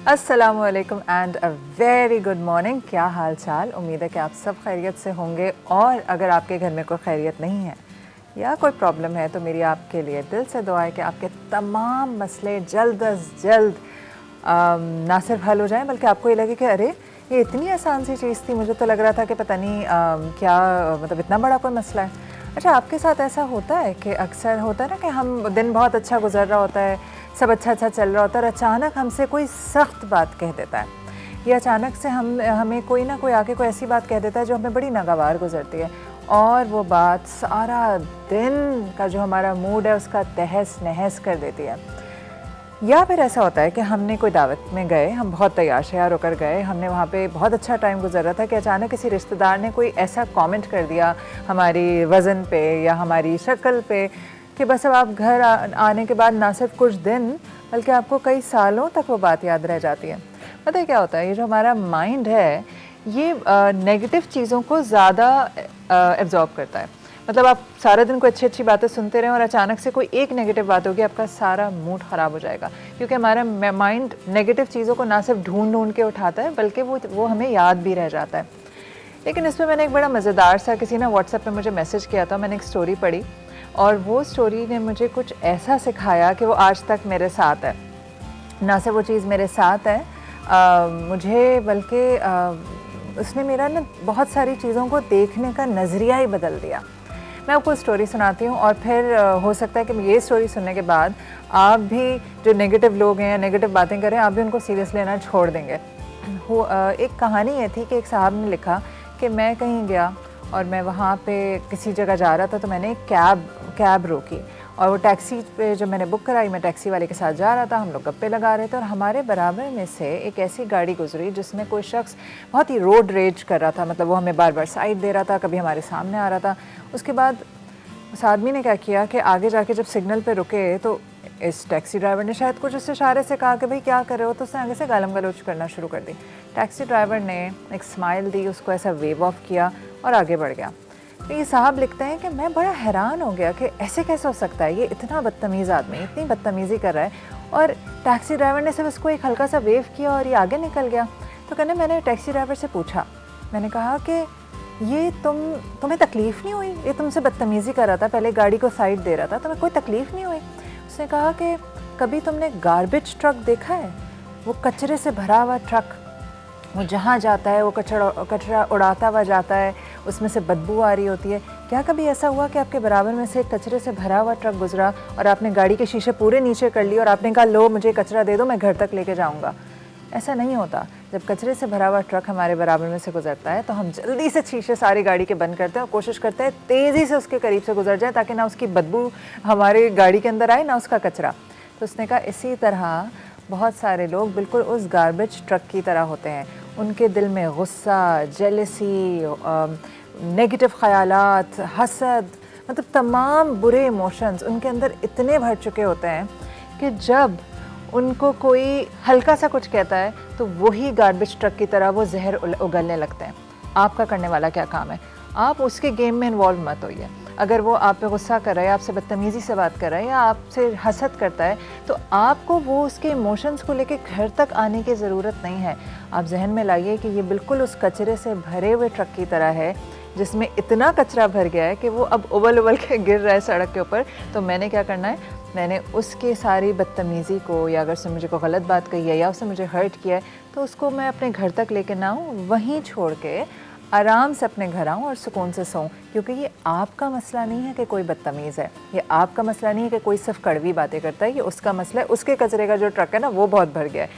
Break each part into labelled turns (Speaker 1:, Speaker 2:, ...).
Speaker 1: अस्सलामुअलैकुम and a very good morning. क्या हाल चाल? उम्मीद है कि आप सब खैरियत से होंगे। और अगर आपके घर में कोई खैरियत नहीं है या कोई प्रॉब्लम है तो मेरी आपके लिए दिल से दुआ है कि आपके तमाम मसले जल्द अज जल्द ना सिर्फ हल हो जाएं बल्कि आपको ये लगे कि अरे ये इतनी आसान सी चीज़ थी, मुझे तो लग रहा था कि पता नहीं क्या मतलब इतना बड़ा कोई मसला है। अच्छा, आपके साथ ऐसा होता है कि अक्सर होता है ना कि हम दिन बहुत अच्छा गुजर रहा होता है, सब अच्छा अच्छा चल रहा होता है और अचानक हमसे कोई सख्त बात कह देता है या अचानक से हमें कोई ना कोई आके कोई ऐसी बात कह देता है जो हमें बड़ी नागवार गुजरती है और वो बात सारा दिन का जो हमारा मूड है उसका तहस नहस कर देती है। या फिर ऐसा होता है कि हमने कोई दावत में गए, हम बहुत तैयार श्यार होकर गए, हमने वहाँ पे बहुत अच्छा टाइम गुजर रहा था कि अचानक किसी रिश्तेदार ने कोई ऐसा कमेंट कर दिया हमारी वज़न पे या हमारी शक्ल पे कि बस अब आप घर आने के बाद ना सिर्फ कुछ दिन बल्कि आपको कई सालों तक वो बात याद रह जाती है। पता है क्या होता है, ये जो हमारा माइंड है ये नेगेटिव चीज़ों को ज़्यादा एब्जॉर्ब करता है। मतलब आप सारा दिन कोई अच्छी अच्छी बातें सुनते रहें और अचानक से कोई एक नेगेटिव बात होगी, आपका सारा मूड ख़राब हो जाएगा, क्योंकि हमारा माइंड नेगेटिव चीज़ों को ना सिर्फ ढूंढ ढूंढ के उठाता है बल्कि वो हमें याद भी रह जाता है। लेकिन इसमें मैंने एक बड़ा मज़ेदार सा, किसी ने व्हाट्सएप पे मुझे मैसेज किया था, मैंने एक स्टोरी पढ़ी और वो स्टोरी ने मुझे कुछ ऐसा सिखाया कि वो आज तक मेरे साथ है। ना सिर्फ वो चीज़ मेरे साथ है, मुझे बल्कि उसने मेरा ना बहुत सारी चीज़ों को देखने का नज़रिया ही बदल दिया। मैं आपको स्टोरी सुनाती हूँ और फिर हो सकता है कि ये स्टोरी सुनने के बाद आप भी, जो नेगेटिव लोग हैं या नेगेटिव बातें करें, आप भी उनको सीरियस लेना छोड़ देंगे। एक कहानी ये थी कि एक साहब ने लिखा कि मैं कहीं गया और मैं वहाँ पे किसी जगह जा रहा था तो मैंने एक कैब रोकी और वो टैक्सी पे जब मैंने बुक कराई, मैं टैक्सी वाले के साथ जा रहा था, हम लोग गप्पे लगा रहे थे और हमारे बराबर में से एक ऐसी गाड़ी गुजरी जिसमें कोई शख्स बहुत ही रोड रेज कर रहा था। मतलब वो हमें बार बार साइड दे रहा था, कभी हमारे सामने आ रहा था। उसके बाद उस आदमी ने क्या किया कि आगे जाके जब सिग्नल पे रुके तो इस टैक्सी ड्राइवर ने शायद कुछ उस इशारे से कहा कि भाई क्या कर रहे हो, तो उसने आगे से गालम गलोच करना शुरू कर दी। टैक्सी ड्राइवर ने एक स्माइल दी, उसको ऐसा वेव ऑफ किया और आगे बढ़ गया। तो ये साहब लिखते हैं कि मैं बड़ा हैरान हो गया कि ऐसे कैसे हो सकता है, ये इतना बदतमीज़ आदमी इतनी बदतमीज़ी कर रहा है और टैक्सी ड्राइवर ने सिर्फ उसको एक हल्का सा वेव किया और ये आगे निकल गया। तो कहने मैंने टैक्सी ड्राइवर से पूछा, मैंने कहा कि ये तुम्हें तकलीफ़ नहीं हुई, ये तुमसे बदतमीज़ी कर रहा था, पहले गाड़ी को साइड दे रहा था, तुम्हें कोई तकलीफ़ नहीं हुई? उसने कहा कि कभी तुमने गार्बेज ट्रक देखा है, वो कचरे से भरा हुआ ट्रक, वो जहाँ जाता है वो कचरा उड़ाता हुआ जाता है, उसमें से बदबू आ रही होती है। क्या कभी ऐसा हुआ कि आपके बराबर में से कचरे से भरा हुआ ट्रक गुजरा और आपने गाड़ी के शीशे पूरे नीचे कर लिए और आपने कहा लो मुझे कचरा दे दो, मैं घर तक लेके जाऊँगा? ऐसा नहीं होता। जब कचरे से भरा हुआ ट्रक हमारे बराबर में से गुजरता है तो हम जल्दी से शीशे सारी गाड़ी के बंद करते हैं और कोशिश करते हैं तेज़ी से उसके करीब से गुजर जाए ताकि ना उसकी बदबू हमारी गाड़ी के अंदर आए ना उसका कचरा। तो उसने कहा इसी तरह बहुत सारे लोग बिल्कुल उस गार्बेज ट्रक की तरह होते हैं। उनके दिल में गुस्सा, जेलसी, नेगेटिव ख़यालात, हसद, मतलब तमाम बुरे इमोशंस उनके अंदर इतने भर चुके होते हैं कि जब उनको कोई हल्का सा कुछ कहता है तो वही गार्बेज ट्रक की तरह वो जहर उगलने लगते हैं। आपका करने वाला क्या काम है? आप उसके गेम में इन्वॉल्व मत होइए। अगर वो आप पे गुस्सा कर रहा है, आपसे बदतमीज़ी से बात कर रहा है या आपसे हसद करता है तो आपको वो उसके इमोशंस को लेके घर तक आने की ज़रूरत नहीं है। आप जहन में लाइए कि ये बिल्कुल उस कचरे से भरे हुए ट्रक की तरह है जिसमें इतना कचरा भर गया है कि वो अब उबल उबल के गिर रहा है सड़क के ऊपर। तो मैंने क्या करना है, मैंने उसके सारी बदतमीज़ी को, या अगर उसने मुझे कोई गलत बात कही है या उसने मुझे हर्ट किया है तो उसको मैं अपने घर तक लेके ना आऊँ, वहीं छोड़ के आराम से अपने घर आऊँ और सुकून से सोऊं। क्योंकि ये आपका मसला नहीं है कि कोई बदतमीज़ है, ये आपका मसला नहीं है कि कोई सिर्फ कड़वी बातें करता है, ये उसका मसला है, उसके कचरे का जो ट्रक है ना वो बहुत भर गया है।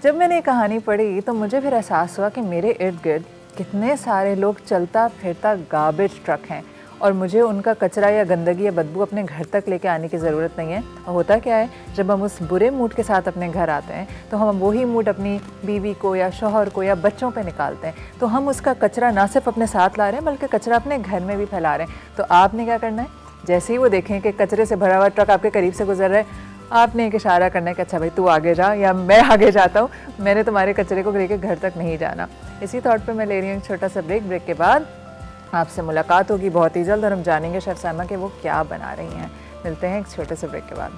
Speaker 1: जब मैंने ये कहानी पढ़ी तो मुझे फिर एहसास हुआ कि मेरे इर्द गिर्द कितने सारे लोग चलता फिरता गार्बेज ट्रक हैं और मुझे उनका कचरा या गंदगी या बदबू अपने घर तक लेके आने की ज़रूरत नहीं है। और होता क्या है, जब हम उस बुरे मूड के साथ अपने घर आते हैं तो हम वही मूड अपनी बीवी को या शौहर को या बच्चों पे निकालते हैं। तो हम उसका कचरा ना सिर्फ अपने साथ ला रहे हैं बल्कि कचरा अपने घर में भी फैला रहे हैं। तो आपने क्या करना है, जैसे ही वो देखें कि कचरे से भरा हुआ ट्रक आपके करीब से गुजर रहा है, आपने एक इशारा करना है कि अच्छा भाई तू आगे जा या मैं आगे जाता हूँ, मैंने तुम्हारे कचरे को लेके घर तक नहीं जाना। इसी थॉट पे मैं ले रही हूँ एक छोटा सा ब्रेक के बाद आपसे मुलाकात होगी बहुत ही जल्द और हम जानेंगे शेफ़ साइमा कि वो क्या बना रही हैं। मिलते हैं एक छोटे से ब्रेक के बाद।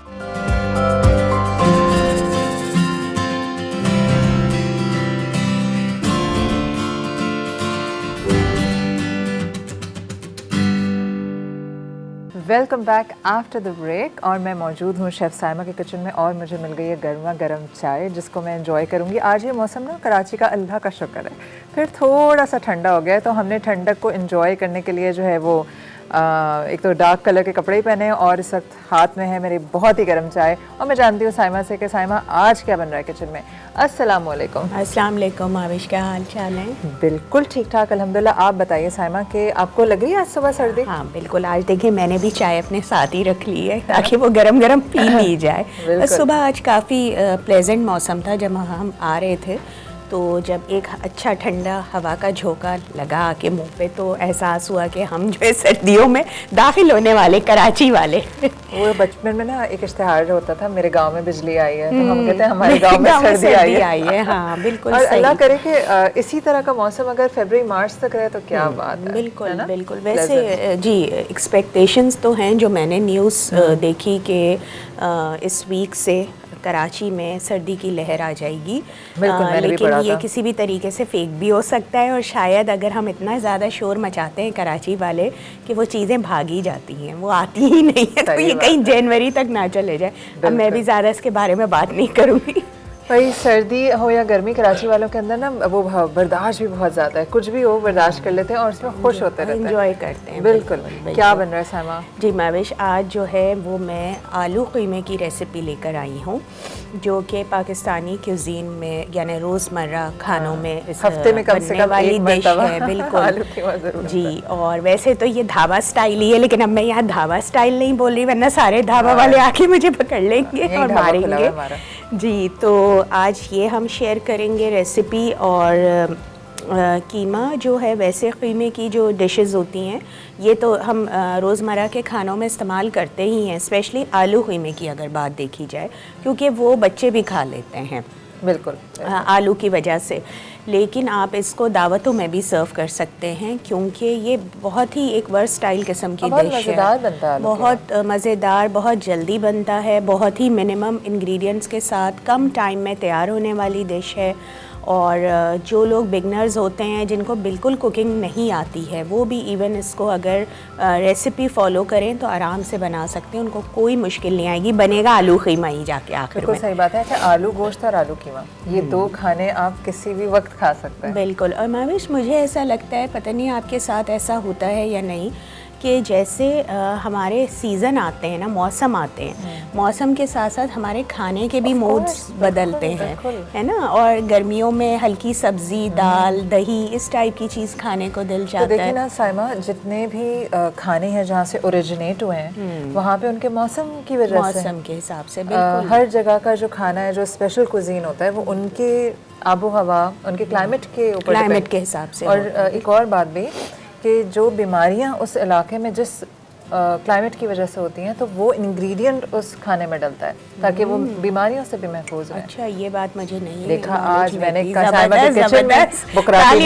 Speaker 1: Welcome back after the break और मैं मौजूद हूँ शेफ़ साइमा के किचन में और मुझे मिल गई है गर्मा गर्म चाय जिसको मैं एंजॉय करूँगी। आज ये मौसम ना कराची का अल्लाह का शुक्र है फिर थोड़ा सा ठंडा हो गया है, तो हमने ठंडक को एंजॉय करने के लिए जो है वो एक तो डार्क कलर के कपड़े ही पहने हैं और इस वक्त हाथ में है मेरी बहुत ही गर्म चाय। और मैं जानती हूँ साइमा से कि साइमा आज क्या बन रहा है किचन में। अस्सलाम वालेकुम।
Speaker 2: अस्सलाम वालेकुम आविश, क्या हाल चाल है?
Speaker 1: बिल्कुल ठीक ठाक अल्हम्दुलिल्लाह। आप बताइए साइमा कि आपको लग रही है आज सुबह सर्दी?
Speaker 2: हाँ बिल्कुल, आज देखिए मैंने भी चाय अपने साथ ही रख ली है ताकि वो गरम गरम पी ली जाए। सुबह आज काफ़ी प्लेजेंट मौसम था जब हम आ रहे थे, तो जब एक अच्छा ठंडा हवा का झोंका लगा आके मुंह पे तो एहसास हुआ कि हम जो है सर्दियों में दाखिल होने वाले कराची वाले।
Speaker 1: वो बचपन में ना एक इश्तिहार होता था, मेरे गांव में बिजली आई है, तो हम कहते हैं हमारे गांव में सर्दी आई है।
Speaker 2: हाँ बिल्कुल।
Speaker 1: और अल्लाह करे कि इसी तरह का मौसम अगर फरवरी मार्च तक रहे तो क्या बात है।
Speaker 2: बिल्कुल बिल्कुल। वैसे जी एक्सपेक्टेशंस तो हैं, जो मैंने न्यूज़ देखी कि इस वीक से कराची में सर्दी की लहर आ जाएगी। लेकिन ये किसी भी तरीके से फेक भी हो सकता है और शायद अगर हम इतना ज़्यादा शोर मचाते हैं कराची वाले कि वो चीज़ें भागी जाती हैं, वो आती ही नहीं है, तो ये कहीं जनवरी तक ना चले जाए। अब मैं भी ज़्यादा इसके बारे में बात नहीं करूँगी।
Speaker 1: भाई सर्दी हो या गर्मी, कराची वालों के अंदर ना वो बर्दाश्त भी बहुत ज़्यादा है, कुछ भी हो बर्दाश्त कर लेते हैं और उसमें खुश होते रहते हैं,
Speaker 2: एंजॉय करते हैं।
Speaker 1: बिल्कुल। क्या बन रहा है साइमा?
Speaker 2: जी माविश, आज जो है वो मैं आलू कीमे की रेसिपी लेकर आई हूँ, जो कि पाकिस्तानी क्यूजीन में यानी रोज़मर्रा खानों में
Speaker 1: हफ्ते में कम से कम
Speaker 2: वाली डिश है। बिल्कुल जी। और वैसे तो ये ढाबा स्टाइल ही है, लेकिन अब मैं यहाँ ढाबा स्टाइल नहीं बोल रही, वरना सारे ढाबा वाले आके मुझे पकड़ लेंगे और मारेंगे जी। तो आज ये हम शेयर करेंगे रेसिपी। और कीमा जो है, वैसे कीमे की जो डिशेस होती हैं ये तो हम रोज़मर्रा के खानों में इस्तेमाल करते ही हैं, स्पेशली आलू कीमे की अगर बात देखी जाए, क्योंकि वो बच्चे भी खा लेते हैं
Speaker 1: बिल्कुल
Speaker 2: आलू की वजह से। लेकिन आप इसको दावतों में भी सर्व कर सकते हैं, क्योंकि ये बहुत ही एक वर्सटाइल किस्म की डिश है। बहुत मज़ेदार, बहुत जल्दी बनता है, बहुत ही मिनिमम इंग्रेडिएंट्स के साथ कम टाइम में तैयार होने वाली डिश है। और जो लोग बिगनर्स होते हैं, जिनको बिल्कुल कुकिंग नहीं आती है, वो भी इवन इसको अगर रेसिपी फॉलो करें तो आराम से बना सकते हैं, उनको कोई मुश्किल नहीं आएगी। बनेगा आलू कीमा ही जाके आखिर में।
Speaker 1: बिल्कुल सही बात है। अच्छा, आलू गोश्त और आलू कीमा ये दो खाने आप किसी भी वक्त खा सकते हैं।
Speaker 2: बिल्कुल। और माविश, मुझे ऐसा लगता है, पता नहीं आपके साथ ऐसा होता है या नहीं, कि जैसे हमारे सीज़न आते हैं ना, मौसम आते हैं, मौसम के साथ साथ हमारे खाने के भी मूड्स बदलते हैं, है ना। और गर्मियों में हल्की सब्ज़ी, दाल, दही, इस टाइप की चीज़ खाने को दिल चाहता है।
Speaker 1: देखिए ना साइमा, जितने भी खाने हैं जहाँ से ओरिजिनेट हुए हैं वहाँ पे उनके मौसम की वजह से,
Speaker 2: मौसम के हिसाब से बिल्कुल
Speaker 1: हर जगह का जो खाना है, जो स्पेशल कुजीन होता है, वो उनके आबो हवा, उनके क्लाइमेट के ऊपर,
Speaker 2: क्लाइमेट के हिसाब से।
Speaker 1: और एक और बात भी कि जो बीमारियां उस इलाके में जिस क्लाइमेट की वजह से होती हैं, तो वो इंग्रेडिएंट उस खाने में डलता है ताकि वो बीमारियों से भी महफूज रहे।
Speaker 2: अच्छा, ये बात मुझे नहीं
Speaker 1: देखा। आज मैंने बुकराती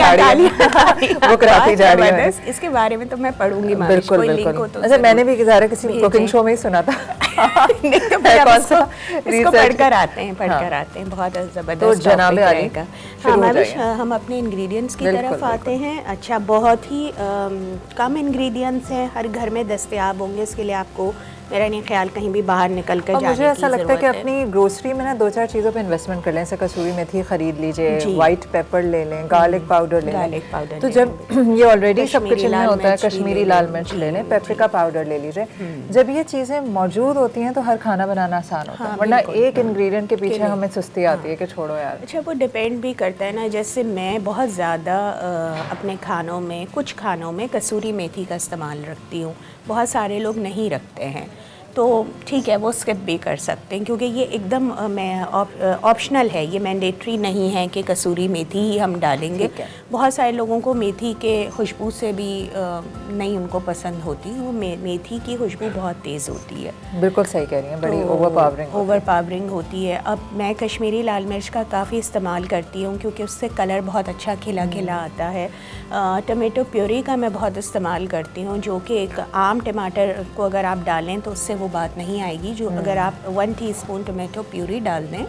Speaker 1: जा रही है,
Speaker 2: इसके बारे में तो मैं पढ़ूंगी।
Speaker 1: बिल्कुल बिल्कुल। अच्छा, मैंने भी ज़रा किसी कुकिंग शो में ही सुना था।
Speaker 2: नहीं तो इसको पढ़कर आते हैं, बहुत ज़बरदस्त।
Speaker 1: तो जनाबे आली
Speaker 2: का हम अपने इंग्रेडिएंट्स की तरफ आते हैं। अच्छा, बहुत ही कम इंग्रेडिएंट्स हैं, हर घर में दस्तयाब होंगे। इसके लिए आपको मेरा नहीं ख्याल कहीं भी बाहर निकल कर जाने की
Speaker 1: मुझे ऐसा लगता है कि अपनी ग्रोसरी में ना 2-4 चीज़ों पे इन्वेस्टमेंट कर लें। जैसे कसूरी मेथी खरीद लीजिए, वाइट पेपर ले लें, गार्लिक पाउडर ले लें। तो जब ये ऑलरेडी सब किचन में होता है, कश्मीरी लाल मिर्च ले लें, पेपरिका पाउडर ले लीजिए। जब ये चीज़ें मौजूद होती हैं तो हर खाना बनाना आसान होता है, वरना एक इंग्रेडिएंट के पीछे हमें सुस्ती आती है कि छोड़ो यार।
Speaker 2: अच्छा, वो डिपेंड भी करता है ना। जैसे मैं बहुत ज़्यादा अपने खानों में, कुछ खानों में कसूरी मेथी का इस्तेमाल रखती हूँ, बहुत सारे लोग नहीं रखते हैं, तो ठीक है, वो स्किप भी कर सकते हैं, क्योंकि ये एकदम ऑप्शनल है, ये मैंडेटरी नहीं है कि कसूरी मेथी ही हम डालेंगे। बहुत सारे लोगों को मेथी के खुशबू से भी नहीं उनको पसंद होती, वो मेथी की खुशबू बहुत तेज़ होती है।
Speaker 1: बिल्कुल सही कह रही हैं, बड़ी ओवर पावरिंग
Speaker 2: होती है। अब मैं कश्मीरी लाल मिर्च का काफ़ी इस्तेमाल करती हूँ, क्योंकि उससे कलर बहुत अच्छा खिला खिला आता है। टमेटो प्यूरी का मैं बहुत इस्तेमाल करती हूँ, जो कि एक आम टमाटर को अगर आप डालें तो उससे वो बात नहीं आएगी। जो अगर आप 1 टीस्पून टोमेटो प्यूरी डाल दें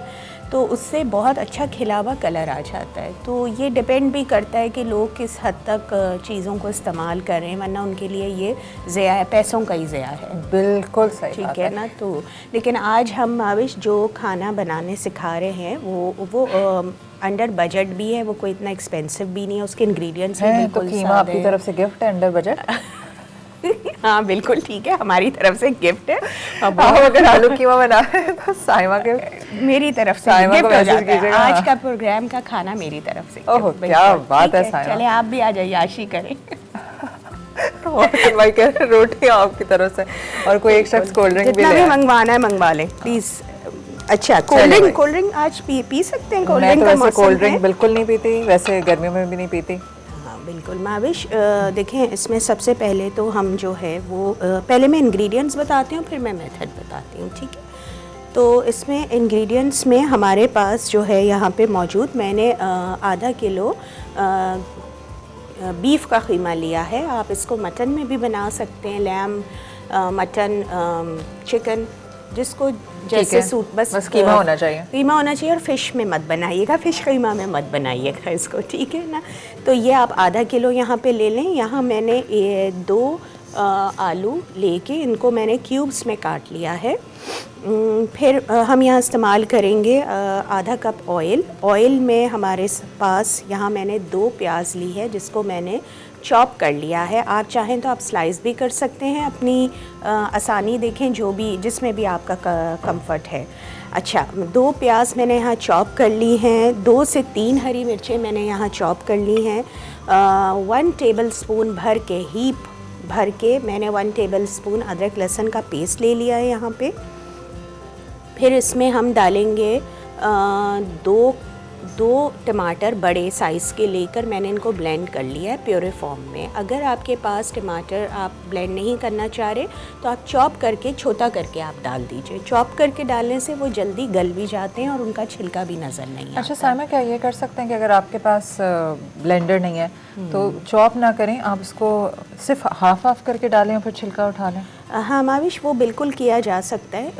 Speaker 2: तो उससे बहुत अच्छा खिला हुआ कलर आ जाता है। तो ये डिपेंड भी करता है कि लोग किस हद तक चीज़ों को इस्तेमाल कर रहे हैं, वरना उनके लिए ये ज़या है, पैसों का ही ज़या है।
Speaker 1: बिल्कुल सही
Speaker 2: ठीक
Speaker 1: बात
Speaker 2: है ना। तो लेकिन आज हम माविश जो खाना बनाने सिखा रहे हैं वो अंडर बजट भी है, वो कोई इतना एक्सपेंसिव भी नहीं है, उसके इंग्रेडिएंट्स भी बिल्कुल
Speaker 1: तो कीमा आपकी तरफ से गिफ्ट है अंडर बजट।
Speaker 2: हाँ बिल्कुल ठीक है, हमारी तरफ से गिफ्ट है।
Speaker 1: अब अगर आलू कीमा बना रहे हैं तो साइमा के
Speaker 2: मेरी तरफ से गिफ्ट हो जाता है। आज का प्रोग्राम का खाना मेरी तरफ से।
Speaker 1: ओह क्या बात है साइमा।
Speaker 2: चले आप भी आ जाइए, याशी करें।
Speaker 1: भाई कह रहे रोटी आपकी तरफ से, और कोई एक शख्स कोल्ड ड्रिंक भी ले
Speaker 2: मंगवाना है मंगवा लें प्लीज। अच्छा कोल्ड ड्रिंक आज पी सकते हैं? कोल्ड ड्रिंक का मौसम है।
Speaker 1: कोल्ड ड्रिंक बिल्कुल नहीं पीती, वैसे गर्मियों में भी नहीं पीती।
Speaker 2: बिल्कुल माविश, देखें इसमें सबसे पहले तो हम जो है वो पहले मैं इंग्रेडिएंट्स बताती हूँ, फिर मैं मेथड बताती हूँ, ठीक है। तो इसमें इंग्रेडिएंट्स में हमारे पास जो है यहाँ पे मौजूद, मैंने आधा किलो बीफ का कीमा लिया है। आप इसको मटन में भी बना सकते हैं, लैम, मटन, चिकन, जिसको जैसे सूट, बस
Speaker 1: कीमा होना चाहिए।
Speaker 2: कीमा होना चाहिए, और फ़िश में मत बनाइएगा, फ़िश कीमा में मत बनाइएगा इसको, ठीक है ना। तो ये आप आधा किलो यहाँ पे ले लें। यहाँ मैंने 2 आलू लेके इनको मैंने क्यूब्स में काट लिया है। फिर हम यहाँ इस्तेमाल करेंगे आधा कप ऑयल में हमारे पास यहाँ मैंने 2 प्याज ली है, जिसको मैंने चॉप कर लिया है। आप चाहें तो आप स्लाइस भी कर सकते हैं, अपनी आसानी देखें, जो भी जिसमें भी आपका कंफर्ट है। अच्छा, 2 प्याज मैंने यहाँ चॉप कर ली हैं। 2 से 3 हरी मिर्चें मैंने यहाँ चॉप कर ली हैं। 1 टेबल स्पून भर के मैंने 1 टेबल स्पून अदरक लहसुन का पेस्ट ले लिया है यहाँ पे। फिर इसमें हम डालेंगे 2 टमाटर बड़े साइज़ के लेकर मैंने इनको ब्लेंड कर लिया है प्योरे फॉर्म में। अगर आपके पास टमाटर आप ब्लेंड नहीं करना चाह रहे तो आप चॉप करके छोटा करके आप डाल दीजिए। चॉप करके डालने से वो जल्दी गल भी जाते हैं और उनका छिलका भी नज़र नहीं आता।
Speaker 1: अच्छा साइमा, क्या ये कर सकते हैं कि अगर आपके पास ब्लेंडर नहीं है तो चॉप ना करें, आप इसको सिर्फ हाफ करके डालें और फिर छिलका उठा लें?
Speaker 2: हाँ माविश, वो बिल्कुल किया जा सकता है।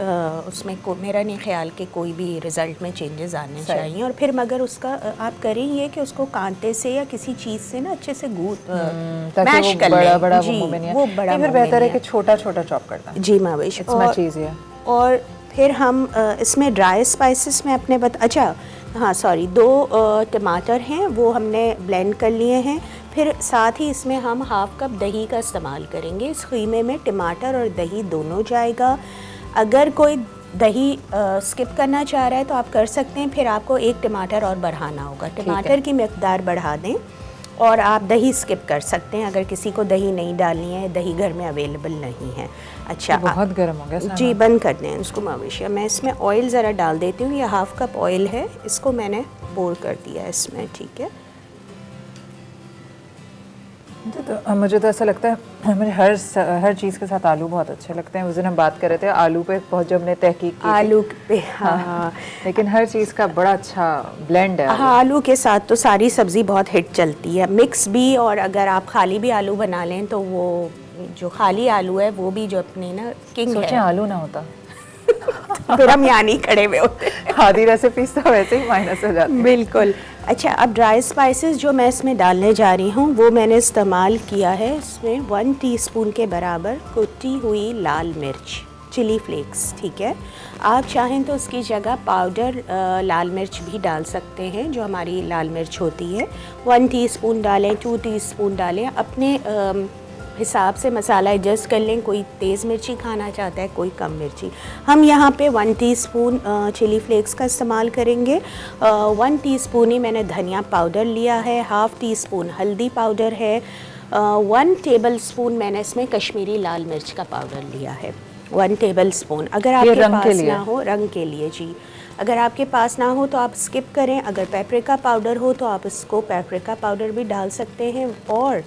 Speaker 2: उसमें मेरा नहीं ख्याल कि कोई भी रिज़ल्ट में चेंजेस आने चाहिए। और फिर मगर उसका आप करें ये कि उसको कांटे से या किसी चीज़ से ना अच्छे से मैश कर लें।
Speaker 1: बड़ा जी, वो बड़ा फिर बेहतर है कि छोटा चॉप करना।
Speaker 2: जी माविश, और फिर हम इसमें ड्राई स्पाइसेस में अपने अच्छा हाँ सॉरी 2 टमाटर हैं, वो हमने ब्लेंड कर लिए हैं। फिर साथ ही इसमें हम हाफ कप दही का इस्तेमाल करेंगे। इस कीमे में टमाटर और दही दोनों जाएगा। अगर कोई दही स्किप करना चाह रहा है तो आप कर सकते हैं, फिर आपको 1 टमाटर और बढ़ाना होगा। टमाटर की मिक़दार बढ़ा दें और आप दही स्किप कर सकते हैं अगर किसी को दही नहीं डालनी है, दही घर में अवेलेबल नहीं है। अच्छा,
Speaker 1: तो बहुत गर्म हो गया
Speaker 2: जी, बंद कर दें इसको माविश। मैं इसमें ऑयल ज़रा डाल देती हूँ। ये हाफ कप ऑयल है, इसको मैंने पोर कर दिया इसमें, ठीक है।
Speaker 1: तो मुझे तो ऐसा लगता है, मुझे हर चीज़ के साथ आलू बहुत अच्छे लगते हैं। उस दिन हम बात कर रहे थे आलू पे, बहुत जब हमने तहकीक की
Speaker 2: आलू पे, हाँ।
Speaker 1: लेकिन हर चीज़ का बड़ा अच्छा ब्लेंड है।
Speaker 2: हाँ, आलू के साथ तो सारी सब्ज़ी बहुत हिट चलती है, मिक्स भी। और अगर आप खाली भी आलू बना लें तो वो जो खाली आलू है वो भी जो अपनी ना किंग है।
Speaker 1: आलू ना होता
Speaker 2: फिर हम यहाँ नहीं खड़े हुए होते।
Speaker 1: आधी रेसिपीज तो वैसे ही माइनस हो जाती है।
Speaker 2: बिल्कुल। अच्छा, अब ड्राई स्पाइसेस जो मैं इसमें डालने जा रही हूँ वो मैंने इस्तेमाल किया है। इसमें 1 टीस्पून के बराबर कुटी हुई लाल मिर्च, चिली फ्लेक्स, ठीक है। आप चाहें तो उसकी जगह पाउडर लाल मिर्च भी डाल सकते हैं, जो हमारी लाल मिर्च होती है। 1 टीस्पून डालें, 2 टीस्पून डालें, अपने हिसाब से मसाला एडजस्ट कर लें। कोई तेज़ मिर्ची खाना चाहता है, कोई कम मिर्ची। हम यहाँ पे 1 टीस्पून चिली फ्लेक्स का इस्तेमाल करेंगे। 1 टीस्पून ही मैंने धनिया पाउडर लिया है, हाफ़ टीस्पून हल्दी पाउडर है, 1 टेबल स्पून मैंने इसमें कश्मीरी लाल मिर्च का पाउडर लिया है, 1 टेबल स्पून। अगर आपके पास ना हो, रंग के लिए जी, अगर आपके पास ना हो तो आप स्किप करें। अगर पेपरिका पाउडर हो तो आप इसको पेपरिका पाउडर भी डाल सकते हैं। और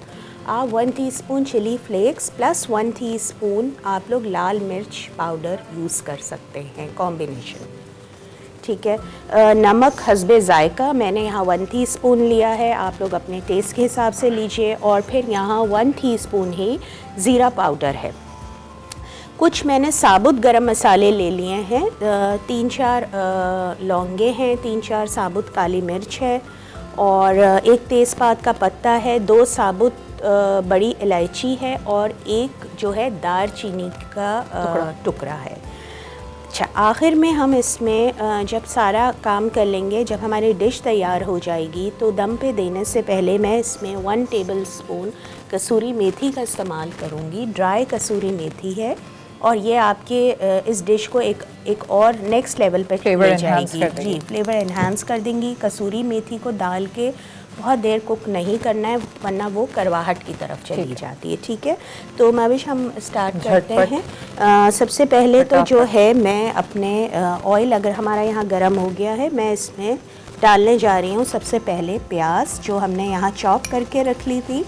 Speaker 2: आप 1 teaspoon chilli flakes plus 1 teaspoon आप लोग लाल मिर्च पाउडर यूज़ कर सकते हैं, कॉम्बिनेशन, ठीक है। नमक हस्बे ज़ायका मैंने यहाँ 1 टीस्पून लिया है, आप लोग अपने टेस्ट के हिसाब से लीजिए। और फिर यहाँ 1 टीस्पून ही ज़ीरा पाउडर है। कुछ मैंने साबुत गरम मसाले ले लिए हैं, 3-4 लौंगे हैं, 3-4 साबुत काली मिर्च है और एक तेज़पात का पत्ता है, 2 साबुत बड़ी इलायची है और एक जो है दालचीनी का टुकड़ा है। अच्छा, आखिर में हम इसमें जब सारा काम कर लेंगे, जब हमारी डिश तैयार हो जाएगी तो दम पे देने से पहले मैं इसमें 1 टेबलस्पून कसूरी मेथी का इस्तेमाल करूँगी। ड्राई कसूरी मेथी है और ये आपके इस डिश को एक और नेक्स्ट लेवल पे ले जाएगी। जी, फ्लेवर एनहांस कर देंगी। कसूरी मेथी को डाल के बहुत देर कुक नहीं करना है, वरना वो करवाहट की तरफ चली जाती है। ठीक है, तो माविश हम स्टार्ट करते हैं। सबसे पहले तो जो है मैं अपने ऑयल, अगर हमारा यहाँ गर्म हो गया है, मैं इसमें डालने जा रही हूँ सबसे पहले प्याज जो हमने यहाँ चॉप करके रख ली थी।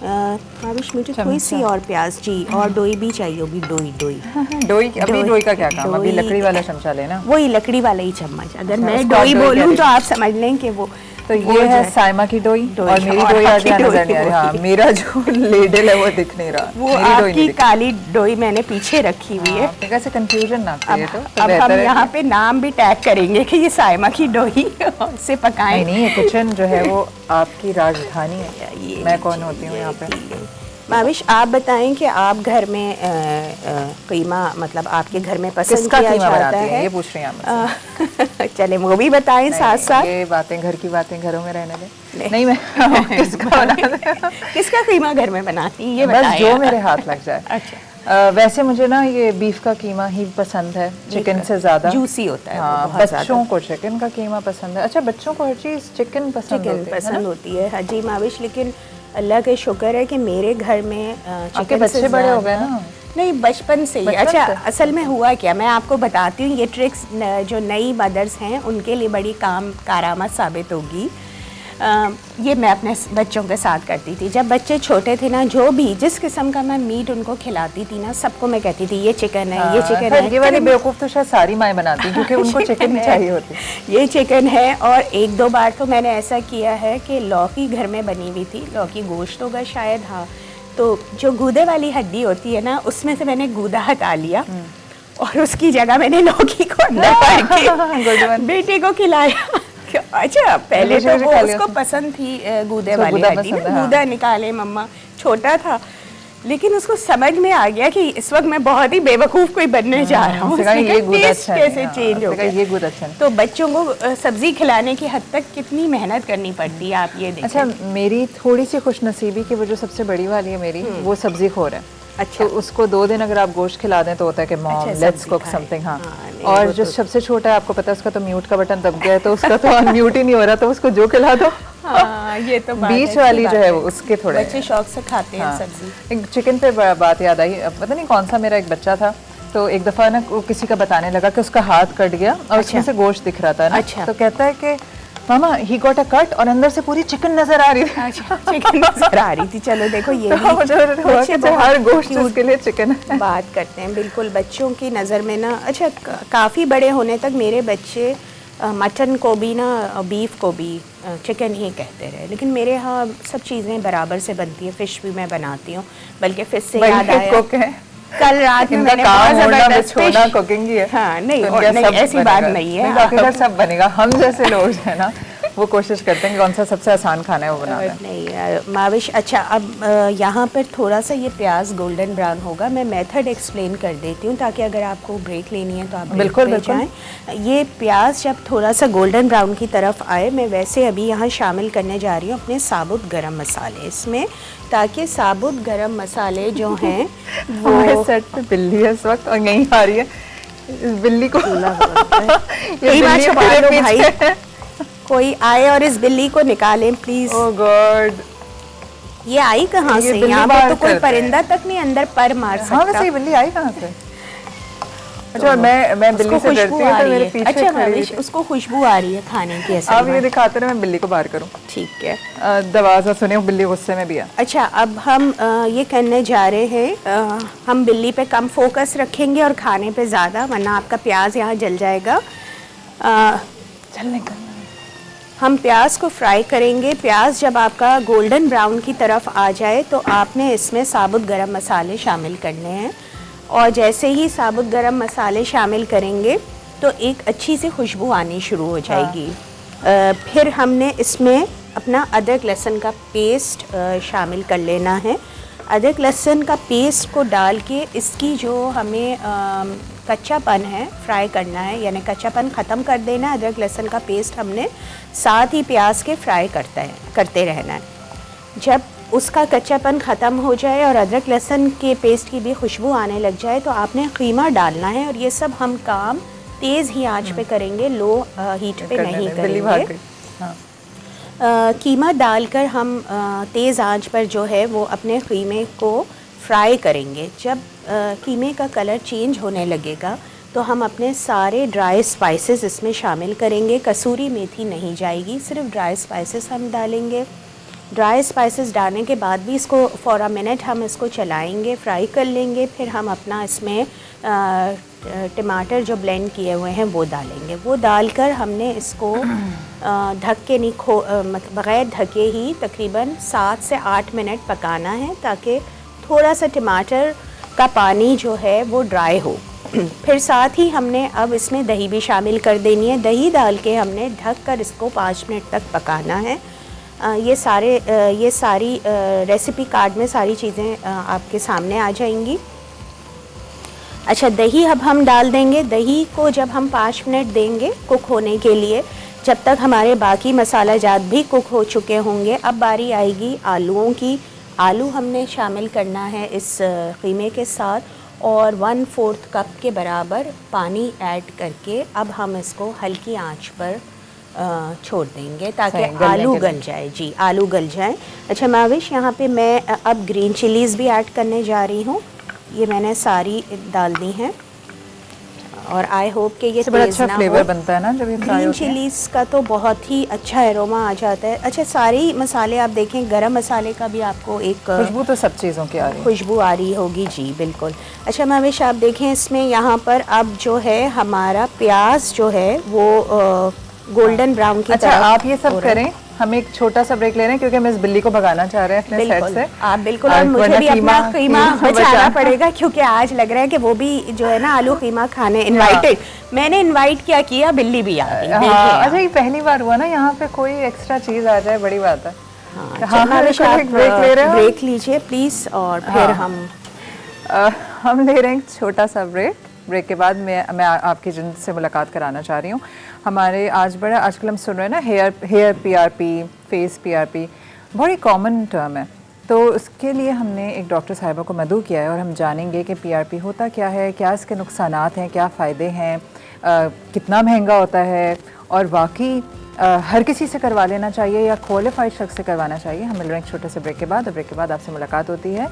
Speaker 2: माविश मुझे थोड़ी सी और प्याज जी, और डोई भी चाहिए होगी। डोई
Speaker 1: अभी डोई का क्या काम, अभी लकड़ी वाला चमचा लेना।
Speaker 2: वही लकड़ी वाला ही चम्मच। अगर मैं डोई बोलूँ तो आप समझ लें कि वो
Speaker 1: तो ये है साइमा की डोई और मेरी डोई आज यहाँ नजर नहीं आ रही। हाँ, मेरा जो लेडल है वो दिख नहीं रहा।
Speaker 2: वो आपकी काली डोई मैंने पीछे रखी हुई है।
Speaker 1: कैसे कंफ्यूजन ना करे तो
Speaker 2: अब हम यहाँ पे नाम भी टैग करेंगे कि ये साइमा की डोई से पकाएं।
Speaker 1: नहीं, ये किचन जो है वो आपकी राजधानी है। मैं कौन होती हूँ यहाँ पे?
Speaker 2: माविश, आप बताएं कि आप घर में कीमा, मतलब आपके घर में पसंद किया जाता है?
Speaker 1: ये पूछ रही हैं
Speaker 2: चले वो भी बताएं साथ साथ।
Speaker 1: ये बातें, घर की बातें घरों में रहने दें। नहीं, मैं
Speaker 2: किसका कीमा घर में बनाती हैं ये
Speaker 1: बताएं? बस जो मेरे हाथ लग जाए।
Speaker 2: अच्छा,
Speaker 1: वैसे मुझे ना ये बीफ का कीमा ही पसंद है, चिकन से ज्यादा।
Speaker 2: जूसी होता है।
Speaker 1: हाँ, बच्चों को चिकन का कीमा पसंद है। अच्छा, बच्चों को हर चीज चिकन पसंद
Speaker 2: होती है। हाँ जी माविश, लेकिन अल्लाह के शुक्र है कि मेरे घर में चिकन
Speaker 1: बच्चे बड़े हो गए ना।
Speaker 2: नहीं, बचपन से ही। अच्छा, असल में हुआ क्या, मैं आपको बताती हूँ। ये ट्रिक्स जो नई मदर्स हैं उनके लिए बड़ी कारामद साबित होगी। ये मैं अपने बच्चों के साथ करती थी। जब बच्चे छोटे थे ना, जो भी जिस किस्म का मैं मीट उनको खिलाती थी ना, सबको मैं कहती थी ये चिकन है, ये चिकन है।
Speaker 1: ये वाली बेवकूफ़ तो शायद सारी माएँ बनाती हैं क्योंकि उनको चिकन ही चाहिए होती।
Speaker 2: ये चिकन है। और 1-2 बार तो मैंने ऐसा किया है कि लौकी घर में बनी हुई थी, लौकी गोश्त होगा शायद, हाँ, तो जो गूदे वाली हड्डी होती है ना, उसमें से मैंने गूदा हटा लिया और उसकी जगह मैंने लौकी को अंदर भर के बेटे को खिलाया। अच्छा, पहले तो वो उसको पसंद थी गूदे वाली हड्डी, गूदा निकाले मम्मा, छोटा था, लेकिन उसको समझ में आ गया कि इस वक्त मैं बहुत ही बेवकूफ़ कोई बनने जा रहा हूँ। कैसे चेंज हो गया। तो बच्चों को सब्जी खिलाने की हद तक कितनी मेहनत करनी पड़ती है, आप ये देखें।
Speaker 1: अच्छा, मेरी थोड़ी सी खुशनसीबी कि वो जो सबसे बड़ी वाली है मेरी, वो सब्जी खोर है।
Speaker 2: अच्छा,
Speaker 1: तो उसको 2 दिन अगर आप गोश्त खिला दें तो होता है कि मॉम लेट्स कुक समथिंग। हाँ, और जो सबसे छोटा है, आपको पता है उसका तो म्यूट का बटन दब गया है, तो उसका तो अनम्यूट ही नहीं हो रहा, तो उसको जो खिला दो।
Speaker 2: हाँ, ये तो
Speaker 1: बीच वाली जो है वो उसके थोड़े
Speaker 2: बच्चे शौक से खाते हैं सब्जी।
Speaker 1: एक चिकन पे बात याद आई, पता नहीं कौन सा मेरा एक बच्चा था, तो एक दफ़ा ना किसी का बताने लगा कि उसका हाथ कट गया और उसमें से गोश्त दिख रहा था ना।
Speaker 2: अच्छा,
Speaker 1: तो कहता है कि मामा ही गॉट अ कट और अंदर से पूरी चिकन नजर आ रही थी।
Speaker 2: अच्छा, चिकन नजर आ रही थी। चलो देखो, ये भी
Speaker 1: हर गोश्त उसके लिए चिकन है।
Speaker 2: बात करते हैं बिल्कुल बच्चों की नज़र में ना। अच्छा, काफ़ी बड़े होने तक मेरे बच्चे मटन को भी ना, बीफ को भी चिकन ही कहते रहे, लेकिन मेरे यहाँ सब चीज़ें बराबर से बनती है। फ़िश भी मैं बनाती हूँ, बल्कि फ़िश से याद आया, कल रात में मैंने बहुत ज़बरदस्त
Speaker 1: कुकिंग की है।
Speaker 2: हाँ, नहीं ऐसी बात नहीं है।
Speaker 1: बाकी का सब बनेगा। हम जैसे लोग हैं ना, वो कोशिश करते हैं कि कौन सा सबसे आसान खाना है वो बनाना है।
Speaker 2: नहीं माविश, अच्छा, अब यहाँ पर थोड़ा सा ये प्याज गोल्डन ब्राउन होगा। मैं मेथड एक्सप्लेन कर देती हूँ ताकि अगर आपको ब्रेक लेनी है तो आप
Speaker 1: बिल्कुल
Speaker 2: जाएं। ये प्याज जब थोड़ा सा गोल्डन ब्राउन की तरफ आए, मैं वैसे अभी यहाँ शामिल करने जा रही हूँ अपने साबुत गरम मसाले इसमें, ताकि साबुत गरम मसाले जो हैं वो
Speaker 1: सेट पे बिल्ली है इस वक्त और यहीं आ रही है। इस बिल्ली को
Speaker 2: भाई कोई आए और इस बिल्ली को निकालें प्लीज।
Speaker 1: ओह गॉड,
Speaker 2: ये आई कहाँ से? यहाँ पर तो कोई परिंदा तक नहीं अंदर पर मार सकता।
Speaker 1: हाँ, वैसे ये बिल्ली आई कहाँ से? अच्छा, मैं बिल्ली से डरती हूँ तो मेरे पीछे
Speaker 2: अच्छा माविश, उसको खुशबू आ रही है खाने की।
Speaker 1: आप ये दिखाते रहे, मैं बिल्ली को बाहर करूँ।
Speaker 2: ठीक है,
Speaker 1: दरवाज़ा सुने, बिल्ली गुस्से में भी है।
Speaker 2: अच्छा, अब हम ये करने जा रहे हैं, हम बिल्ली पे कम फोकस रखेंगे और खाने पे ज़्यादा, वरना आपका प्याज यहाँ जल जाएगा।
Speaker 1: चलने का
Speaker 2: हम प्याज को फ्राई करेंगे। प्याज जब आपका गोल्डन ब्राउन की तरफ आ जाए तो आपने इसमें साबुत गरम मसाले शामिल करने हैं और जैसे ही साबुत गरम मसाले शामिल करेंगे तो एक अच्छी सी खुशबू आनी शुरू हो जाएगी। फिर हमने इसमें अपना अदरक लहसुन का पेस्ट शामिल कर लेना है। अदरक लहसुन का पेस्ट को डाल के इसकी जो हमें कच्चापन है फ्राई करना है, यानी कच्चापन ख़त्म कर देना है। अदरक लहसुन का पेस्ट हमने साथ ही प्याज के फ्राई करते रहना है। जब उसका कच्चापन ख़त्म हो जाए और अदरक लहसुन के पेस्ट की भी खुशबू आने लग जाए तो आपने कीमा डालना है। और ये सब हम काम तेज़ ही आंच पे करेंगे, लो हीट पे नहीं करेंगे। कीमा डालकर हम तेज़ आंच पर जो है वो अपने कीमे को फ्राई करेंगे। जब कीमे का कलर चेंज होने लगेगा तो हम अपने सारे ड्राई स्पाइसेस इसमें शामिल करेंगे। कसूरी मेथी नहीं जाएगी, सिर्फ ड्राई स्पाइसेस हम डालेंगे। ड्राई स्पाइसेस डालने के बाद भी इसको फॉर अ मिनट हम इसको चलाएंगे, फ्राई कर लेंगे। फिर हम अपना इसमें टमाटर जो ब्लेंड किए हुए हैं वो डालेंगे। वो डालकर हमने इसको ढक के नहीं मतलब बग़ैर ढके ही तकरीबन 7 से 8 मिनट पकाना है ताकि थोड़ा सा टमाटर का पानी जो है वो ड्राई हो। फिर साथ ही हमने अब इसमें दही भी शामिल कर देनी है। दही डाल के हमने ढक कर इसको 5 मिनट तक पकाना है। ये सारी रेसिपी कार्ड में सारी चीज़ें आपके सामने आ जाएंगी। अच्छा, दही अब हम डाल देंगे। दही को जब हम 5 मिनट देंगे कुक होने के लिए, जब तक हमारे बाकी मसाला जात भी कुक हो चुके होंगे, अब बारी आएगी आलूओं की। आलू हमने शामिल करना है इस कीमे के साथ और 1/4 कप के बराबर पानी ऐड करके अब हम इसको हल्की आंच पर छोड़ देंगे ताकि आलू गल जाए। जी, आलू गल जाए। अच्छा माविश, यहाँ पे मैं अब ग्रीन चिलीज़ भी ऐड करने जा रही हूँ। ये मैंने सारी डाल दी हैं और आई होप कि ये
Speaker 1: बड़ा अच्छा फ्लेवर बनता है ना जब ये फ्राई होती है।
Speaker 2: ग्रीन चिलीज़ का तो बहुत ही अच्छा एरोमा आ जाता है। अच्छा, सारी मसाले आप देखें, गरम मसाले का भी आपको एक
Speaker 1: खुशबू तो सब चीज़ों की आ रही है,
Speaker 2: खुशबू आ रही होगी। जी बिल्कुल। अच्छा माविश, आप देखें इसमें यहाँ पर अब जो है हमारा प्याज जो है वो गोल्डन ब्राउन की
Speaker 1: तरह। आप ये सब करें, हम एक छोटा सा ब्रेक ले रहे हैं क्योंकि हम इस बिल्ली को भगाना चाह रहे हैं अपने सेट से।
Speaker 2: आप बिल्कुल, और मुझे भी अपना कीमा बचाना पड़ेगा क्योंकि आज लग रहा है कि वो भी जो है ना आलू कीमा खाने इनवाइटेड। मैंने इनवाइट क्या किया, बिल्ली भी आ गई।
Speaker 1: अच्छा, ये पहली बार हुआ ना यहाँ पे कोई एक्स्ट्रा चीज आ जाए, बड़ी बात है।
Speaker 2: ब्रेक लीजिए प्लीज और फिर
Speaker 1: हम ले रहे हैं छोटा सा ब्रेक। ब्रेक के बाद मैं आपकी जिनसे मुलाकात कराना चाह रही हूँ। हमारे आजकल हम सुन रहे हैं ना हेयर PRP, फेस PRP, बहुत कॉमन टर्म है। तो उसके लिए हमने एक डॉक्टर साहिबा को मदऊ किया है और हम जानेंगे कि PRP होता क्या है, क्या इसके नुकसानात हैं, क्या फ़ायदे हैं, कितना महंगा होता है और वाकई हर किसी से करवा लेना चाहिए या क्वालिफाइड शख्स से करवाना चाहिए। हम मिल रहे हैं एक छोटे से ब्रेक के बाद। और ब्रेक के बाद आपसे मुलाकात होती है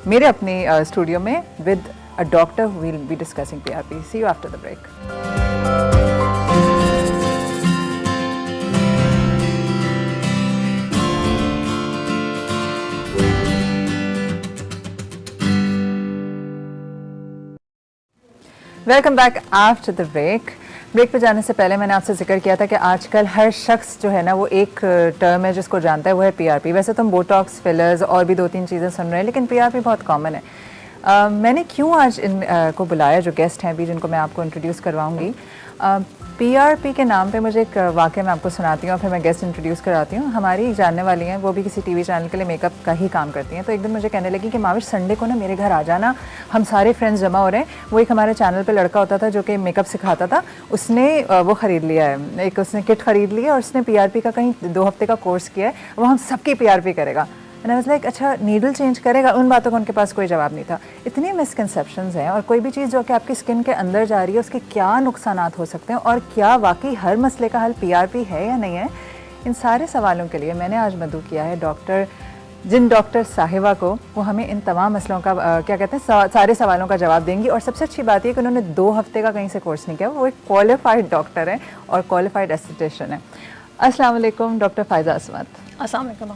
Speaker 1: मेरे अपने स्टूडियो में with a doctor who will be discussing PRP. See you after the break. Welcome back after the break. Break पे जाने से पहले मैंने आपसे जिक्र किया था कि आजकल हर शख्स जो है ना वो एक टर्म है जिसको जानता है, वो है PRP। वैसे तो हम बोटॉक्स, फिलर्स और भी 2-3 चीज़ें सुन रहे हैं, लेकिन PRP बहुत कॉमन है। मैंने क्यों आज को बुलाया, जो गेस्ट हैं अभी जिनको मैं आपको इंट्रोड्यूस करवाऊंगी। PRP के नाम पे मुझे एक वाक़या मैं आपको सुनाती हूँ और फिर मैं गेस्ट इंट्रोड्यूस कराती हूँ। हमारी जानने वाली हैं, वो भी किसी टीवी चैनल के लिए मेकअप का ही काम करती हैं। तो एक दिन मुझे कहने लगी कि माविश, संडे को ना मेरे घर आ जाना, हम सारे फ्रेंड्स जमा हो रहे हैं। वो एक हमारे चैनल पे लड़का होता था जो कि मेकअप सिखाता था, उसने वो ख़रीद लिया है, एक उसने किट ख़रीद ली है और उसने PRP का कहीं 2 हफ्ते का कोर्स किया है, वो हम सबकी PRP करेगा। एंड आई वाज लाइक, अच्छा नीडल चेंज करेगा? उन बातों का उनके पास कोई जवाब नहीं था। इतनी मिसकंसेप्शंस हैं और कोई भी चीज़ जो कि आपकी स्किन के अंदर जा रही है उसके क्या नुकसानात हो सकते हैं और क्या वाकई हर मसले का हल PRP है या नहीं है, इन सारे सवालों के लिए मैंने आज मदऊ किया है डॉक्टर साहिबा को। वो हमें इन तमाम मसलों का क्या कहते हैं, सारे सवालों का जवाब देंगी। और सबसे अच्छी बात यह कि उन्होंने 2 हफ्ते का कहीं से कोर्स नहीं किया, वो एक क्वालिफाइड डॉक्टर है और क्वालिफाइड एस्थेटिशियन है। अस्सलाम वालेकुम डॉक्टर फ़ायज़ा अस्मत।
Speaker 3: अस्सलाम वालेकुम।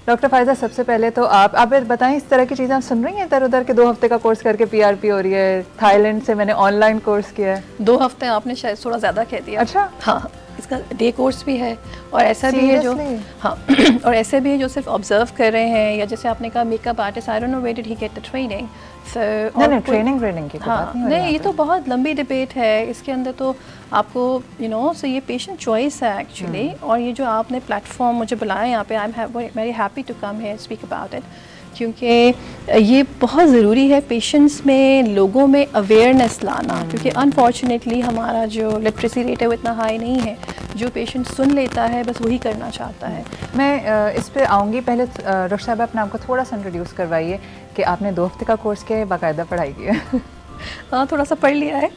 Speaker 1: डॉक्टर फ़ायज़ा, सबसे पहले तो आप बताएं, इस तरह की चीज़ें आप सुन रही हैं इधर उधर के 2 हफ्ते का कोर्स करके PRP हो रही है। थाईलैंड से मैंने ऑनलाइन कोर्स किया है।
Speaker 3: 2 हफ्ते आपने शायद थोड़ा ज़्यादा कह दिया।
Speaker 1: अच्छा,
Speaker 3: हाँ, इसका डे कोर्स भी है और ऐसा भी है जो हाँ और ऐसे भी है जो सिर्फ ऑब्जर्व कर रहे हैं, या जैसे आपने कहा makeup artist, I don't know where did he get the training.
Speaker 1: नहीं ट्रेनिंग की
Speaker 3: हाँ
Speaker 1: बात
Speaker 3: नहीं, ये तो बहुत लंबी डिबेट है इसके अंदर, तो आपको सो ये पेशेंट चॉइस है एक्चुअली। और ये जो आपने प्लेटफॉर्म मुझे बुलाया यहाँ पे, I am very happy to come here speak about it, क्योंकि ये बहुत ज़रूरी है पेशेंट्स में, लोगों में अवेयरनेस लाना, क्योंकि अनफॉर्चुनेटली हमारा जो लिटरेसी रेट है वो इतना हाई नहीं है। जो पेशेंट सुन लेता है बस वही करना चाहता है।
Speaker 1: मैं इस पे आऊँगी, पहले रुख साहिबा अपने आपको थोड़ा सा इंट्रोड्यूस करवाइए कि आपने 2 हफ्ते का कोर्स किया है, बाकायदा पढ़ाई की है?
Speaker 3: हाँ थोड़ा सा पढ़ लिया है।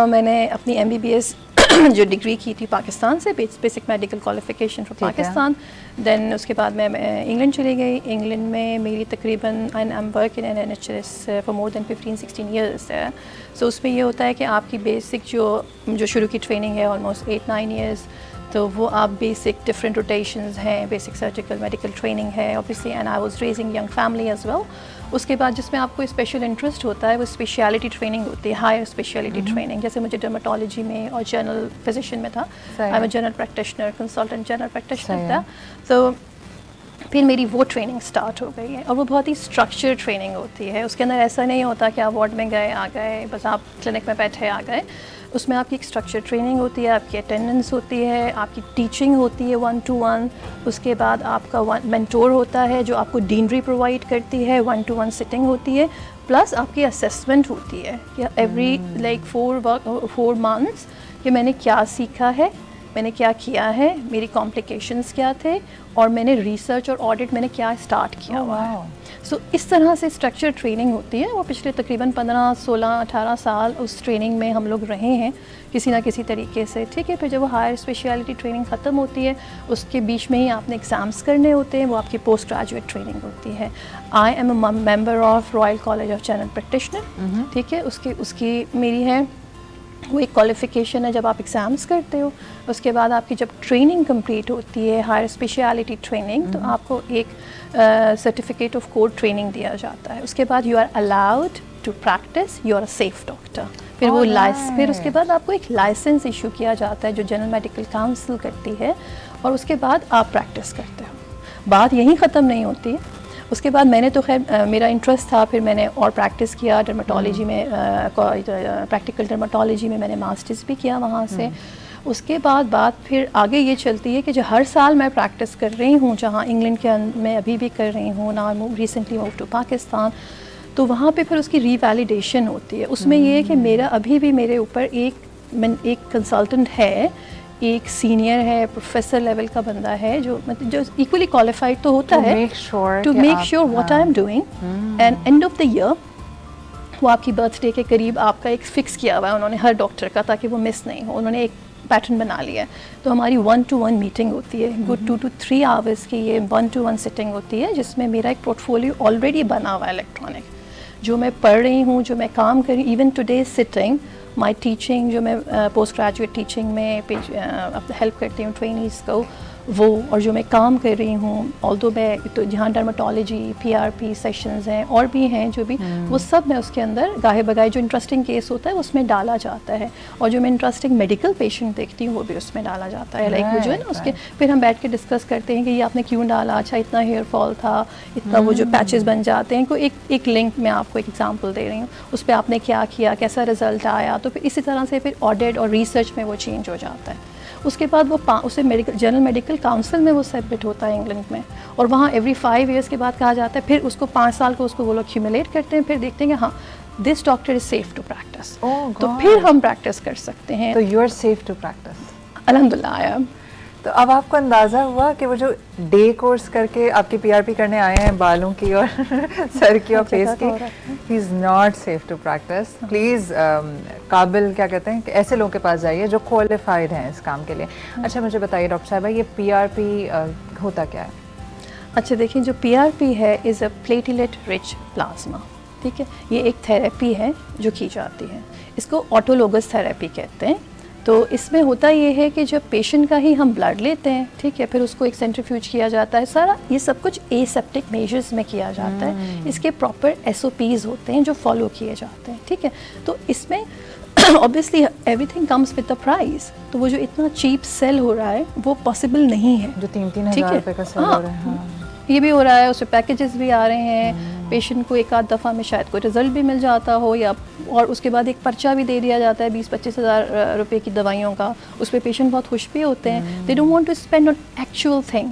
Speaker 3: मैंने अपनी MBBS जो डिग्री की थी पाकिस्तान से, basic medical qualification from Pakistan, then उसके बाद मैं इंग्लैंड चली गई। इंग्लैंड में मेरी तकरीबन I am working in NHS for more than 15-16 years है। सो उसमें ये होता है कि आपकी बेसिक जो शुरू की ट्रेनिंग है ऑलमोस्ट 8-9 ईयर्स, तो वो आप बेसिक डिफरेंट रोटेशंस हैं, बेसिक सर्जिकल मेडिकल ट्रेनिंग है obviously, and I was raising young family as well. उसके बाद जिसमें आपको स्पेशल इंटरेस्ट होता है वो स्पेशलिटी ट्रेनिंग होती है, हायर स्पेशलिटी ट्रेनिंग। जैसे मुझे डर्मेटोलॉजी में और जनरल फिजिशियन में था, I am general practitioner, consultant general practitioner था। तो फिर मेरी वो ट्रेनिंग स्टार्ट हो गई है, और वो बहुत ही स्ट्रक्चर्ड ट्रेनिंग होती है। उसके अंदर ऐसा नहीं होता कि आप वार्ड में गए आ गए, बस आप क्लिनिक में बैठे आ गए। उसमें आपकी एक स्ट्रक्चर ट्रेनिंग होती है, आपकी अटेंडेंस होती है, आपकी टीचिंग होती है 1-to-1। उसके बाद आपका मेंटोर होता है जो आपको डीनरी प्रोवाइड करती है, 1-to-1 सिटिंग होती है, प्लस आपकी असेसमेंट होती है कि एवरी 4 मंथ्स कि मैंने क्या सीखा है, मैंने क्या किया है, मेरी कॉम्प्लिकेशंस क्या थे, और मैंने रिसर्च और ऑडिट मैंने क्या स्टार्ट किया हुआ है। सो इस तरह से स्ट्रक्चर ट्रेनिंग होती है। वो पिछले तकरीबन 15, 16, 18 साल उस ट्रेनिंग में हम लोग रहे हैं किसी ना किसी तरीके से, ठीक है। फिर जब वो हायर स्पेशलिटी ट्रेनिंग ख़त्म होती है, उसके बीच में ही आपने एग्ज़ाम्स करने होते हैं, वो आपकी पोस्ट ग्रेजुएट ट्रेनिंग होती है। I am a member of royal college of general practitioner, ठीक है। उसकी मेरी है वो एक क्वालिफ़िकेशन है जब आप एग्ज़ाम्स करते हो। उसके बाद आपकी जब ट्रेनिंग कंप्लीट होती है, हायर स्पेशलिटी ट्रेनिंग, तो आपको एक सर्टिफिकेट ऑफ कोड ट्रेनिंग दिया जाता है। उसके बाद you are allowed to practise, you are a safe doctor. फिर वो फिर उसके बाद आपको एक लाइसेंस इशू किया जाता है जो जनरल मेडिकल काउंसिल करती है, और उसके बाद आप प्रैक्टिस करते हो। बात यहीं ख़त्म नहीं होती है। उसके बाद मैंने तो खैर मेरा इंटरेस्ट था, फिर मैंने और प्रैक्टिस किया डर्मेटोलॉजी में, प्रैक्टिकल डर्मेटोलॉजी में मैंने मास्टर्स भी किया वहाँ से। उसके बाद बात फिर आगे ये चलती है कि जो हर साल मैं प्रैक्टिस कर रही हूँ, जहाँ इंग्लैंड के मैं अभी भी कर रही हूँ ना, रिसेंटली मूव टू पाकिस्तान, तो वहाँ पे फिर उसकी रीवैलिडेशन होती है। उसमें ये है कि मेरा अभी भी मेरे ऊपर एक कंसल्टेंट है, एक सीनियर है, प्रोफेसर लेवल का बंदा है जो मतलब जो इक्वली क्वालिफाइड तो होता है to make sure what I am doing. And end of the year वो आपकी बर्थडे के करीब आपका एक फिक्स किया हुआ है उन्होंने हर डॉक्टर का, ताकि वो मिस नहीं हो। उन्होंने एक पैटर्न बना लिया है। तो हमारी 1-to-1 मीटिंग होती है, गुड 2 to 3 आवर्स की ये 1-to-1 सिटिंग होती है, जिसमें मेरा एक पोर्टफोलियो ऑलरेडी बना हुआ है इलेक्ट्रॉनिक, जो मैं पढ़ रही हूँ, जो मैं काम कर रही हूँ। Even today sitting my teaching, जो मैं पोस्ट ग्रेजुएट टीचिंग में हेल्प करती हूँ ट्रेनीज़ को, वो, और जो मैं काम कर रही हूँ, ऑल्दो मैं तो जहाँ डर्मेटोलॉजी, PRP सेशंस हैं और भी हैं जो भी, वो सब मैं उसके अंदर गाहे बगाए जो इंटरेस्टिंग केस होता है उसमें डाला जाता है, और जो मैं इंटरेस्टिंग मेडिकल पेशेंट देखती हूँ वो भी उसमें डाला जाता है। लाइक वो जो है ना उसके फिर हम बैठ के डिस्कस करते हैं कि ये आपने क्यों डाला, अच्छा इतना हेयर फॉल था, इतना वो जो पैचेस बन जाते हैं, कोई एक लिंक मैं आपको एक एग्जाम्पल दे रही हूँ, उस पर आपने क्या किया, कैसा रिजल्ट आया। तो फिर इसी तरह से फिर ऑडिट और रिसर्च में वो चेंज हो जाता है। उसके बाद वो उसे जनरल मेडिकल काउंसिल में वो सबमिट होता है इंग्लैंड में, और वहाँ एवरी 5 ईयर्स के बाद कहा जाता है, फिर उसको 5 साल को उसको वो लोग एक्यूमुलेट करते हैं, फिर देखते हैं कि हाँ this doctor is safe to practise, तो फिर हम प्रैक्टिस कर सकते हैं।
Speaker 1: तो you are safe to practise?
Speaker 3: अल्हम्दुलिल्लाह आई एम।
Speaker 1: तो अब आपको अंदाज़ा हुआ कि वो जो डे कोर्स करके आपकी PRP करने आए हैं बालों की और सर की और फेस की, he is not safe to practise. Please काबिल क्या कहते हैं कि ऐसे लोगों के पास जाइए जो क्वालिफाइड हैं इस काम के लिए। अच्छा मुझे बताइए डॉक्टर साहिबा, ये PRP होता क्या है?
Speaker 3: अच्छा देखिए, जो PRP है is a platelet rich plasma, ठीक है। ये एक थेरेपी है जो की जाती है, इसको ऑटोलोगस थेरेपी कहते हैं। तो इसमें होता ये है कि जब पेशेंट का ही हम ब्लड लेते हैं, ठीक है, फिर उसको एक सेंट्रीफ्यूज किया जाता है, सारा ये सब कुछ एसेप्टिक मेजर्स में किया जाता है। इसके प्रॉपर SOPs होते हैं जो फॉलो किए जाते हैं, ठीक है। तो इसमें obviously everything comes with the price, तो वो जो इतना चीप सेल हो रहा है वो पॉसिबल नहीं है,
Speaker 1: जो 3-3 हज़ार रुपये का सेल हो रहा है। हाँ।
Speaker 3: ये भी हो रहा है, उसमें पैकेजेस भी आ रहे हैं, पेशेंट को एक आध दफ़ा में शायद कोई रिजल्ट भी मिल जाता हो, या और उसके बाद एक पर्चा भी दे दिया जाता है 20-25 हज़ार रुपये की दवाइयों का, उस पर पेशेंट बहुत खुश भी होते हैं, they don't want to spend on actual thing,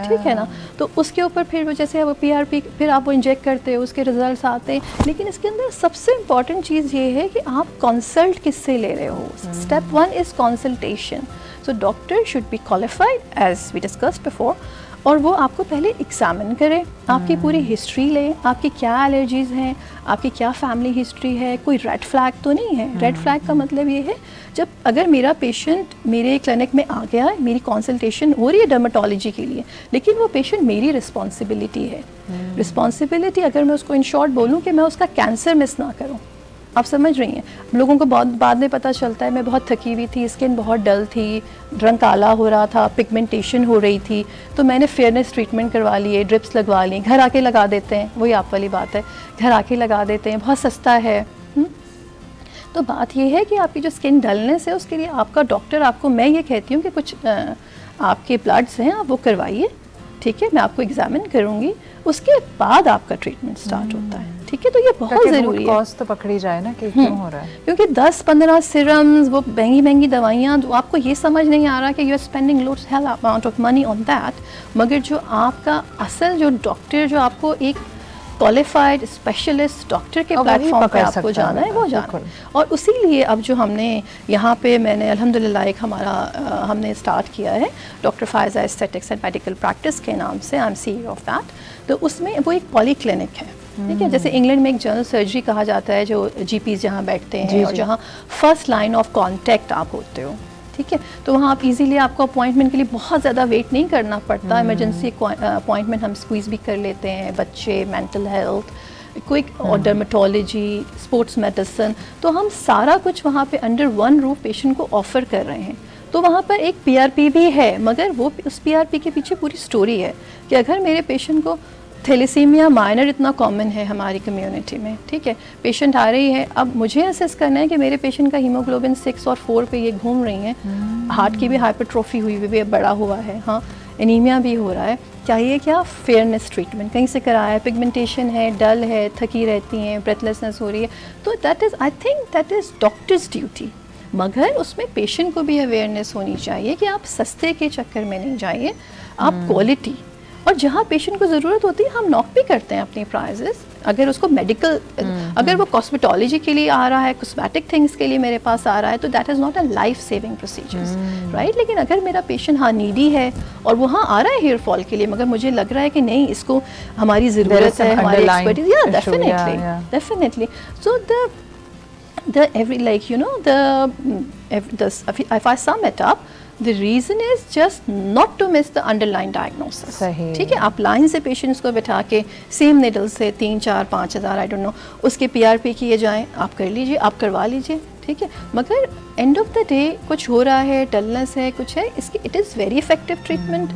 Speaker 3: ठीक है ना। तो उसके ऊपर फिर वो जैसे वो PRP फिर आप वो इंजेक्ट करते हो, उसके रिजल्ट्स आते हैं, लेकिन इसके अंदर सबसे इम्पॉर्टेंट चीज़ ये है कि आप कंसल्ट किससे ले रहे हो। Step 1 is consultation. So doctor should be qualified as we discussed before, और वो आपको पहले एग्जामिन करे, आपकी पूरी हिस्ट्री ले, आपकी क्या एलर्जीज़ हैं, आपकी क्या फैमिली हिस्ट्री है, कोई रेड फ्लैग तो नहीं है। रेड फ्लैग का मतलब ये है जब अगर मेरा पेशेंट मेरे क्लिनिक में आ गया है, मेरी कंसल्टेशन हो रही है डर्मेटोलॉजी के लिए, लेकिन वो पेशेंट मेरी रिस्पॉन्सिबिलिटी है। रिस्पॉन्सिबिलिटी अगर मैं उसको इन शॉर्ट बोलूँ कि मैं उसका कैंसर मिस ना करूँ, आप समझ रही हैं। लोगों को बहुत बाद में पता चलता है मैं बहुत थकी हुई थी, स्किन बहुत डल थी, रंग काला हो रहा था, पिगमेंटेशन हो रही थी, तो मैंने फेयरनेस ट्रीटमेंट करवा लिए, ड्रिप्स लगवा ली, घर आके लगा देते हैं, वही आप वाली बात है, घर आके लगा देते हैं, बहुत सस्ता है। तो बात यह है कि आपकी जो स्किन डलनेस है उसके लिए आपका डॉक्टर, आपको मैं ये कहती हूँ कि कुछ आपके ब्लड्स हैं आप वो करवाइए, ठीक है, मैं आपको एग्जामिन करूँगी, उसके बाद आपका ट्रीटमेंट स्टार्ट होता है, ठीक है। तो ये बहुत ज़रूरी है,
Speaker 1: कॉस्ट तो पकड़ी जाए ना कि क्यों हो रहा है,
Speaker 3: क्योंकि 10-15 सिरम्स, वो महंगी दवाइयाँ, तो आपको ये समझ नहीं आ रहा कि you are spending loads hell amount of money on that, मगर जो आपका असल जो डॉक्टर, जो आपको एक क्वालिफाइड स्पेशलिस्ट डॉक्टर के प्लेटफॉर्म पे आपको जाना है, वो जाना है। और उसी लिए अब जो हमने यहाँ पे मैंने अल्हम्दुलिल्लाह एक हमारा हमने स्टार्ट किया है doctor Faiza aesthetics and medical practice के नाम से, I am CEO of that. तो उसमें वो एक पॉली क्लिनिक है, ठीक है, जैसे इंग्लैंड में एक जनरल सर्जरी कहा जाता है, जो GPs जहाँ बैठते हैं और जहाँ फर्स्ट लाइन ऑफ कॉन्टैक्ट आप होते हो, ठीक है। तो वहाँ आप इजीली, आपको अपॉइंटमेंट के लिए बहुत ज़्यादा वेट नहीं करना पड़ता, इमरजेंसी अपॉइंटमेंट हम स्क्वीज़ भी कर लेते हैं, बच्चे, मेंटल हेल्थ, कोई और डर्मेटोलॉजी, स्पोर्ट्स मेडिसिन, तो हम सारा कुछ वहाँ पे अंडर वन रूफ पेशेंट को ऑफ़र कर रहे हैं। तो वहाँ पर एक PRP भी है, मगर वो उस PRP के पीछे पूरी स्टोरी है कि अगर मेरे पेशेंट को थैलेसीमिया माइनर इतना कॉमन है हमारी कम्युनिटी में, ठीक है, पेशेंट आ रही है, अब मुझे असेस करना है कि मेरे पेशेंट का हीमोग्लोबिन 6 और 4 पे ये घूम रही हैं, हार्ट की भी हाइपरट्रोफी हुई भी बड़ा हुआ है, हाँ, एनीमिया भी हो रहा है, चाहिए क्या फेयरनेस ट्रीटमेंट कहीं से कराया है, पिगमेंटेशन है, डल है, थकी रहती हैं, ब्रेथलेसनेस हो रही है, तो that is, I think that is doctors duty. मगर उसमें पेशेंट को भी अवेयरनेस होनी चाहिए कि आप सस्ते के चक्कर में नहीं जाइए, आप क्वालिटी, और जहाँ पेशेंट को ज़रूरत होती है हम नॉक भी करते हैं अपनी प्राइजेस। अगर उसको मेडिकल, अगर वो कॉस्मेटोलॉजी के लिए आ रहा है, कॉस्मेटिक थिंग्स के लिए मेरे पास आ रहा है, तो that is not a life saving procedures, right. लेकिन अगर मेरा पेशेंट हाँ नीडी है और वो हाँ आ रहा है हेयर फॉल के लिए, मगर मुझे लग रहा है कि नहीं, इसको हमारी ज़रूरत है, हमारी एक्सपर्टीज, या definitely so the every, like, you know, if I sum it up, the reason is just not to miss the underlying diagnosis, ठीक है। आप लाइन से पेशेंट्स को बिठा के सेम निडल से 3-4-5 हज़ार, आई डोंट नो, उसके PRP किए जाएं, आप कर लीजिए, आप करवा लीजिए, ठीक है, मगर एंड ऑफ द डे कुछ हो रहा है, डलनेस है, कुछ है, इसकी it is very effective treatment,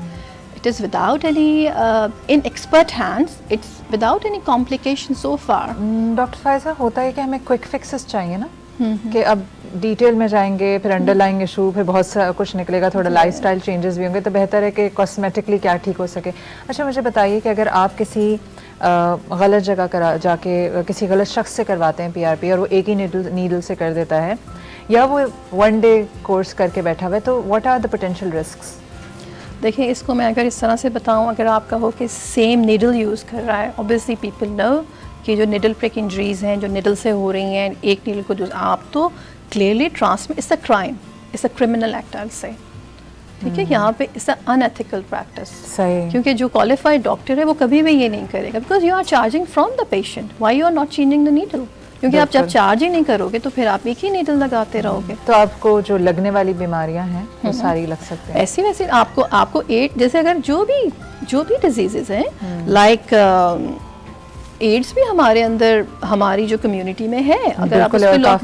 Speaker 3: it is without any in expert hands, it's without any complication so far.
Speaker 1: Doctor Faiza, होता है कि हमें क्विक फिक्सेस चाहिए ना, कि अब डिटेल में जाएंगे, फिर अंडरलाइंग इशू, फिर बहुत सा कुछ निकलेगा, थोड़ा लाइफस्टाइल चेंजेस भी होंगे, तो बेहतर है कि कॉस्मेटिकली क्या ठीक हो सके। अच्छा, मुझे बताइए कि अगर आप किसी गलत जगह जाके किसी गलत शख्स से करवाते हैं PRP और वो एक ही नीडल से कर देता है, या वो 1 डे कोर्स करके बैठा हुआ है, तो what are the potential risks?
Speaker 3: देखिए, इसको मैं अगर इस तरह से बताऊं, अगर आप कहो कि सेम निडल यूज़ कर रहा है, ऑब्वियसली पीपल नो कि जो निडल प्रिक इंजरीज़ हैं, जो निडल से हो रही हैं, एक निडल को आप तो clearly transmit, it's a crime, it's a criminal act, I will say, ठीक है। यहाँ पे इट्स अ अनएथिकल प्रैक्टिस,
Speaker 1: सही,
Speaker 3: क्योंकि जो क्वालिफाइड डॉक्टर है वो कभी भी ये नहीं करेगा, because you are charging from the patient, why you are not changing the needle, क्योंकि आप जब चार्ज ही नहीं करोगे तो फिर आप एक ही नीडल लगाते रहोगे,
Speaker 1: तो आपको जो लगने वाली बीमारियां हैं वो सारी लग सकते हैं।
Speaker 3: ऐसी वैसे आपको एड, जैसे अगर जो भी डिजीजेस हैं, लाइक एड्स भी हमारे अंदर, हमारी जो कम्युनिटी में है, अगर आप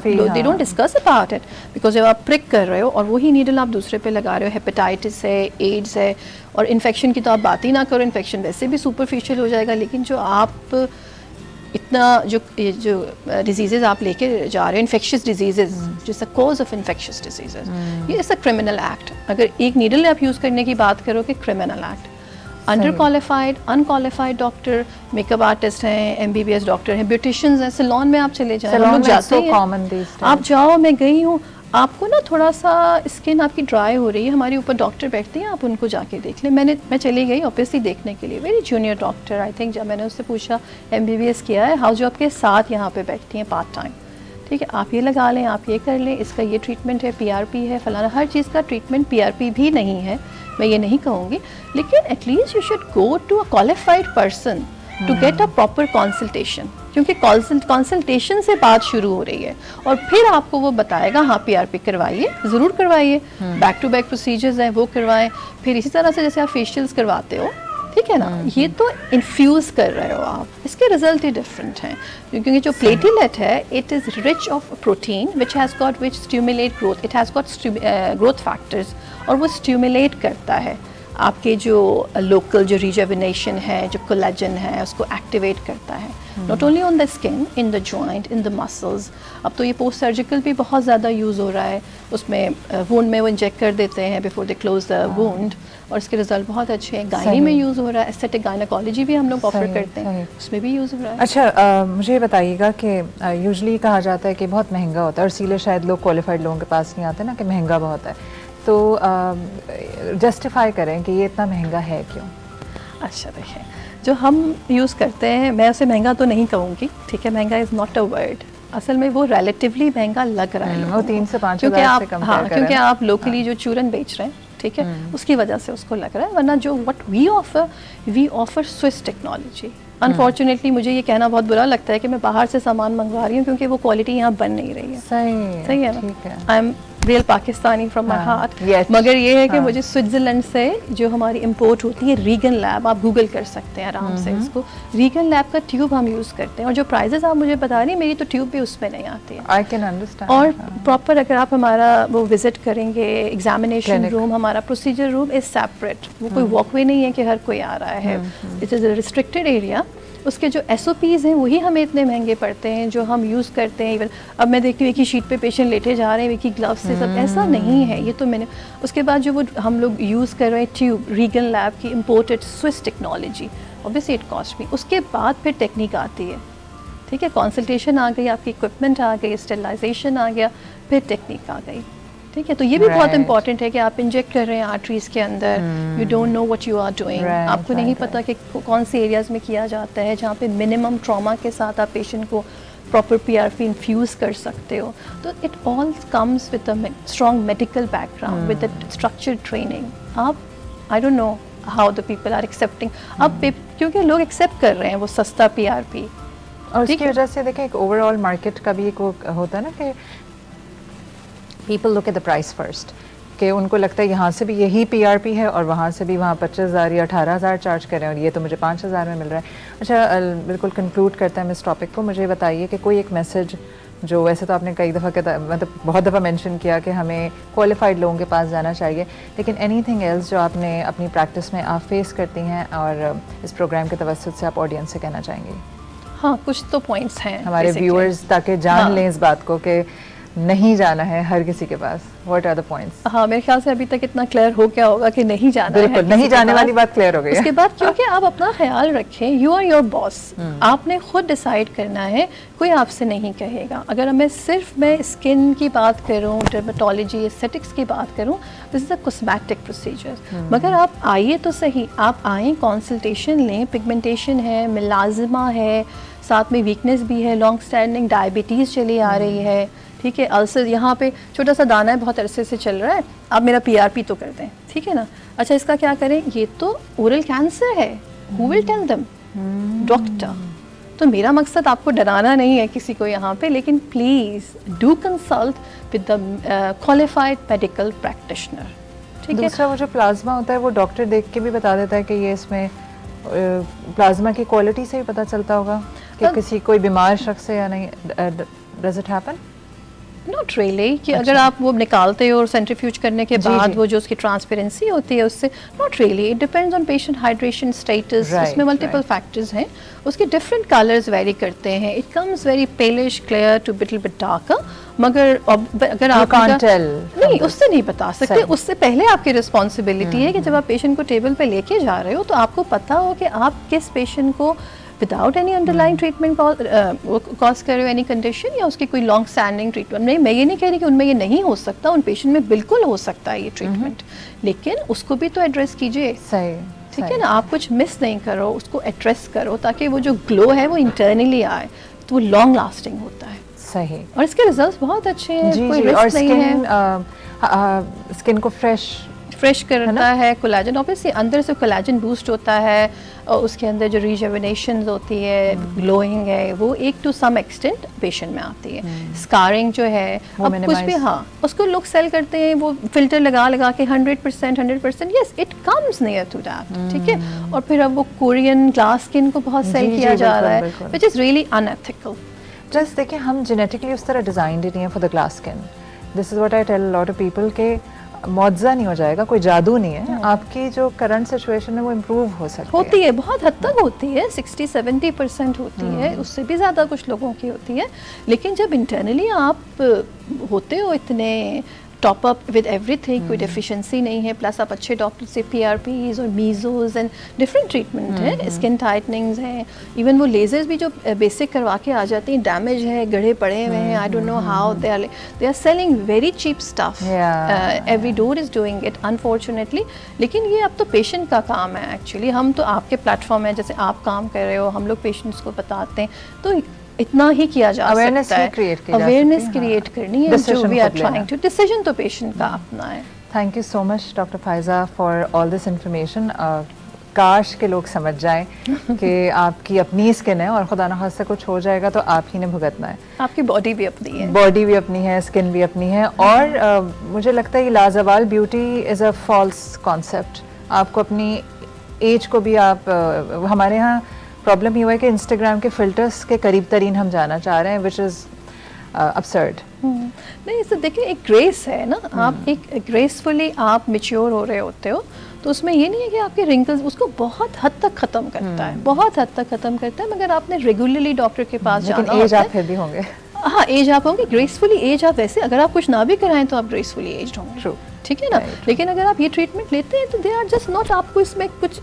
Speaker 3: they don't discuss about it, because जब आप प्रिक कर रहे हो और वही नीडल आप दूसरे पे लगा रहे हो, हेपेटाइटिस है, एड्स है, और इन्फेक्शन की तो आप बात ही ना करो, इन्फेक्शन वैसे भी सुपरफिशियल हो जाएगा, लेकिन जो आप इतना जो डिजीज़ आप लेके जा रहे हो, इन्फेक्शियस डिजीज़, जिस कॉज ऑफ इन्फेक्शियस डिजीज़, ये इज़ अ क्रिमिनल एक्ट। अगर एक नीडल आप यूज़ करने की बात करोगे, criminal act. Under qualified, unqualified doctor, makeup artist हैं, MBBS डॉक्टर हैं, ब्यूटिशियंस हैं, सैलून में आप चले जाएं, हम लोग जाते हैं, आप जाओ, मैं गई हूँ, आपको ना थोड़ा सा स्किन आपकी ड्राई हो रही है, हमारे ऊपर डॉक्टर बैठते हैं, आप उनको जाके देख लें। मैं चली गई ऑब्वियसली देखने के लिए, very junior doctor, I think जब मैंने उससे पूछा MBBS किया है, हाउस जॉब के साथ यहाँ पे बैठती हैं पार्ट टाइम, ठीक है, आप ये लगा लें, आप ये कर लें, इसका ये ट्रीटमेंट है, PRP है, फलाना, हर चीज़ का ट्रीटमेंट। PRP भी नहीं है, मैं ये नहीं कहूँगी, लेकिन at least you should go to a qualified person to get a proper consultation, क्योंकि कंसल्टेशन से बात शुरू हो रही है और फिर आपको वो बताएगा हाँ PRP करवाइए, ज़रूर करवाइए, बैक टू बैक प्रोसीजर्स हैं वो करवाएं। फिर इसी तरह से जैसे आप फेशियल्स करवाते हो, ठीक है ना, ये तो इन्फ्यूज़ कर रहे हो आप, इसके रिजल्ट ही डिफरेंट हैं, क्योंकि जो प्लेटलेट है it is rich of protein which stimulate growth, it has got growth factors, और वो स्टिमुलेट करता है आपके जो लोकल जो रिजुविनेशन है, जो कोलेजन है, उसको एक्टिवेट करता है, not only on the skin, in the joint, in the muscles. अब तो ये पोस्ट सर्जिकल भी बहुत ज़्यादा यूज़ हो रहा है, उसमें वुंड में वो इंजेक्ट कर देते हैं before they close the wound, और इसके रिजल्ट बहुत अच्छे हैं। गायनी में यूज़ हो रहा है, एस्थेटिक गायनेकोलॉजी भी हम लोग ऑफर करते हैं, उसमें भी यूज़ हो रहा है।
Speaker 1: अच्छा, मुझे बताइएगा कि यूजली कहा जाता है कि बहुत महंगा होता है, और इसीलिए शायद लोग क्वालिफाइड लोगों के पास नहीं आते ना, कि महंगा बहुत है, तो जस्टिफाई करें कि ये इतना महंगा है क्यों?
Speaker 3: अच्छा, देखिए, जो हम यूज़ करते हैं, मैं उसे महंगा तो नहीं कहूँगी, ठीक है, महंगा इज़ नॉट अ वर्ड, असल में वो रिलेटिवली महंगा लग रहा है,
Speaker 1: वो 3 से 5
Speaker 3: क्योंकि
Speaker 1: हज़ार
Speaker 3: आप,
Speaker 1: से कम
Speaker 3: हाँ, क्योंकि आप लोकली जो चूरन बेच रहे हैं, ठीक है, उसकी वजह से उसको लग रहा है, वरना जो what we offer Swiss technology. Unfortunately मुझे ये कहना बहुत बुरा लगता है कि मैं बाहर से सामान मंगवा रही हूँ, क्योंकि वो क्वालिटी यहाँ बन नहीं रही है। सही है ना, I am real Pakistani from my heart, मगर ये है कि मुझे स्विट्ज़रलैंड से जो हमारी इंपोर्ट होती है, रीगन लैब, आप गूगल कर सकते हैं आराम से इसको, रीगन लैब का ट्यूब हम यूज़ करते हैं, और जो प्राइजेस आप मुझे बता रही हैं, मेरी तो ट्यूब भी उसमें नहीं आती है।
Speaker 1: I can understand.
Speaker 3: और प्रॉपर अगर आप हमारा वो विजिट करेंगे, एग्जामिनेशन रूम, हमारा प्रोसीजर रूम इज़ सेपरेट, वो कोई वॉकवे नहीं है कि हर कोई आ रहा है, it is a restricted area. उसके जो SOPs हैं वही हमें इतने महंगे पड़ते हैं जो हम यूज़ करते हैं। इवन अब मैं देखती हूँ एक ही शीट पे पेशेंट लेटे जा रहे हैं, एक ही ग्लव्स से, सब ऐसा नहीं है, ये तो मैंने। उसके बाद जो वो हम लोग यूज़ कर रहे हैं ट्यूब, रीगन लैब की imported Swiss technology, obviously it cost me. उसके बाद फिर टेक्निक आती है, ठीक है, कंसल्टेशन आ गई, आपकी इक्विपमेंट आ गई, स्टेरिलाइजेशन आ गया, फिर टेक्निक आ गई, ठीक है। तो ये भी बहुत इंपॉर्टेंट है कि आप इंजेक्ट कर रहे हैं आर्टरीज के अंदर, you don't know what you are doing, आपको नहीं पता कि कौन से एरियाज़ में किया जाता है, जहाँ पे मिनिमम ट्रॉमा के साथ आप पेशेंट को प्रॉपर PRP इन्फ्यूज़ कर सकते हो। तो it all comes with a strong medical background, with a structured training. आप, I don't know how the people are accepting, अब क्योंकि लोग एक्सेप्ट कर रहे हैं वो सस्ता PRP,
Speaker 1: और उसकी वजह से देखें एक ओवरऑल मार्केट का भी एक होता है ना कि people look at the price first, कि उनको लगता है यहाँ से भी यही PRP है और वहाँ से भी वहाँ 25,000 या 18,000 चार्ज कर रहे हैं, और ये तो मुझे 5,000 में मिल रहा है। अच्छा, बिल्कुल कंक्लूड करते हैं इस टॉपिक को। मुझे बताइए कि कोई एक मैसेज जो, वैसे तो आपने कई दफ़ा मतलब बहुत दफ़ा मेंशन किया कि हमें क्वालिफाइड लोगों के पास जाना चाहिए, लेकिन एनीथिंग एल्स जो आपने अपनी प्रैक्टिस में आप फेस करती हैं और इस प्रोग्राम के तवज्जुद से आप ऑडियंस से कहना चाहेंगी?
Speaker 3: हाँ, कुछ तो पॉइंट्स हैं
Speaker 1: हमारे व्यूअर्स, ताकि जान लें इस बात को कि नहीं जाना है हर किसी के पास। What are the points?
Speaker 3: हाँ, मेरे ख्याल से अभी तक इतना क्लियर हो गया होगा कि नहीं जाना है,
Speaker 1: बिल्कुल नहीं जाने वाली बात क्लियर हो गई है।
Speaker 3: उसके बाद क्योंकि आप अपना ख्याल रखें, यू आर योर बॉस, आपने खुद डिसाइड करना है, कोई आपसे नहीं कहेगा। अगर मैं स्किन की बात करूँ, डर्मेटोलॉजी, एस्थेटिक्स की बात करूँ, this is a cosmetic procedure, मगर आप आइए तो सही, आप आएँ, कंसल्टेशन लें, पिगमेंटेशन है, मिलाज़मा है, साथ में वीकनेस भी है, लॉन्ग स्टैंडिंग डायबिटीज़ चली आ रही है, ठीक है, अल्सर यहाँ पे छोटा सा दाना है, बहुत अरसे से चल रहा है, आप मेरा PRP तो कर दें, ठीक है ना। अच्छा, इसका क्या करें, ये तो ओरल कैंसर है, who will tell them? Doctor. तो मेरा मकसद आपको डराना नहीं है किसी को यहाँ पे, लेकिन please do consult with the qualified medical practitioner, ठीक है।
Speaker 1: दूसरा, वो जो प्लाज्मा होता है वो डॉक्टर देख के भी बता देता है कि ये इसमें प्लाज्मा की क्वालिटी से ही पता चलता होगा कि किसी कोई बीमार शख्स है या नहीं? Does it happen?
Speaker 3: Not really कि अगर आप वो निकालते हो और सेंट्रीफ्यूज करने के बाद वो जो उसकी ट्रांसपेरेंसी होती है उससे, not really, it depends on patient hydration status, उसमें मल्टीपल फैक्टर्स हैं, उसके डिफरेंट कलर्स वेरी करते हैं, it comes very palish clear to little bit darker, मगर अगर आप नहीं उससे नहीं बता सकते, उससे पहले आपकी रिस्पॉन्सिबिलिटी है कि जब आप पेशेंट को टेबल पे लेके जा रहे हो तो आपको पता हो कि आप किस पेशेंट को without any underlying treatment cause कर रहे हो, एनी कंडीशन या उसकी कोई लॉन्ग स्टैंडिंग ट्रीटमेंट। नहीं, मैं ये नहीं कह रही कि उनमें ये नहीं हो सकता, उन पेशेंट में बिल्कुल हो सकता है ये ट्रीटमेंट, लेकिन उसको भी तो एड्रेस कीजिए।
Speaker 1: सही,
Speaker 3: ठीक है ना, आप कुछ मिस नहीं करो, उसको एड्रेस करो ताकि वो जो ग्लो है वो इंटरनली आए, तो वो लॉन्ग लास्टिंग होता है।
Speaker 1: सही,
Speaker 3: और इसके रिजल्ट्स बहुत अच्छे हैं, कोई रिस्क नहीं है,
Speaker 1: स्किन को फ्रेश
Speaker 3: करता है, कोलाजन ऑब्वियसली अंदर से कोलाजन बूस्ट होता है, और उसके अंदर जो रिजुवेनेशन होती है, ग्लोइंग है, वो एक टू सम एक्सटेंट पेशेंट में आती है। स्कारिंग जो है अब कुछ भी, हाँ उसको लोग सेल करते हैं वो फिल्टर लगा के 100%, yes it comes near to that, ठीक है, और फिर अब वो कोरियन ग्लास स्किन को बहुत सेल किया जा रहा है, which is really unethical.
Speaker 1: Just देखिए, हम जेनेटिकली उस तरह डिज़ाइंड ही नहीं है for the glass skin. This is what I tell lot of people के मुआवजा नहीं हो जाएगा, कोई जादू नहीं है, आपकी जो करंट सिचुएशन है वो इम्प्रूव हो सकती
Speaker 3: होती है, बहुत हद तक होती है, 60-70% होती है, उससे भी ज़्यादा कुछ लोगों की होती है, लेकिन जब इंटरनली आप होते हो इतने टॉप अप विद एवरीथिंग, कोई डेफिशिएंसी नहीं है, प्लस आप अच्छे डॉक्टर से PRPs और मीजोज एंड डिफरेंट ट्रीटमेंट है, स्किन टाइटनिंग्स हैं, इवन वो लेजर्स भी जो बेसिक करवा के आ जाती हैं, डैमेज है, गढ़े पड़े हुए हैं, I don't know how they are selling very cheap stuff, every door is doing it unfortunately, लेकिन ये अब तो पेशेंट का काम है एक्चुअली, हम तो आपके प्लेटफॉर्म है, जैसे आप काम कर रहे हो, हम लोग पेशेंट्स को बताते हैं, तो इतना ही किया जा सकता है, अवेयरनेस क्रिएट करनी है, जो we are trying to, decision तो पेशेंट का अपना है।
Speaker 1: Thank you so much doctor Faiza for all this information. काश के लोग समझ जाएं कि आपकी अपनी स्किन है और खुदा न खास्ता कुछ हो जाएगा तो आप ही ने भुगतना है,
Speaker 3: आपकी बॉडी भी अपनी है,
Speaker 1: बॉडी भी अपनी है, स्किन भी अपनी है, और मुझे लगता है ये लाजवाल beauty is a false concept. आपको अपनी एज को भी आप हमारे यहाँ प्रॉब्लम ये हुआ है कि इंस्टाग्राम के फ़िल्टर्स के करीब तरीन हम जाना चाह रहे हैं, विच इज़ absurd।
Speaker 3: नहीं, इसे देखिए एक ग्रेस है ना, आप एक ग्रेसफुली आप मैच्योर हो रहे होते हो, तो उसमें ये नहीं है कि आपके रिंकल्स उसको बहुत हद तक ख़त्म करता है, बहुत हद तक ख़त्म करता है, मगर आपने रेगुलरली डॉक्टर के पास जाना होता है।
Speaker 1: एज आप फिर भी होंगे,
Speaker 3: हाँ एज आप होंगे, ग्रेसफुली एज आप वैसे अगर आप कुछ ना भी कराएं तो आप ग्रेसफुली एज्ड होंगे,
Speaker 1: ट्रू,
Speaker 3: ठीक है ना, लेकिन अगर आप ये ट्रीटमेंट लेते हैं तो दे आर जस्ट नॉट, आपको इसमें कुछ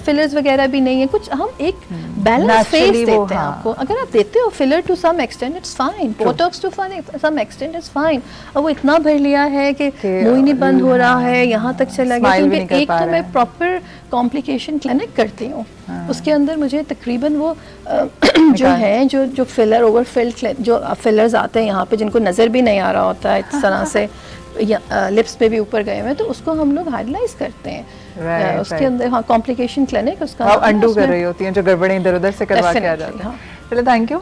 Speaker 3: फिलर्स वगैरह भी नहीं है, कुछ हम एक बैलेंस फेस देते हैं आपको, अगर आप देते हो filler to some extent it's fine, Botox to some extent it's fine, अब वो इतना भर लिया है कि मुंह नहीं बंद हो रहा है, यहाँ तक चला गया, क्योंकि एक तो मैं प्रॉपर कॉम्प्लिकेशन क्लिनिक करती हूँ, उसके अंदर मुझे तकरीबन वो जो है जो फिलर ओवरफिल्ड जो फिलर्स आते हैं यहाँ पे, जिनको नज़र भी नहीं आ रहा होता है इस तरह से, या लिप्स पे भी ऊपर गए हुए, तो उसको हम लोग हाइलाइज करते हैं, उसके अंदर हाँ कॉम्प्लिकेशन क्लिनिक, उसका
Speaker 1: आप अंडू कर रही होती हैं जो गड़बड़ें इधर उधर से करवा के आ जाते हैं। चलिए थैंक यू,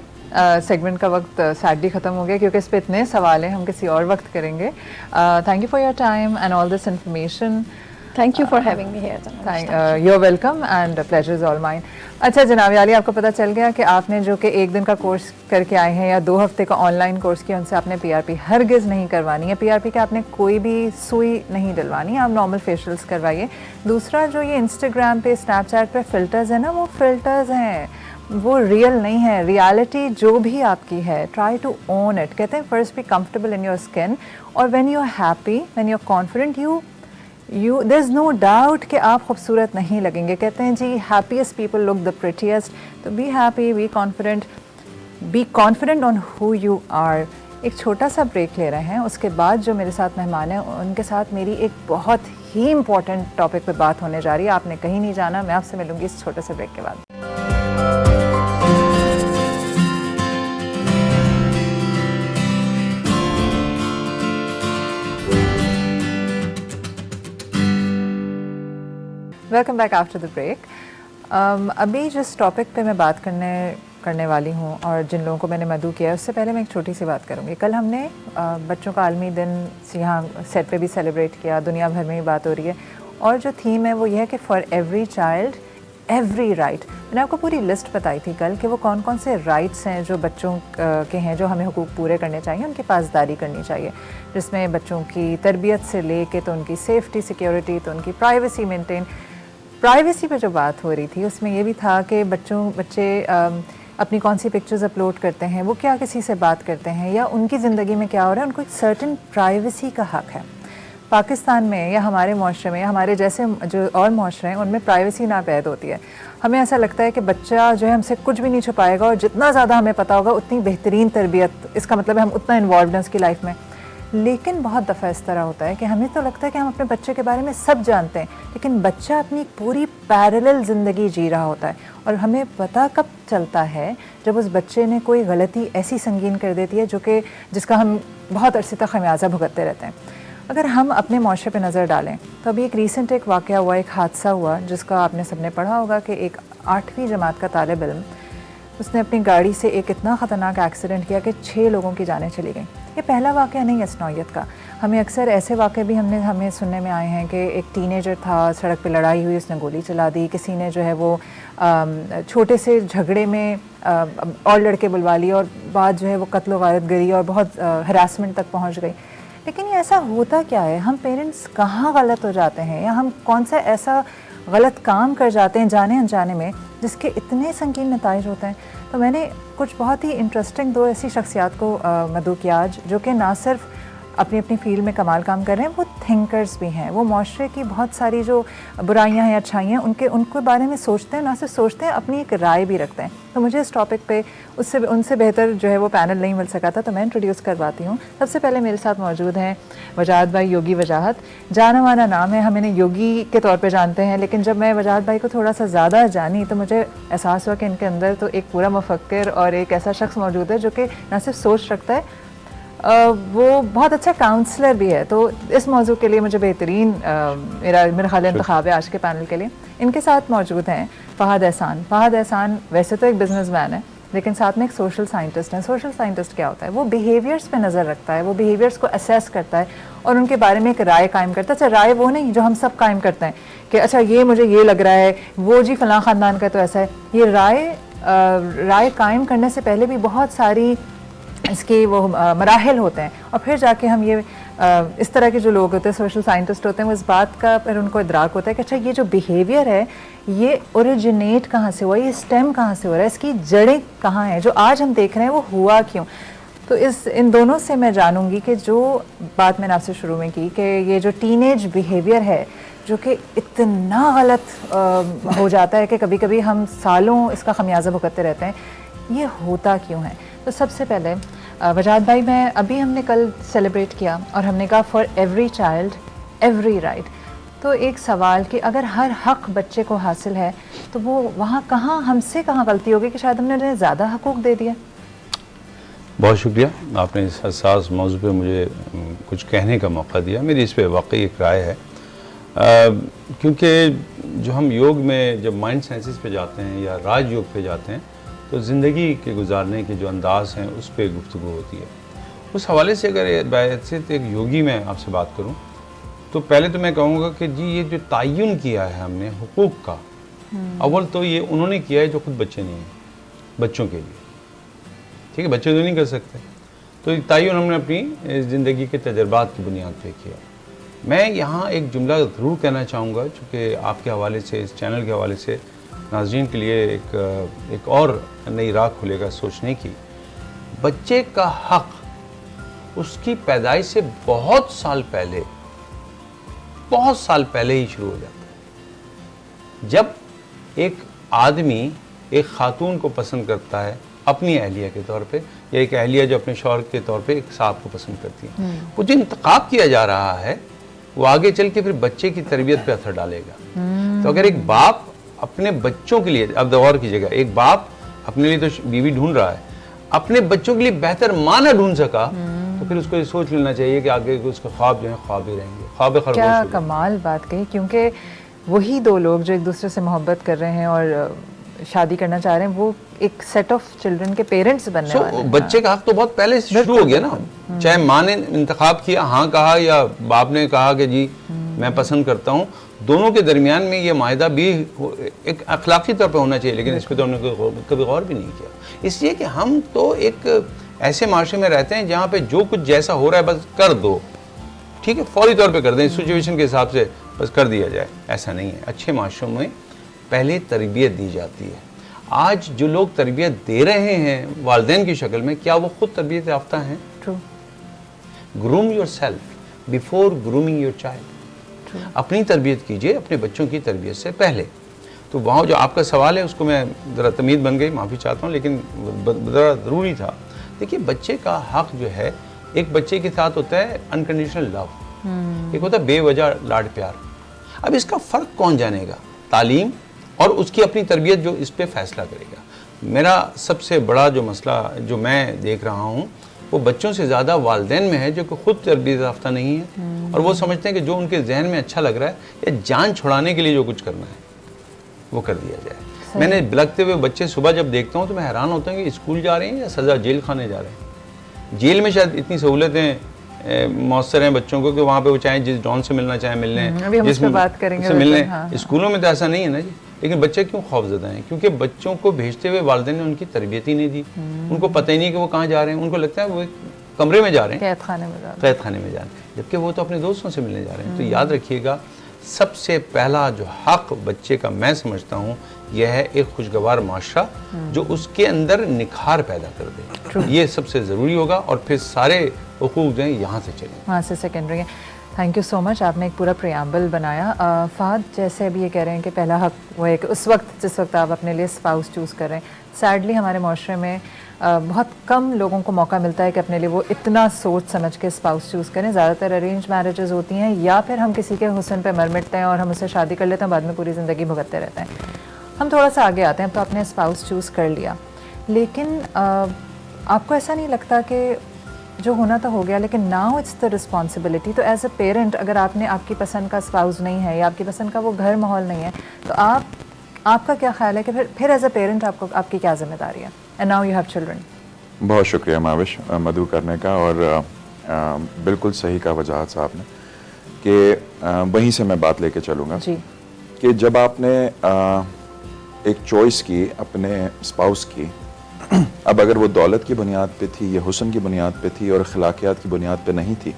Speaker 1: सेगमेंट का वक्त सैडली ख़त्म हो गया क्योंकि इस पे इतने सवाल हैं, हम किसी और वक्त करेंगे। Thank you for your time and all this information.
Speaker 3: Thank you for having me here.
Speaker 1: You are welcome and pleasure is all mine. अच्छा जनाब याली, आपको पता चल गया कि आपने जो कि एक दिन का कोर्स करके आए हैं या 2 हफ्ते का ऑनलाइन कोर्स किया, उनसे आपने PRP हरगिज़ नहीं करवानी है। PRP के आपने कोई भी सुई नहीं डलवानी है, आप नॉर्मल फेशियल्स करवाइए। दूसरा, जो ये इंस्टाग्राम पे स्नैपचैट पे फ़िल्टर्स हैं ना, वो फ़िल्टर्स हैं, वो रियल नहीं है। रियलिटी जो भी आपकी है, ट्राई टू ओन इट। कहते हैं first be comfortable in your skin, और when you are happy, when you are confident, there is no doubt कि आप खूबसूरत नहीं लगेंगे। कहते हैं जी happiest people look the prettiest, तो be happy, be confident on who you are. एक छोटा सा ब्रेक ले रहे हैं, उसके बाद जो मेरे साथ मेहमान हैं उनके साथ मेरी एक बहुत ही इम्पॉर्टेंट टॉपिक पे बात होने जा रही है। आपने कहीं नहीं जाना, मैं आपसे मिलूंगी इस छोटे से ब्रेक के बाद। Welcome back after the break. अभी जिस टॉपिक पे मैं बात करने वाली हूँ और जिन लोगों को मैंने मदऊ किया है, उससे पहले मैं एक छोटी सी बात करूँगी। कल हमने बच्चों का आलमी दिन यहाँ सेट पे भी सेलिब्रेट किया, दुनिया भर में ही बात हो रही है, और जो थीम है वो ये है कि for every child every right. मैंने आपको पूरी लिस्ट बताई थी कल कि वो कौन कौन से राइट्स हैं जो बच्चों के हैं, जो हमें हुकूक पूरे करने चाहिए, उनकी पासदारी करनी चाहिए, जिसमें बच्चों की तरबियत से लेके तो उनकी सेफ्टी सिक्योरिटी, तो उनकी प्राइवेसी मेंटेन। प्राइवेसी पे जो बात हो रही थी उसमें ये भी था कि बच्चे अपनी कौन सी पिक्चर्स अपलोड करते हैं, वो क्या किसी से बात करते हैं, या उनकी ज़िंदगी में क्या हो रहा है, उनको एक सर्टेन प्राइवेसी का हक़ है। पाकिस्तान में या हमारे माशरे में या हमारे जैसे जो और माशरे हैं उनमें प्राइवेसी नापैद होती है। हमें ऐसा लगता है कि बच्चा जो है हमसे कुछ भी नहीं छुपाएगा और जितना ज़्यादा हमें पता होगा उतनी बेहतरीन तरबियत, इसका मतलब है हम उतना इन्वॉल्व हैं उसकी लाइफ में। लेकिन बहुत दफ़ा इस तरह होता है कि हमें तो लगता है कि हम अपने बच्चे के बारे में सब जानते हैं, लेकिन बच्चा अपनी पूरी पैरेलल ज़िंदगी जी रहा होता है और हमें पता कब चलता है जब उस बच्चे ने कोई गलती ऐसी संगीन कर देती है जिसका हम बहुत अरसे तक खमियाजा भुगतते रहते हैं। अगर हम अपने माशरे पे नज़र डालें तो अभी एक रीसेंट एक वाक़या हुआ, एक हादसा हुआ जिसका आपने सबने पढ़ा होगा कि एक 8वीं जमात का तालिब इल्म, उसने अपनी गाड़ी से एक इतना ख़तरनाक एक्सीडेंट किया कि 6 लोगों की जानें चली गई। ये पहला वाक़या नहीं है इस नौयत का। हमें अक्सर ऐसे वाक़े भी हमें सुनने में आए हैं कि एक टीनेजर था, सड़क पे लड़ाई हुई, उसने गोली चला दी, किसी ने जो है वो छोटे से झगड़े में और लड़के बुलवा लिए और बाद जो है वो कत्ल वारत गरी और बहुत हरासमेंट तक पहुँच गई। लेकिन ये ऐसा होता क्या है, हम पेरेंट्स कहाँ गलत हो जाते हैं या हम कौन सा ऐसा गलत काम कर जाते हैं जाने अनजाने में जिसके इतने संगीन नताइज होते हैं। तो मैंने कुछ बहुत ही इंटरेस्टिंग 2 ऐसी शख्सियात को मदऊ किया आज, जो कि ना सिर्फ अपनी अपनी फील्ड में कमाल काम कर रहे हैं, वो थिंकर्स भी हैं, वो माशरे की बहुत सारी जो बुराइयां हैं, अच्छाइयाँ, उनके बारे में सोचते हैं, ना सिर्फ सोचते हैं, अपनी एक राय भी रखते हैं। तो मुझे इस टॉपिक पे उनसे बेहतर जो है वो पैनल नहीं मिल सका था, तो मैं इंट्रोड्यूस करवाती हूँ। सबसे पहले मेरे साथ मौजूद हैं वजाहत भाई, योगी वजाहत। जाना माना नाम है, हम इन्हें योगी के तौर पर जानते हैं, लेकिन जब मैं वजाहत भाई को थोड़ा सा ज़्यादा जानी तो मुझे एहसास हुआ कि इनके अंदर तो एक पूरा मुफक्किर और एक ऐसा शख्स मौजूद है जो कि ना सिर्फ सोच रखता है, वो बहुत अच्छा काउंसलर भी है। तो इस मौजू के लिए मुझे बेहतरीन मेरा ख्याल इंतखाब है आज के पैनल के लिए। इनके साथ मौजूद हैं फ़हद एहसान। फ़हद एहसान वैसे तो एक बिजनेसमैन है, लेकिन साथ में एक सोशल साइंटिस्ट है। सोशल साइंटिस्ट क्या होता है? वो बिहेवियर्स पे नज़र रखता है, वो बिहेवियर्स को असेस करता है और उनके बारे में एक राय कायम करता है। अच्छा, राय वो नहीं जो हम सब कायम करते हैं कि अच्छा ये मुझे ये लग रहा है, वो जी फ़लाँ ख़ानदान का तो ऐसा है। ये राय कायम करने से पहले भी बहुत सारी इसके वो मराहिल होते हैं और फिर जाके हम ये इस तरह के जो लोग होते हैं, सोशल साइंटिस्ट होते हैं, वो इस बात का फिर उनको इदराक होता है कि अच्छा ये जो बिहेवियर है ये ओरिजिनेट कहाँ से हुआ, ये स्टेम कहाँ से हो रहा है, इसकी जड़ें कहाँ हैं, जो आज हम देख रहे हैं वो हुआ क्यों। तो इन दोनों से मैं जानूंगी कि जो बात मैंने आपसे शुरू में की कि ये जो टीनेज बिहेवियर है जो कि इतना गलत हो जाता है कि कभी कभी हम सालों इसका खमियाजा भुगतते रहते हैं, ये होता क्यों है। तो सबसे पहले वजाहत भाई, हमने कल सेलिब्रेट किया और हमने कहा for every child every right. तो एक सवाल कि अगर हर हक बच्चे को हासिल है तो वो वहाँ हमसे कहाँ गलती होगी कि शायद हमने उन्हें ज़्यादा हकूक़ दे दिया।
Speaker 4: बहुत शुक्रिया, आपने इस हसास मौजू पे मुझे कुछ कहने का मौका दिया। मेरी इस पर वाकई एक राय है, क्योंकि जो हम योग में जब माइंड साइंसेस पे जाते हैं या राज योग पे जाते हैं तो ज़िंदगी के गुजारने के जो अंदाज़ हैं उस पर गुफ्तगू होती है। उस हवाले से अगर बायत एक योगी में आपसे बात करूं तो पहले तो मैं कहूँगा कि जी ये जो तयन किया है हमने हुकूक का, अव्वल तो ये उन्होंने किया है जो खुद बच्चे नहीं हैं, बच्चों के लिए, ठीक है, बच्चे तो नहीं कर सकते। तो तयन हमने अपनी ज़िंदगी के तजर्बात की बुनियाद पर किया। मैं यहाँ एक जुमला ज़रूर कहना चाहूँगा, चूँकि आपके हवाले से, इस चैनल के हवाले से नाज़रीन के लिए एक और नई राह खुलेगा सोचने की। बच्चे का हक़ उसकी पैदाइश से बहुत साल पहले ही शुरू हो जाता है। जब एक आदमी एक खातून को पसंद करता है अपनी अहलिया के तौर पे, या एक अहलिया जो अपने शौहर के तौर पे एक साहब को पसंद करती है, वो जो इंतखाब किया जा रहा है वो आगे चल के फिर बच्चे की तरबियत पे असर डालेगा। तो अगर एक बाप अपने बच्चों के लिए, अब गौर कीजिएगा, एक बाप अपने लिए तो बीवी ढूंढ रहा है, अपने बच्चों के लिए बेहतर माँ ना ढूंढ सका तो फिर उसको ये सोच लेना चाहिए कि आगे उसके ख्वाब जो है ख्वाब ही रहेंगे, ख्वाब खरगोश।
Speaker 1: क्या कमाल बात कही, क्योंकि वही दो लोग जो एक दूसरे से मोहब्बत कर रहे हैं और शादी करना चाह रहे हैं, वो एक सेट ऑफ चिल्ड्रन के पेरेंट्स बनने वाले हैं।
Speaker 4: बच्चे का हक तो बहुत पहले से शुरू हो गया ना, चाहे माँ ने इंतखाब किया, हाँ कहा, या बाप ने कहा कि जी मैं पसंद करता हूँ, दोनों के दरमियान में ये मायदा भी एक अखलाकी तौर पे होना चाहिए, लेकिन इस पर तो हमने कभी गौर भी नहीं किया। इसलिए कि हम तो एक ऐसे माशरे में रहते हैं जहाँ पे जो कुछ जैसा हो रहा है बस कर दो, ठीक है, फौरी तौर पे कर दें, सिचुएशन के हिसाब से बस कर दिया जाए। ऐसा नहीं है। अच्छे माशरों में पहले तरबियत दी जाती है। आज जो लोग तरबियत दे रहे हैं वालिदैन की शक्ल में, क्या वो खुद तरबियत याफ्ता हैं?
Speaker 1: True.
Speaker 4: Groom yourself before grooming your child. अपनी तरबियत कीजिए अपने बच्चों की तरबियत से पहले। तो वहाँ जो आपका सवाल है उसको मैं ज़रा तमीज़ बन गई, माफ़ी चाहता हूँ, लेकिन ज़रा ज़रूरी था। देखिए, बच्चे का हक़ जो है, एक बच्चे के साथ होता है अनकंडीशनल लव, एक होता है बेवजह लाड प्यार। अब इसका फ़र्क कौन जानेगा? तालीम और उसकी अपनी तरबियत जो इस पे फैसला करेगा। मेरा सबसे बड़ा जो मसला जो मैं देख रहा हूँ वो बच्चों से ज़्यादा वालिदैन में है, जो कि खुद तरबियत याफ्ता नहीं है और वो समझते हैं कि जो उनके जहन में अच्छा लग रहा है या जान छुड़ाने के लिए जो कुछ करना है वो कर दिया जाए। मैंने बिलखते हुए बच्चे सुबह जब देखता हूँ तो मैं हैरान होता हूँ कि स्कूल जा रहे हैं या सज़ा जेल खाने जा रहे हैं। जेल में शायद इतनी सहूलतें मौसर हैं बच्चों को कि वहाँ पे वो चाहे जिस डॉन से मिलना चाहे मिल लें,
Speaker 1: जिस बात करेंगे
Speaker 4: से मिल लें। स्कूलों में तो ऐसा नहीं है ना जी। लेकिन बच्चे क्यों खौफज़दा हैं? क्योंकि बच्चों को भेजते हुए वालिदैन ने उनकी तरबियत ही नहीं दी। उनको पता ही नहीं कि वो कहाँ जा रहे हैं। उनको लगता है वो एक कमरे में जा रहे हैं, कैद खाने में जा रहे हैं, जबकि वो तो अपने दोस्तों से मिलने जा रहे हैं। तो याद रखिएगा, सबसे पहला जो हक़ बच्चे का मैं समझता हूँ यह है एक खुशगवार माशरा जो उसके अंदर निखार पैदा कर दे। ये सबसे ज़रूरी होगा और फिर सारे हुकूक जो हैं यहाँ से चलें,
Speaker 1: वहाँ से सेकेंडरी हैं। थैंक यू सो मच, आपने एक पूरा प्रियम्बल बनाया। फ़हद, जैसे अभी ये कह रहे हैं कि पहला हक़ वो है कि उस वक्त जिस वक्त आप अपने लिए स्पाउस चूज़ कर रहे हैं, सैडली हमारे माशरे में बहुत कम लोगों को मौका मिलता है कि अपने लिए वो इतना सोच समझ के स्पाउस चूज़ करें। ज़्यादातर अरेंज मैरिजेस होती हैं या फिर हम किसी के हुस्न पे मर मिटते हैं और हम उससे शादी कर लेते हैं, बाद में पूरी ज़िंदगी भुगतते रहते हैं। हम थोड़ा सा आगे आते हैं, तो आपने स्पाउस चूज़ कर लिया, लेकिन आपको ऐसा नहीं लगता कि जो होना तो हो गया, लेकिन नाउ इट्स द रिस्पॉन्सिबिलिटी। तो एज अ पेरेंट, अगर आपने आपकी पसंद का स्पाउस नहीं है या आपकी पसंद का वो घर माहौल नहीं है, तो आपका क्या ख्याल है कि फिर एज अ पेरेंट आपको आपकी क्या जिम्मेदारी है? And now you have children.
Speaker 5: बहुत शुक्रिया माविश मधु करने का, और बिल्कुल सही कहा वजाहत साहब ने कि वहीं से मैं बात लेके चलूँगा
Speaker 1: जी,
Speaker 5: कि जब आपने एक चॉइस की अपने स्पाउस की, अब अगर वो दौलत की बुनियाद पे थी या हुस्न की बुनियाद पे थी और अखलाकियात की बुनियाद पे नहीं थी,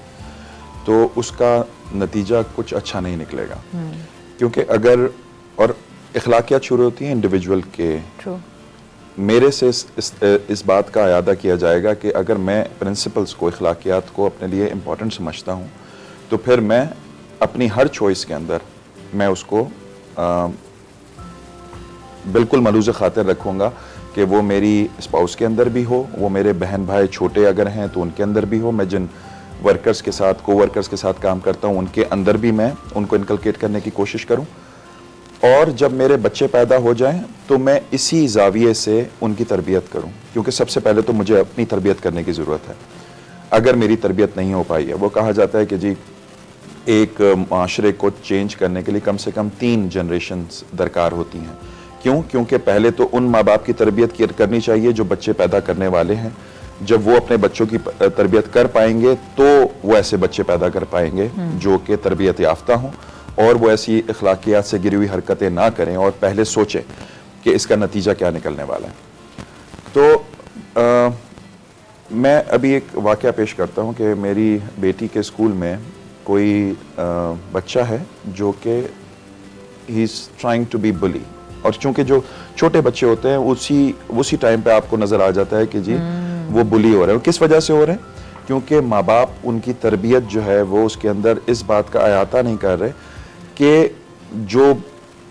Speaker 5: तो उसका नतीजा कुछ अच्छा नहीं निकलेगा। क्योंकि अगर, और अखलाकियात शुरू होती हैं इंडिविजुअल के।
Speaker 1: True.
Speaker 5: मेरे से इस बात का अयादा किया जाएगा कि अगर मैं प्रिंसिपल्स को, अखलाकियात को अपने लिए इम्पोर्टेंट समझता हूँ, तो फिर मैं अपनी हर चॉइस के अंदर मैं उसको बिल्कुल मलूज़ खातिर रखूँगा कि वो मेरी स्पाउस के अंदर भी हो, वो मेरे बहन भाई छोटे अगर हैं तो उनके अंदर भी हो, मैं जिन वर्कर्स के साथ, को वर्कर्स के साथ काम करता हूँ उनके अंदर भी मैं उनको इनकलकेट करने की कोशिश करूँ। और जब मेरे बच्चे पैदा हो जाएं तो मैं इसी जाविये से उनकी तरबियत करूं, क्योंकि सबसे पहले तो मुझे अपनी तरबियत करने की ज़रूरत है। अगर मेरी तरबियत नहीं हो पाई है, वो कहा जाता है कि जी एक माशरे को चेंज करने के लिए कम से कम 3 जनरेशन्स दरकार होती हैं। क्यों? क्योंकि पहले तो उन माँ बाप की तरबियत करनी चाहिए जो बच्चे पैदा करने वाले हैं। जब वो अपने बच्चों की तरबियत कर पाएंगे तो वो ऐसे बच्चे पैदा कर पाएंगे जो कि तरबियत याफ्ता हों और वो ऐसी अखलाकियात से गिरी हुई हरकतें ना करें और पहले सोचें कि इसका नतीजा क्या निकलने वाला है। तो मैं अभी एक वाक़या पेश करता हूँ कि मेरी बेटी के स्कूल में कोई बच्चा है जो कि he is trying to be bully, और चूँकि जो छोटे बच्चे होते हैं उसी टाइम पे आपको नज़र आ जाता है कि जी वो बुली हो रहे हैं। किस वजह से हो रहे हैं? क्योंकि माँ बाप उनकी तरबियत जो है वो उसके अंदर इस बात का अहाता नहीं कर रहे कि जो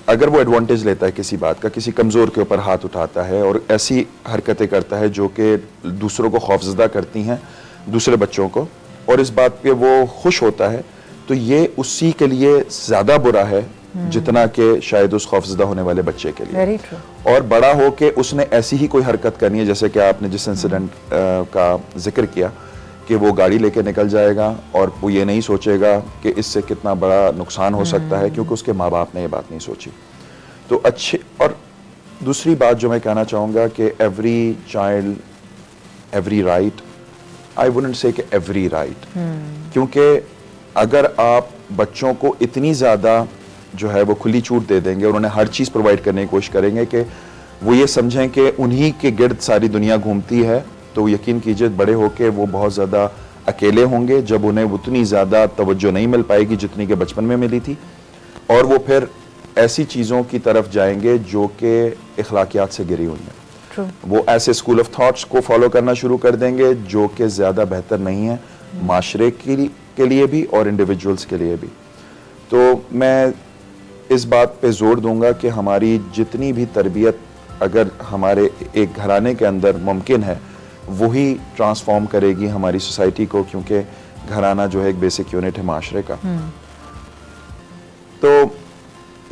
Speaker 5: अगर वो एडवांटेज लेता है किसी बात का, किसी कमज़ोर के ऊपर हाथ उठाता है और ऐसी हरकतें करता है जो कि दूसरों को खौफज़दा करती हैं, दूसरे बच्चों को, और इस बात पे वो खुश होता है, तो ये उसी के लिए ज़्यादा बुरा है जितना कि शायद उस खौफज़दा होने वाले बच्चे के लिए।
Speaker 1: Very true.
Speaker 5: और बड़ा हो के उसने ऐसी ही कोई हरकत करनी है, जैसे कि आपने जिस इंसिडेंट का जिक्र किया कि वो गाड़ी लेके निकल जाएगा और वो ये नहीं सोचेगा कि इससे कितना बड़ा नुकसान हो सकता है, क्योंकि उसके माँ बाप ने ये बात नहीं सोची। तो अच्छे, और दूसरी बात जो मैं कहना चाहूँगा कि every child every right, I wouldn't say कि एवरी राइट, क्योंकि अगर आप बच्चों को इतनी ज़्यादा जो है वो खुली छूट दे देंगे और उन्हें हर चीज़ प्रोवाइड करने की कोशिश करेंगे कि वो ये समझें कि उन्हीं के गिर्द सारी दुनिया घूमती है, तो यकीन कीजिए बड़े होके वो बहुत ज़्यादा अकेले होंगे जब उन्हें उतनी ज़्यादा तवज्जो नहीं मिल पाएगी जितनी कि बचपन में मिली थी, और वो फिर ऐसी चीज़ों की तरफ जाएंगे जो कि अखलाकियात से गिरी हुई हैं। वो ऐसे स्कूल ऑफ थॉट्स को फॉलो करना शुरू कर देंगे जो कि ज़्यादा बेहतर नहीं है माशरे के लिए भी और इंडिविजुअल्स के लिए भी। तो मैं इस बात पे जोर दूंगा कि हमारी जितनी भी तरबियत अगर हमारे एक घराने के अंदर मुमकिन है, वही ट्रांसफॉर्म करेगी हमारी सोसाइटी को, क्योंकि घराना जो है एक बेसिक यूनिट है माशरे का। तो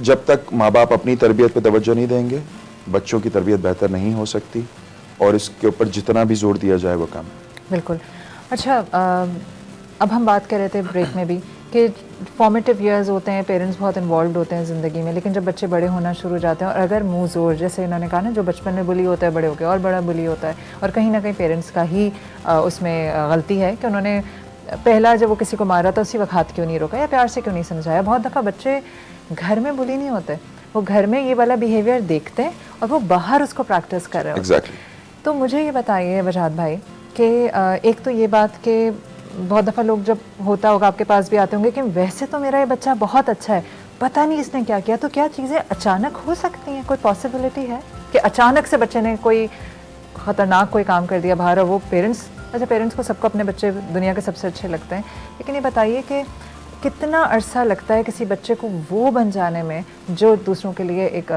Speaker 5: जब तक माँ बाप अपनी तरबियत पे तवज्जो नहीं देंगे, बच्चों की तरबियत बेहतर नहीं हो सकती, और इसके ऊपर जितना भी जोर दिया जाए वो कम है।
Speaker 1: बिल्कुल। अच्छा, अब हम बात कर रहे थे ब्रेक में भी कि फॉर्मेटिव ईयर्स होते हैं, पेरेंट्स बहुत इन्वॉल्व होते हैं ज़िंदगी में, लेकिन जब बच्चे बड़े होना शुरू हो जाते हैं और अगर मुँह ज़ोर, जैसे इन्होंने कहा ना, जो बचपन में बुली होता है बड़े होकर और बड़ा बुली होता है, और कहीं ना कहीं पेरेंट्स का ही उसमें गलती है कि उन्होंने पहला जब वो किसी को मारा था उसी वक्त हाथ क्यों नहीं रोका या प्यार से क्यों नहीं समझाया। बहुत दफ़ा बच्चे घर में बुली नहीं होते, वो घर में ये वाला बिहेवियर देखते हैं और वो बाहर उसको प्रैक्टिस कर रहे हैं। तो मुझे ये बताइए वजाहत भाई कि एक तो ये बात कि बहुत दफ़ा लोग जब होता होगा आपके पास भी आते होंगे कि वैसे तो मेरा ये बच्चा बहुत अच्छा है, पता नहीं इसने क्या किया, तो क्या चीज़ें अचानक हो सकती हैं? कोई पॉसिबिलिटी है कि अचानक से बच्चे ने कोई ख़तरनाक कोई काम कर दिया बाहर, और वो पेरेंट्स, अच्छा पेरेंट्स को सबको अपने बच्चे दुनिया के सबसे अच्छे लगते हैं, लेकिन ये बताइए कि कितना अरसा लगता है किसी बच्चे को वो बन जाने में जो दूसरों के लिए एक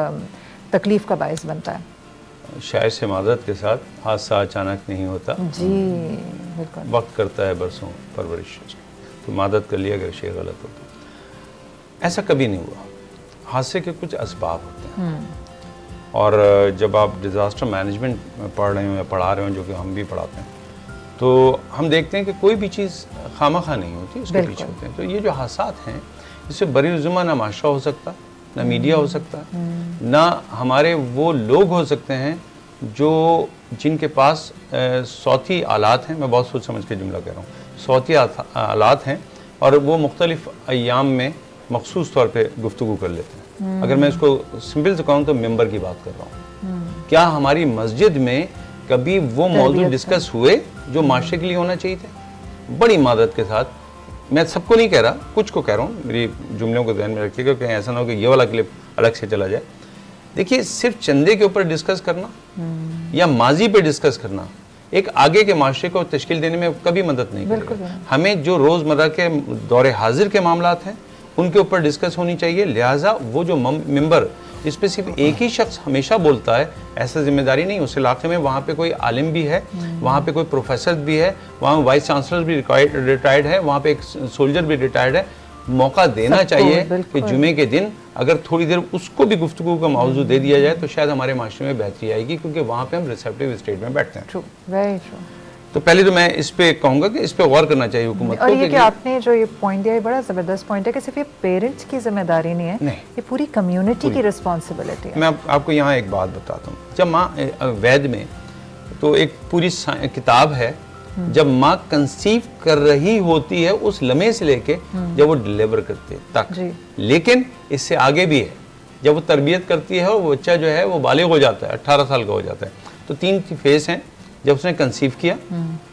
Speaker 1: तकलीफ़ का बायस बनता है?
Speaker 4: शायद से मादत के साथ हादसा अचानक नहीं होता
Speaker 1: जी, बिल्कुल।
Speaker 4: वक्त करता है बरसों परवरिश। तो मादत कर लिया अगर शे गलत होता, ऐसा कभी नहीं हुआ। हादसे के कुछ असबाब होते हैं, और जब आप डिज़ास्टर मैनेजमेंट पढ़ रहे हो या पढ़ा रहे हो, जो कि हम भी पढ़ाते हैं, तो हम देखते हैं कि कोई भी चीज़ खामखा नहीं होती, उसके पीछे होते हैं। तो ये जो हादसात हैं, इससे बरीजुमा ना माशरा हो सकता, ना मीडिया हो सकता, ना हमारे वो लोग हो सकते हैं जो जिनके पास सौती आलात हैं। मैं बहुत सोच समझ के जुमला कह रहा हूँ, सौती आलात हैं, और वो मुख्तलिफ अय्याम में मखसूस तौर पे गुफ्तगू कर लेते हैं। अगर मैं इसको सिंपल से कहूँ तो मेंबर की बात कर रहा हूँ। क्या हमारी मस्जिद में कभी वो मौजूद डिस्कस हुए जो माशरे के लिए होना चाहिए थे? बड़ी मदद के साथ। मैं सबको नहीं कह रहा, कुछ को कह रहा हूँ, मेरी जुमलों को ध्यान में रखिएगा, कहीं ऐसा ना हो कि ये वाला क्लिप अलग से चला जाए। देखिए, सिर्फ चंदे के ऊपर डिस्कस करना या माजी पे डिस्कस करना एक आगे के माशरे को तश्कील देने में कभी मदद नहीं करेगा। हमें जो रोज़मर्रा के दौरे हाजिर के मामलात हैं उनके ऊपर डिस्कस होनी चाहिए। लिहाजा वो जो मेंबर, इस पर सिर्फ एक ही शख्स हमेशा बोलता है, ऐसा जिम्मेदारी नहीं। उस इलाके में वहाँ पे कोई आलिम भी है, वहाँ पे कोई प्रोफेसर भी है, वहाँ वाइस चांसलर भी रिटायर्ड है, वहाँ पे एक सोल्जर भी रिटायर्ड है। मौका देना चाहिए कि जुमे के दिन अगर थोड़ी देर उसको भी गुफ्तगू का मौजू दे दिया जाए तो शायद हमारे माशरे में बेहतरी आएगी, क्योंकि वहाँ पे हम रिसेप्टिव स्टेट में बैठते हैं।
Speaker 1: True, very true.
Speaker 4: तो पहले तो मैं इस पे कहूँगा कि इस पे गौर करना चाहिए हुकूमत को।
Speaker 1: और ये कि आपने जो ये पॉइंट दिया, ये बड़ा ज़बरदस्त पॉइंट है कि सिर्फ ये पेरेंट्स की जिम्मेदारी नहीं है, ये पूरी कम्युनिटी की रिस्पॉन्सिबिलिटी है।
Speaker 4: मैं आपको यहाँ एक बात बताता हूँ। जब माँ वैद में तो एक पूरी किताब है, जब माँ कंसीव कर रही होती है उस लम्हे से लेके जब वो डिलीवर करती है तक, लेकिन इससे आगे भी है। जब वो तरबियत करती है और वो बच्चा जो है वो बालिग हो जाता है, 18 साल का हो जाता है, तो 3 फेस हैं। जब उसने कंसीव किया,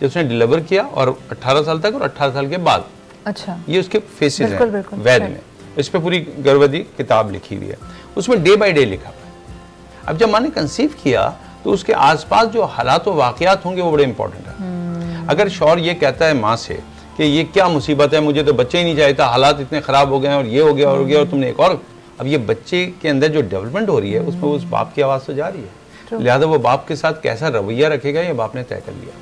Speaker 4: जब उसने डिलीवर किया, और 18 साल तक, और 18 साल के बाद।
Speaker 1: अच्छा,
Speaker 4: ये उसके फेसेस हैं वैद में। इस पे पूरी गर्वदी किताब लिखी हुई है, उसमें डे बाय डे लिखा हुआ है। अब जब माँ ने कंसीव किया तो उसके आसपास जो हालात व वाक़यात होंगे वो बड़े इंपॉर्टेंट है। अगर शौहर ये कहता है माँ से कि ये क्या मुसीबत है, मुझे तो बच्चे ही नहीं चाहिए था, हालात इतने ख़राब हो गए और ये हो गया और गया, और तुमने एक और, अब ये बच्चे के अंदर जो डेवलपमेंट हो रही है उसमें उस बाप की आवाज़ तो जा रही है। लिहाजा वो बाप के साथ कैसा रवैया रखेगा ये बाप ने तय कर लिया।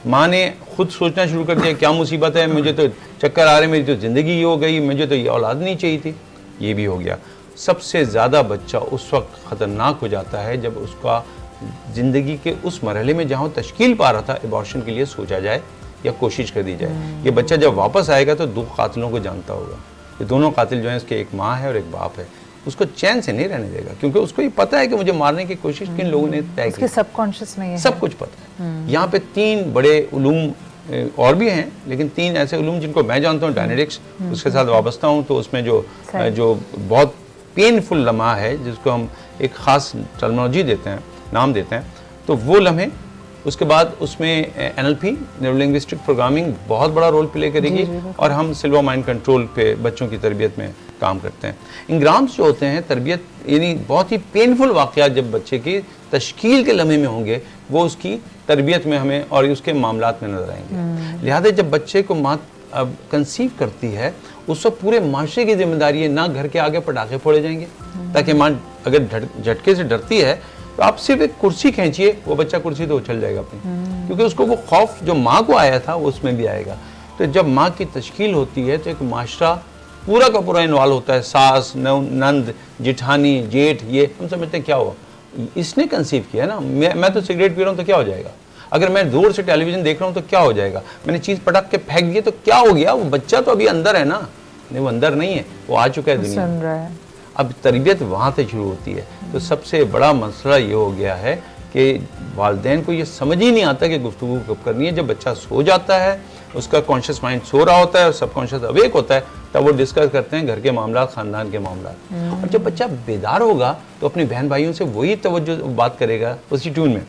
Speaker 4: माँ ने खुद सोचना शुरू कर दिया, क्या मुसीबत है, मुझे तो चक्कर आ रहे, मेरी तो ज़िंदगी ही हो गई, मुझे तो ये औलाद नहीं चाहिए थी, ये भी हो गया। सबसे ज़्यादा बच्चा उस वक्त ख़तरनाक हो जाता है जब उसका ज़िंदगी के उस मरहले में जहाँ तश्कील पा रहा था एबॉर्शन के लिए सोचा जाए या कोशिश कर दी जाए। ये बच्चा जब वापस आएगा तो 2 कातिलों को जानता होगा। ये दोनों कातिल जो हैं, इसके एक माँ है और एक बाप है। उसको चैन से नहीं रहने देगा, क्योंकि उसको ये पता है कि मुझे मारने की कोशिश किन लोगों ने तय की।
Speaker 1: सबकॉन्शियस में
Speaker 4: सब कुछ पता है। यहाँ पे 3 बड़े उलूम और भी हैं, लेकिन 3 ऐसे उलूम जिनको मैं जानता हूँ, डायनेटिक्स उसके साथ वाबस्ता हूँ, तो उसमें जो बहुत पेनफुल लम्हा है जिसको हम एक ख़ास टर्मिनोलॉजी देते हैं, नाम देते हैं, तो वो लम्हे, उसके बाद उसमें NLP न्यूरो लिंग्विस्टिक प्रोग्रामिंग बहुत बड़ा रोल प्ले करेगी और हम सिल्वा माइंड कंट्रोल पे बच्चों की तरबियत में काम करते हैं। इंग्राम्स जो होते हैं तरबियत, यानी बहुत ही पेनफुल वाक़यात जब बच्चे की तश्कील के लम्हे में होंगे वो उसकी तरबियत में हमें और उसके मामलात में नजर आएंगे। लिहाजा जब बच्चे को माँ अब कंसीव करती है उस वक्त पूरे माशरे की जिम्मेदारी है, ना घर के आगे पटाखे फोड़े जाएंगे, ताकि माँ अगर झटके से डरती है तो आप सिर्फ एक कुर्सी खींचिए, वो बच्चा कुर्सी तो उछल जाएगा अपनी, क्योंकि उसको वो खौफ जो माँ को आया था वो उसमें भी आएगा। तो जब माँ की तश्कील होती है तो एक माशरा पूरा का पूरा इन्वॉल्व होता है, सास, नंद, जिठानी, जेठ, ये हम समझते हैं क्या हुआ, इसने कंसीव किया ना, मैं तो सिगरेट पी रहा हूँ तो क्या हो जाएगा, अगर मैं दूर से टेलीविजन देख रहा हूँ तो क्या हो जाएगा, मैंने चीज़ पटक के फेंक दी तो क्या हो गया, वो बच्चा तो अभी अंदर है ना, नहीं वो अंदर नहीं है, वो आ चुका है दुनिया में। अब तरबियत वहाँ से शुरू होती है। तो सबसे बड़ा मसला ये हो गया है कि वालिदैन को ये समझ ही नहीं आता कि गुफ्तगू कब करनी है। जब बच्चा सो जाता है, उसका कॉन्शियस माइंड सो रहा होता है और सबकॉन्शियस अवेक होता है, तब वो डिस्कस करते हैं घर के मामला, ख़ानदान के मामला। और जब बच्चा बेदार होगा तो अपने बहन भाइयों से वही तवज्जो बात करेगा उसी ट्यून में।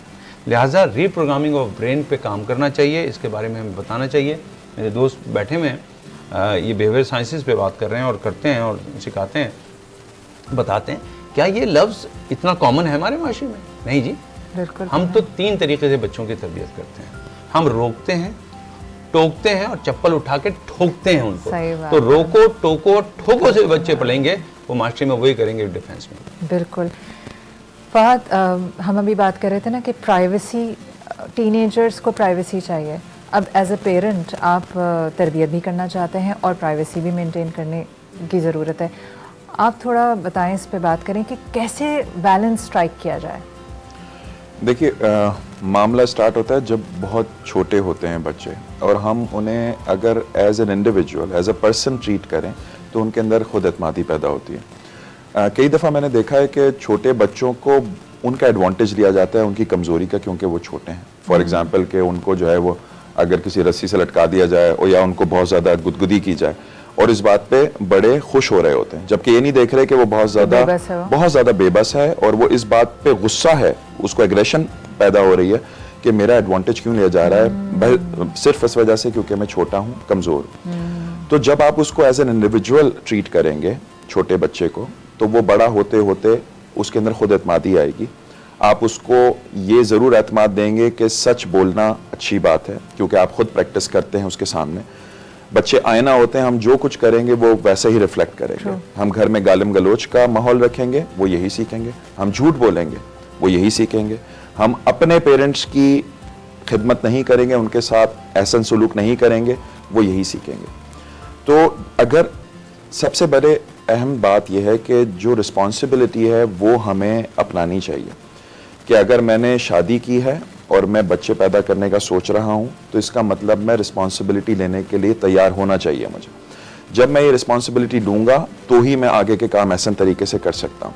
Speaker 4: लिहाजा रीप्रोग्रामिंग ऑफ ब्रेन पे काम करना चाहिए, इसके बारे में हमें बताना चाहिए। मेरे दोस्त बैठे हुए हैं, ये बिहेवियर साइंसेस पे बात कर रहे हैं और करते हैं और सिखाते हैं, बताते हैं। क्या ये लफ्ज़ इतना कॉमन है हमारे माशरे में? नहीं जी, बिल्कुल। हम तो 3 तरीके से बच्चों की तरबियत करते हैं। हम रोकते हैं, टोकते हैं और चप्पल उठा के ठोकते हैं उनको। तो रोको, टोको, ठोको से बच्चे पढ़ेंगे, वो माशरे में वही करेंगे डिफेंस में।
Speaker 1: बिल्कुल। फहद, हम अभी बात कर रहे थे ना कि प्राइवेसी, टीनेजर्स को प्राइवेसी चाहिए। अब एज अ पेरेंट आप तरबियत भी करना चाहते हैं और प्राइवेसी भी मेंटेन करने की ज़रूरत है। आप थोड़ा बताएं, इस पे बात करें कि कैसे बैलेंस स्ट्राइक किया जाए।
Speaker 5: देखिए, मामला स्टार्ट होता है जब बहुत छोटे होते हैं बच्चे, और हम उन्हें अगर as an individual, as a person treat करें तो उनके अंदर खुद एतमादी पैदा होती है। कई दफ़ा मैंने देखा है कि छोटे बच्चों को उनका एडवांटेज लिया जाता है उनकी कमज़ोरी का, क्योंकि वो छोटे हैं। फॉर एग्ज़ाम्पल कि उनको जो है वो अगर किसी रस्सी से लटका दिया जाए और या उनको बहुत ज़्यादा गुदगुदी की जाए, और इस बात पे बड़े खुश हो रहे होते हैं, जबकि ये नहीं देख रहे कि वो बहुत ज़्यादा बेबस है और वो इस बात पे गुस्सा है, उसको एग्रेशन पैदा हो रही है कि मेरा एडवांटेज क्यों लिया जा रहा है, सिर्फ इस वजह से क्योंकि मैं छोटा हूँ, कमज़ोर। तो जब आप उसको एज एन इंडिविजुअल ट्रीट करेंगे छोटे बच्चे को, तो वो बड़ा होते होते उसके अंदर खुद एतमादी आएगी। आप उसको ये ज़रूर एतमाद देंगे कि सच बोलना अच्छी बात है, क्योंकि आप खुद प्रैक्टिस करते हैं उसके सामने। बच्चे आईना होते हैं, हम जो कुछ करेंगे वो वैसे ही रिफ्लेक्ट करेंगे। हम घर में गालिम गलोच का माहौल रखेंगे, वो यही सीखेंगे। हम झूठ बोलेंगे, वो यही सीखेंगे। हम अपने पेरेंट्स की खिदमत नहीं करेंगे, उनके साथ एहसन सलूक नहीं करेंगे, वो यही सीखेंगे। तो अगर सबसे बड़े अहम बात यह है कि जो रिस्पॉन्सिबिलिटी है वो हमें अपनानी चाहिए कि अगर मैंने शादी की है और मैं बच्चे पैदा करने का सोच रहा हूँ, तो इसका मतलब मैं रिस्पॉन्सिबिलिटी लेने के लिए तैयार होना चाहिए मुझे। जब मैं ये रिस्पॉन्सिबिलिटी लूँगा तो ही मैं आगे के काम ऐसे तरीके से कर सकता हूँ,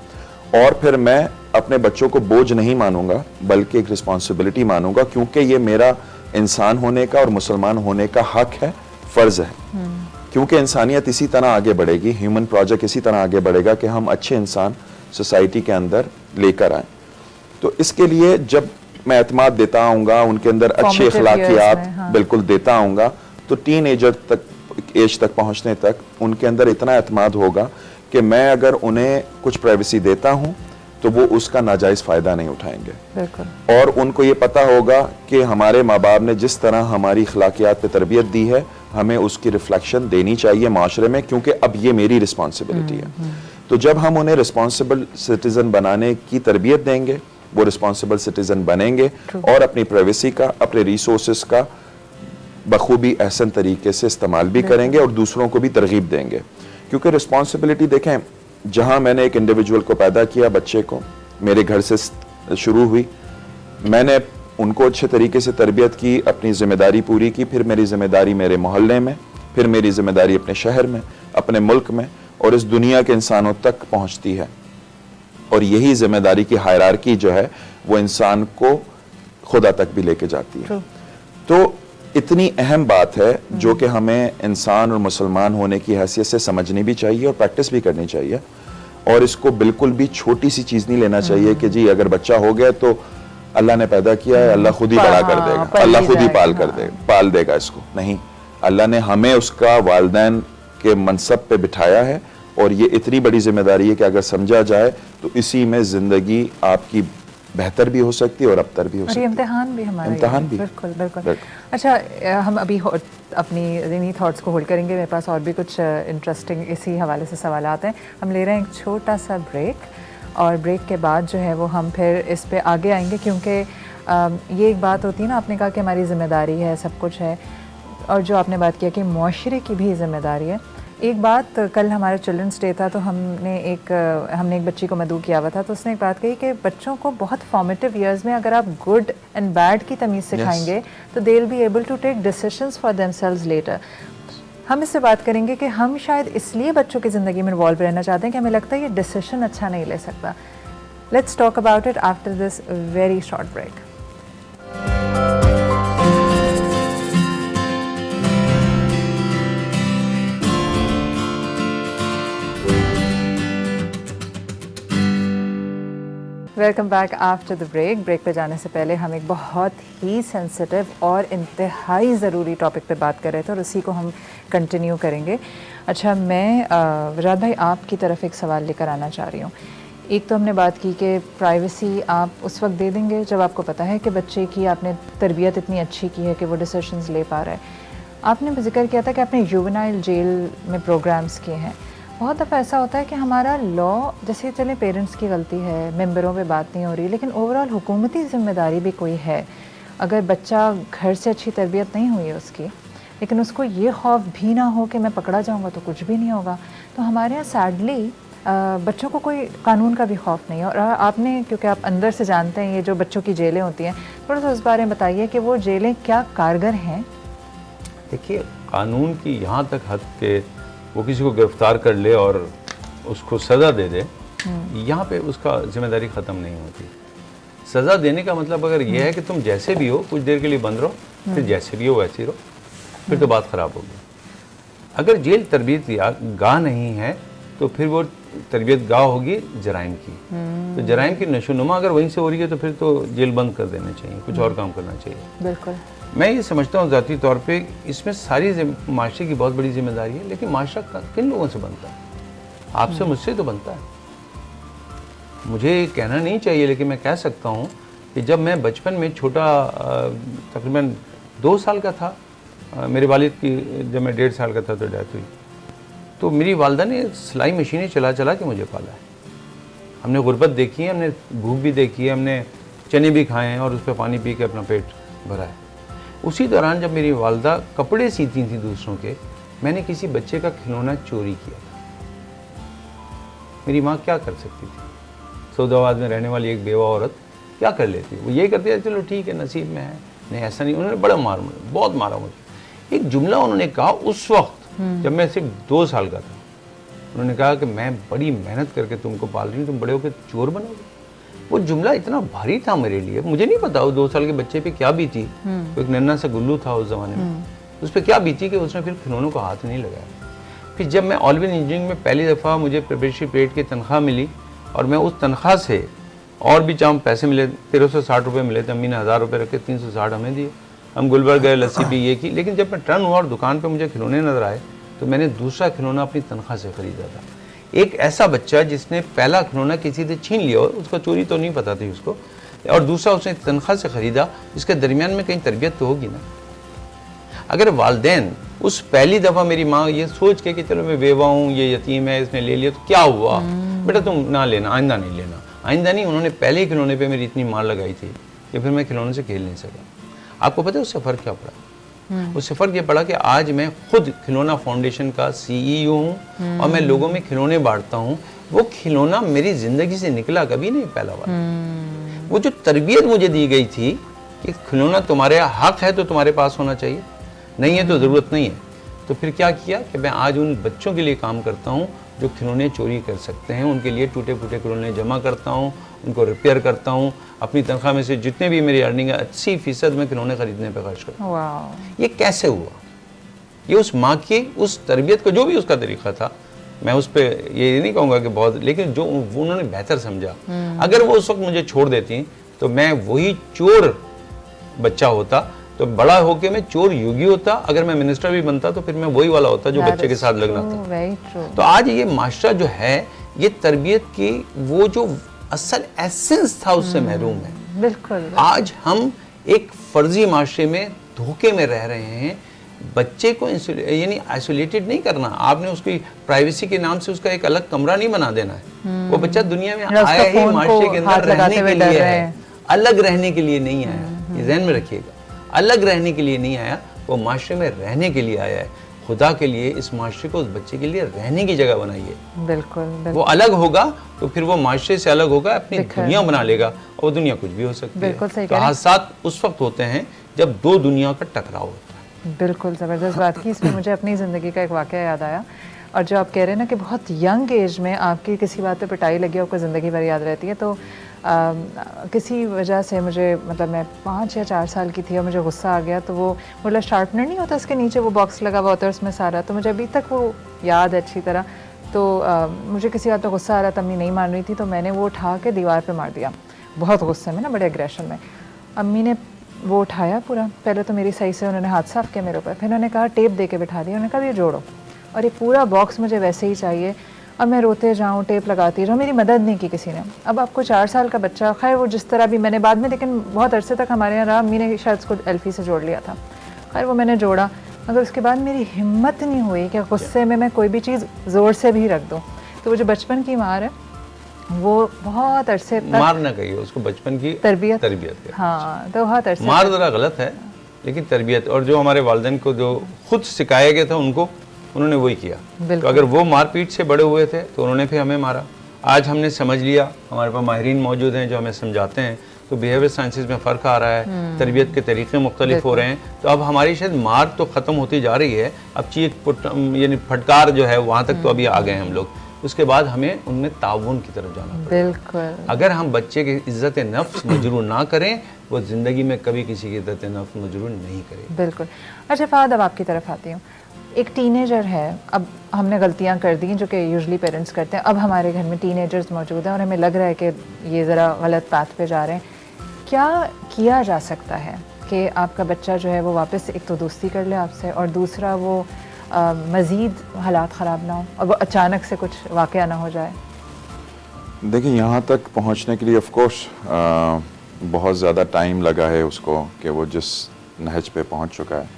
Speaker 5: और फिर मैं अपने बच्चों को बोझ नहीं मानूंगा बल्कि एक रिस्पॉन्सिबिलिटी मानूंगा, क्योंकि ये मेरा इंसान होने का और मुसलमान होने का हक है, फ़र्ज़ है। क्योंकि इंसानियत इसी तरह आगे बढ़ेगी, ह्यूमन प्रोजेक्ट इसी तरह आगे बढ़ेगा कि हम अच्छे इंसान सोसाइटी के अंदर लेकर आएँ। तो इसके लिए जब मैं एतमाद देता आऊँगा, उनके अंदर अच्छे अखलाकियात बिल्कुल देता आऊँगा, तो टीन एज तक पहुँचने तक उनके अंदर इतना एतमाद होगा कि मैं अगर उन्हें कुछ प्राइवेसी देता हूँ तो वो उसका नाजायज़ फ़ायदा नहीं उठाएंगे। और उनको ये पता होगा कि हमारे माँ बाप ने जिस तरह हमारी अखलाकियात पे तरबियत दी है, हमें उसकी रिफ्लेक्शन देनी चाहिए माशरे में, क्योंकि अब ये मेरी रिस्पॉन्सिबिलिटी है। तो जब हम उन्हें रिस्पॉन्सिबल सिटीज़न बनाने की तरबियत देंगे, वो रिस्पॉन्सिबल सिटीज़न बनेंगे और अपनी प्राइवेसी का, अपने रिसोर्सेज का बखूबी एहसन तरीके से इस्तेमाल भी करेंगे और दूसरों को भी तरगीब देंगे। क्योंकि रिस्पॉन्सिबिलिटी देखें, जहाँ मैंने एक इंडिविजुअल को पैदा किया, बच्चे को मेरे घर से शुरू हुई, मैंने उनको अच्छे तरीके से तरबियत की, अपनी ज़िम्मेदारी पूरी की, फिर मेरी ज़िम्मेदारी मेरे मोहल्ले में, फिर मेरी ज़िम्मेदारी अपने शहर में, अपने मुल्क में, और इस दुनिया के इंसानों तक पहुँचती है। और यही ज़िम्मेदारी की हायरार्की जो है वो इंसान को खुदा तक भी लेके जाती है। तो इतनी अहम बात है जो कि हमें इंसान और मुसलमान होने की हैसियत से समझनी भी चाहिए और प्रैक्टिस भी करनी चाहिए। और इसको बिल्कुल भी छोटी सी चीज़ नहीं लेना चाहिए कि जी अगर बच्चा हो गया तो अल्लाह ने पैदा किया है, अल्लाह खुद ही बड़ा कर देगा, अल्लाह खुद ही पाल देगा इसको। नहीं, अल्लाह ने हमें उसका वालिदैन के मनसब पे बिठाया है और ये इतनी बड़ी जिम्मेदारी है कि अगर समझा जाए तो इसी में ज़िंदगी आपकी बेहतर भी हो सकती है और अबतर भी हो सकती है।
Speaker 1: इम्तिहान भी हमारा,
Speaker 5: इम्तिहान भी,
Speaker 1: बिल्कुल बिल्कुल। अच्छा, हम अभी अपनी इन्हीं थॉट्स को होल्ड करेंगे, मेरे पास और भी कुछ इंटरेस्टिंग इसी हवाले से सवाल आते हैं। हम ले रहे हैं एक छोटा सा ब्रेक और ब्रेक के बाद जो है वो हम फिर इस पे आगे आएंगे, क्योंकि ये एक बात होती है ना, आपने कहा कि हमारी ज़िम्मेदारी है, सब कुछ है, और जो आपने बात किया कि माशरे की भी ज़िम्मेदारी है। एक बात, कल हमारा चिल्ड्रंस डे था तो हमने एक बच्ची को मदऊ किया हुआ था, तो उसने एक बात कही कि बच्चों को बहुत फॉर्मेटिव ईयर्स में अगर आप गुड एंड बैड की तमीज़ सिखाएंगे तो they will be able to take decisions for themselves later. हम इससे बात करेंगे कि हम शायद इसलिए बच्चों की ज़िंदगी में इन्वॉल्व रहना चाहते हैं कि हमें लगता है ये डिसीजन अच्छा नहीं ले सकता। Let's talk about it after this very short break. Welcome back after the break. Break पे जाने से पहले हम एक बहुत ही सेंसिटिव और इंतहाई ज़रूरी टॉपिक पे बात कर रहे थे और उसी को हम कंटिन्यू करेंगे। अच्छा, मैं वजाद भाई आपकी तरफ एक सवाल लेकर आना चाह रही हूँ। एक तो हमने बात की कि प्राइवेसी आप उस वक्त दे देंगे जब आपको पता है कि बच्चे की आपने तरबियत इतनी अच्छी की है कि वो डिसीजंस ले पा रहा है। आपने जिक्र किया था कि आपने जुवेनाइल जेल में प्रोग्राम्स किए हैं। बहुत दफ़ा ऐसा होता है कि हमारा लॉ, जैसे चले पेरेंट्स की गलती है, मेंबरों पे बात नहीं हो रही, लेकिन ओवरऑल हुकूमती ज़िम्मेदारी भी कोई है। अगर बच्चा घर से अच्छी तरबियत नहीं हुई है उसकी, लेकिन उसको ये खौफ भी ना हो कि मैं पकड़ा जाऊंगा तो कुछ भी नहीं होगा, तो हमारे यहाँ सैडली बच्चों को कोई कानून का भी खौफ नहीं है। और आपने, क्योंकि आप अंदर से जानते हैं ये जो बच्चों की जेलें होती हैं, थोड़ा सा उस बारे में बताइए कि वो जेलें क्या कारगर हैं।
Speaker 4: देखिए, कानून की यहाँ तक हद के वो किसी को गिरफ्तार कर ले और उसको सज़ा दे दे, यहाँ पे उसका जिम्मेदारी ख़त्म नहीं होती। सज़ा देने का मतलब अगर यह है कि तुम जैसे भी हो कुछ देर के लिए बंद रहो, फिर जैसे भी हो वैसे ही रहो, फिर तो बात ख़राब होगी। अगर जेल तरबियत गाह नहीं है तो फिर वो तरबियत गाह होगी जराइम की। तो जराइम की नशोनुमा अगर वहीं से हो रही है तो फिर तो जेल बंद कर देना चाहिए, कुछ और काम करना चाहिए।
Speaker 1: बिल्कुल, मैं
Speaker 4: ये समझता हूँ ज़ाती तौर पे इसमें सारी माशरे की बहुत बड़ी जिम्मेदारी है, लेकिन माशरा किन लोगों से बनता है? आपसे, मुझसे तो बनता है। मुझे कहना नहीं चाहिए, लेकिन मैं कह सकता हूँ कि जब मैं बचपन में छोटा, तकरीबन 2 साल का था, मेरे वालिद की जब मैं 1.5 साल का था तो डेथ हुई, तो मेरी वालदा ने सिलाई मशीनें चला चला के मुझे पाला है। हमने गुर्बत देखी है, हमने भूख भी देखी है, हमने चने भी खाए हैं और उस पर पानी पी के अपना पेट भरा है। उसी दौरान जब मेरी वालदा कपड़े सीती थी दूसरों के, मैंने किसी बच्चे का खिलौना चोरी किया था। मेरी माँ क्या कर सकती थी? सऊदाबाद में रहने वाली एक बेवा औरत क्या कर लेती? वो ये करती है, चलो ठीक है, नसीब में है। नहीं, ऐसा नहीं। उन्होंने बड़ा बहुत मारा मुझे। एक जुमला उन्होंने कहा उस वक्त जब मैं सिर्फ 2 साल का था। उन्होंने कहा कि मैं बड़ी मेहनत करके तुमको पाल रही हूँ, तुम बड़े होकर चोर बनोगे। वो जुमला इतना भारी था मेरे लिए, मुझे नहीं पता वो 2 साल के बच्चे पे क्या बीती। एक नन्हा सा गुल्लू था उस ज़माने में, उस पर क्या बीती कि उसने फिर खिलौनों को हाथ नहीं लगाया। फिर जब मैं ऑलविन इंजीनियरिंग में पहली दफ़ा मुझे प्रोबेशनरी पीरियड की तनख्वाह मिली और मैं उस तनख्वाह से और भी चाम पैसे मिले, 1360 रुपये मिले थे। अम्मी ने 1000 रुपये रखे, 360 हमें दिए। हम गुलबर्ग गए, लस्सी भी ये की। लेकिन जब मैं टर्न हुआ और दुकान पर मुझे खिलौने नज़र आए तो मैंने दूसरा खिलौना अपनी तनख्वाह से ख़रीदा था। एक ऐसा बच्चा जिसने पहला खिलौना किसी से छीन लिया, उसको चोरी तो नहीं पता थी उसको, और दूसरा उसने तनख्वाह से ख़रीदा, इसके दरमियान में कहीं तरबियत तो होगी ना। अगर वालदैन उस पहली दफ़ा, मेरी माँ ये सोच के कि चलो मैं बेवा हूँ, ये यतीम है, इसने ले लिया तो क्या हुआ, बेटा तुम ना लेना, आइंदा नहीं लेना, आइंदा नहीं। उन्होंने पहले ही खिलौने पर मेरी इतनी मार लगाई थी कि फिर मैं खिलौने से खेल नहीं सका। आपको पता है उससे फ़र्क क्या पड़ा? उससे फ़र्क ये पड़ा कि आज मैं खुद खिलौना फाउंडेशन का CEO हूँ और मैं लोगों में खिलौने बांटता हूँ। वो खिलौना मेरी ज़िंदगी से निकला कभी नहीं पहला बार। वो जो तरबियत मुझे दी गई थी कि खिलौना तुम्हारे हक है तो तुम्हारे पास होना चाहिए, नहीं है तो ज़रूरत नहीं है। तो फिर क्या किया कि मैं आज उन बच्चों के लिए काम करता हूँ जो खिलौने चोरी कर सकते हैं। उनके लिए टूटे फूटे खिलौने जमा करता हूँ, उनको रिपेयर करता हूँ। अपनी तनख्वाह में से जितने भी मेरी अर्निंग है 80% में खिलौने खरीदने पर खर्च करता हूँ। ये कैसे हुआ? ये उस माँ की उस तरबियत को, जो भी उसका तरीका था, मैं उस पर ये नहीं कहूँगा कि बहुत, लेकिन जो उन्होंने बेहतर समझा, अगर वो उस वक्त मुझे छोड़ देती तो मैं वही चोर बच्चा होता, तो बड़ा होके मैं चोर योगी होता। अगर मैं मिनिस्टर भी बनता तो फिर मैं वही वाला होता जो बच्चे के साथ लगना था। तो आज ये माशरा जो है ये तरबियत की वो जो असल एसेंस था उससे महरूम है।
Speaker 1: बिल्कुल।
Speaker 4: आज हम एक फर्जी माशरे में धोखे में रह रहे हैं। बच्चे को यानी आइसोलेटेड नहीं करना, आपने उसकी प्राइवेसी के नाम से उसका एक अलग कमरा नहीं बना देना है। वो बच्चा दुनिया में आया ही माशरे के अंदर रहने के लिए है, अलग रहने के लिए नहीं आया। ये ज़हन में रखिएगा, अलग रहने के लिए नहीं आया, वो माशरे में रहने के लिए आया है। खुदा के लिए इस माशरे को उस बच्चे के लिए रहने की जगह बनाइए।
Speaker 1: बिल्कुल।
Speaker 4: वो अलग होगा तो फिर वो माशरे से अलग होगा, अपनी दुनिया बना लेगा, और वो दुनिया कुछ भी हो सकती है। तो हादसात उस वक्त होते हैं जब दो दुनिया का टकराव होता है।
Speaker 1: बिल्कुल ज़बरदस्त बात की। इसमें मुझे अपनी ज़िंदगी का एक वाक़या याद आया, और जो आप कह रहे हैं ना कि बहुत यंग एज में आपकी किसी बात पे पिटाई लगी आपको ज़िंदगी भर याद रहती है। तो किसी वजह से मुझे, मतलब मैं 5 या 4 साल की थी और मुझे गुस्सा आ गया, तो वो मतलब शार्पनर नहीं होता, उसके नीचे वो बॉक्स लगा हुआ होता है उसमें सारा, तो मुझे अभी तक वो याद है अच्छी तरह। तो मुझे किसी बात पर गुस्सा आ रहा था, अम्मी नहीं मान रही थी, तो मैंने वो उठा के दीवार पे मार दिया, बहुत गुस्से में ना, बड़े एग्रेशन में। अम्मी ने वो उठाया पूरा, पहले तो मेरी सही से उन्होंने हाथ साफ किया मेरे ऊपर, फिर उन्होंने कहा टेप दे के बिठा दिया, उन्होंने कहा ये जोड़ो, और ये पूरा बॉक्स मुझे वैसे ही चाहिए। अब मैं रोते जाऊँ, टेप लगाती रहूँ, मेरी मदद नहीं की किसी ने। अब आपको 4 साल का बच्चा, खैर वो जिस तरह भी, मैंने बाद में, लेकिन बहुत अरसे तक हमारे यहाँ रहा, अम्मी ने शायद उसको एल्फी से जोड़ लिया था, खैर वो मैंने जोड़ा, मगर उसके बाद मेरी हिम्मत नहीं हुई कि गुस्से में मैं कोई भी चीज़ ज़ोर से भी रख दूँ। तो वो जो बचपन की मार है, वो बहुत अरसे तक,
Speaker 4: मार ना कहिए उसको, बचपन की तरबियत
Speaker 1: हाँ, तो बहुत अरसे,
Speaker 4: मार ज़रा गलत है लेकिन तरबियत, और जो हमारे वालिदैन को जो खुद सिखाया गया था उनको, उन्होंने वही किया। तो अगर वो मारपीट से बड़े हुए थे तो उन्होंने फिर हमें मारा। आज हमने समझ लिया, हमारे पास माहिरीन मौजूद हैं जो हमें समझाते हैं, तो बिहेवियर साइंसेज में फ़र्क आ रहा है, तरबियत के तरीक़े मुख्तलिफ हो रहे हैं, तो अब हमारी शायद मार तो ख़त्म होती जा रही है, अब चीख यानी फटकार जो है वहाँ तक तो अभी आ गए हम लोग। उसके बाद हमें उनमें ताउन की तरफ जाना पड़ेगा।
Speaker 1: बिल्कुल।
Speaker 4: अगर हम बच्चे की इज़्ज़त नफ्स मजरूर ना करें, वो ज़िंदगी में कभी किसी की इज़्ज़त नफ्स मजरूर नहीं करेगी।
Speaker 1: बिल्कुल। अच्छा फ़ाद, अब आपकी तरफ आती हूँ। एक टीनेजर है, अब हमने गलतियाँ कर दी जो कि यूजुअली पेरेंट्स करते हैं, अब हमारे घर में टीनेजर्स मौजूद हैं और हमें लग रहा है कि ये ज़रा गलत पाथ पे जा रहे हैं। क्या किया जा सकता है कि आपका बच्चा जो है वो वापस एक तो दोस्ती कर ले आपसे, और दूसरा वो मज़ीद हालात ख़राब ना हो और वो अचानक से कुछ वाक़या ना हो जाए?
Speaker 5: देखिए, यहाँ तक पहुँचने के लिए ऑफ कोर्स बहुत ज़्यादा टाइम लगा है उसको कि वो जिस नहज पे पहुँच चुका है,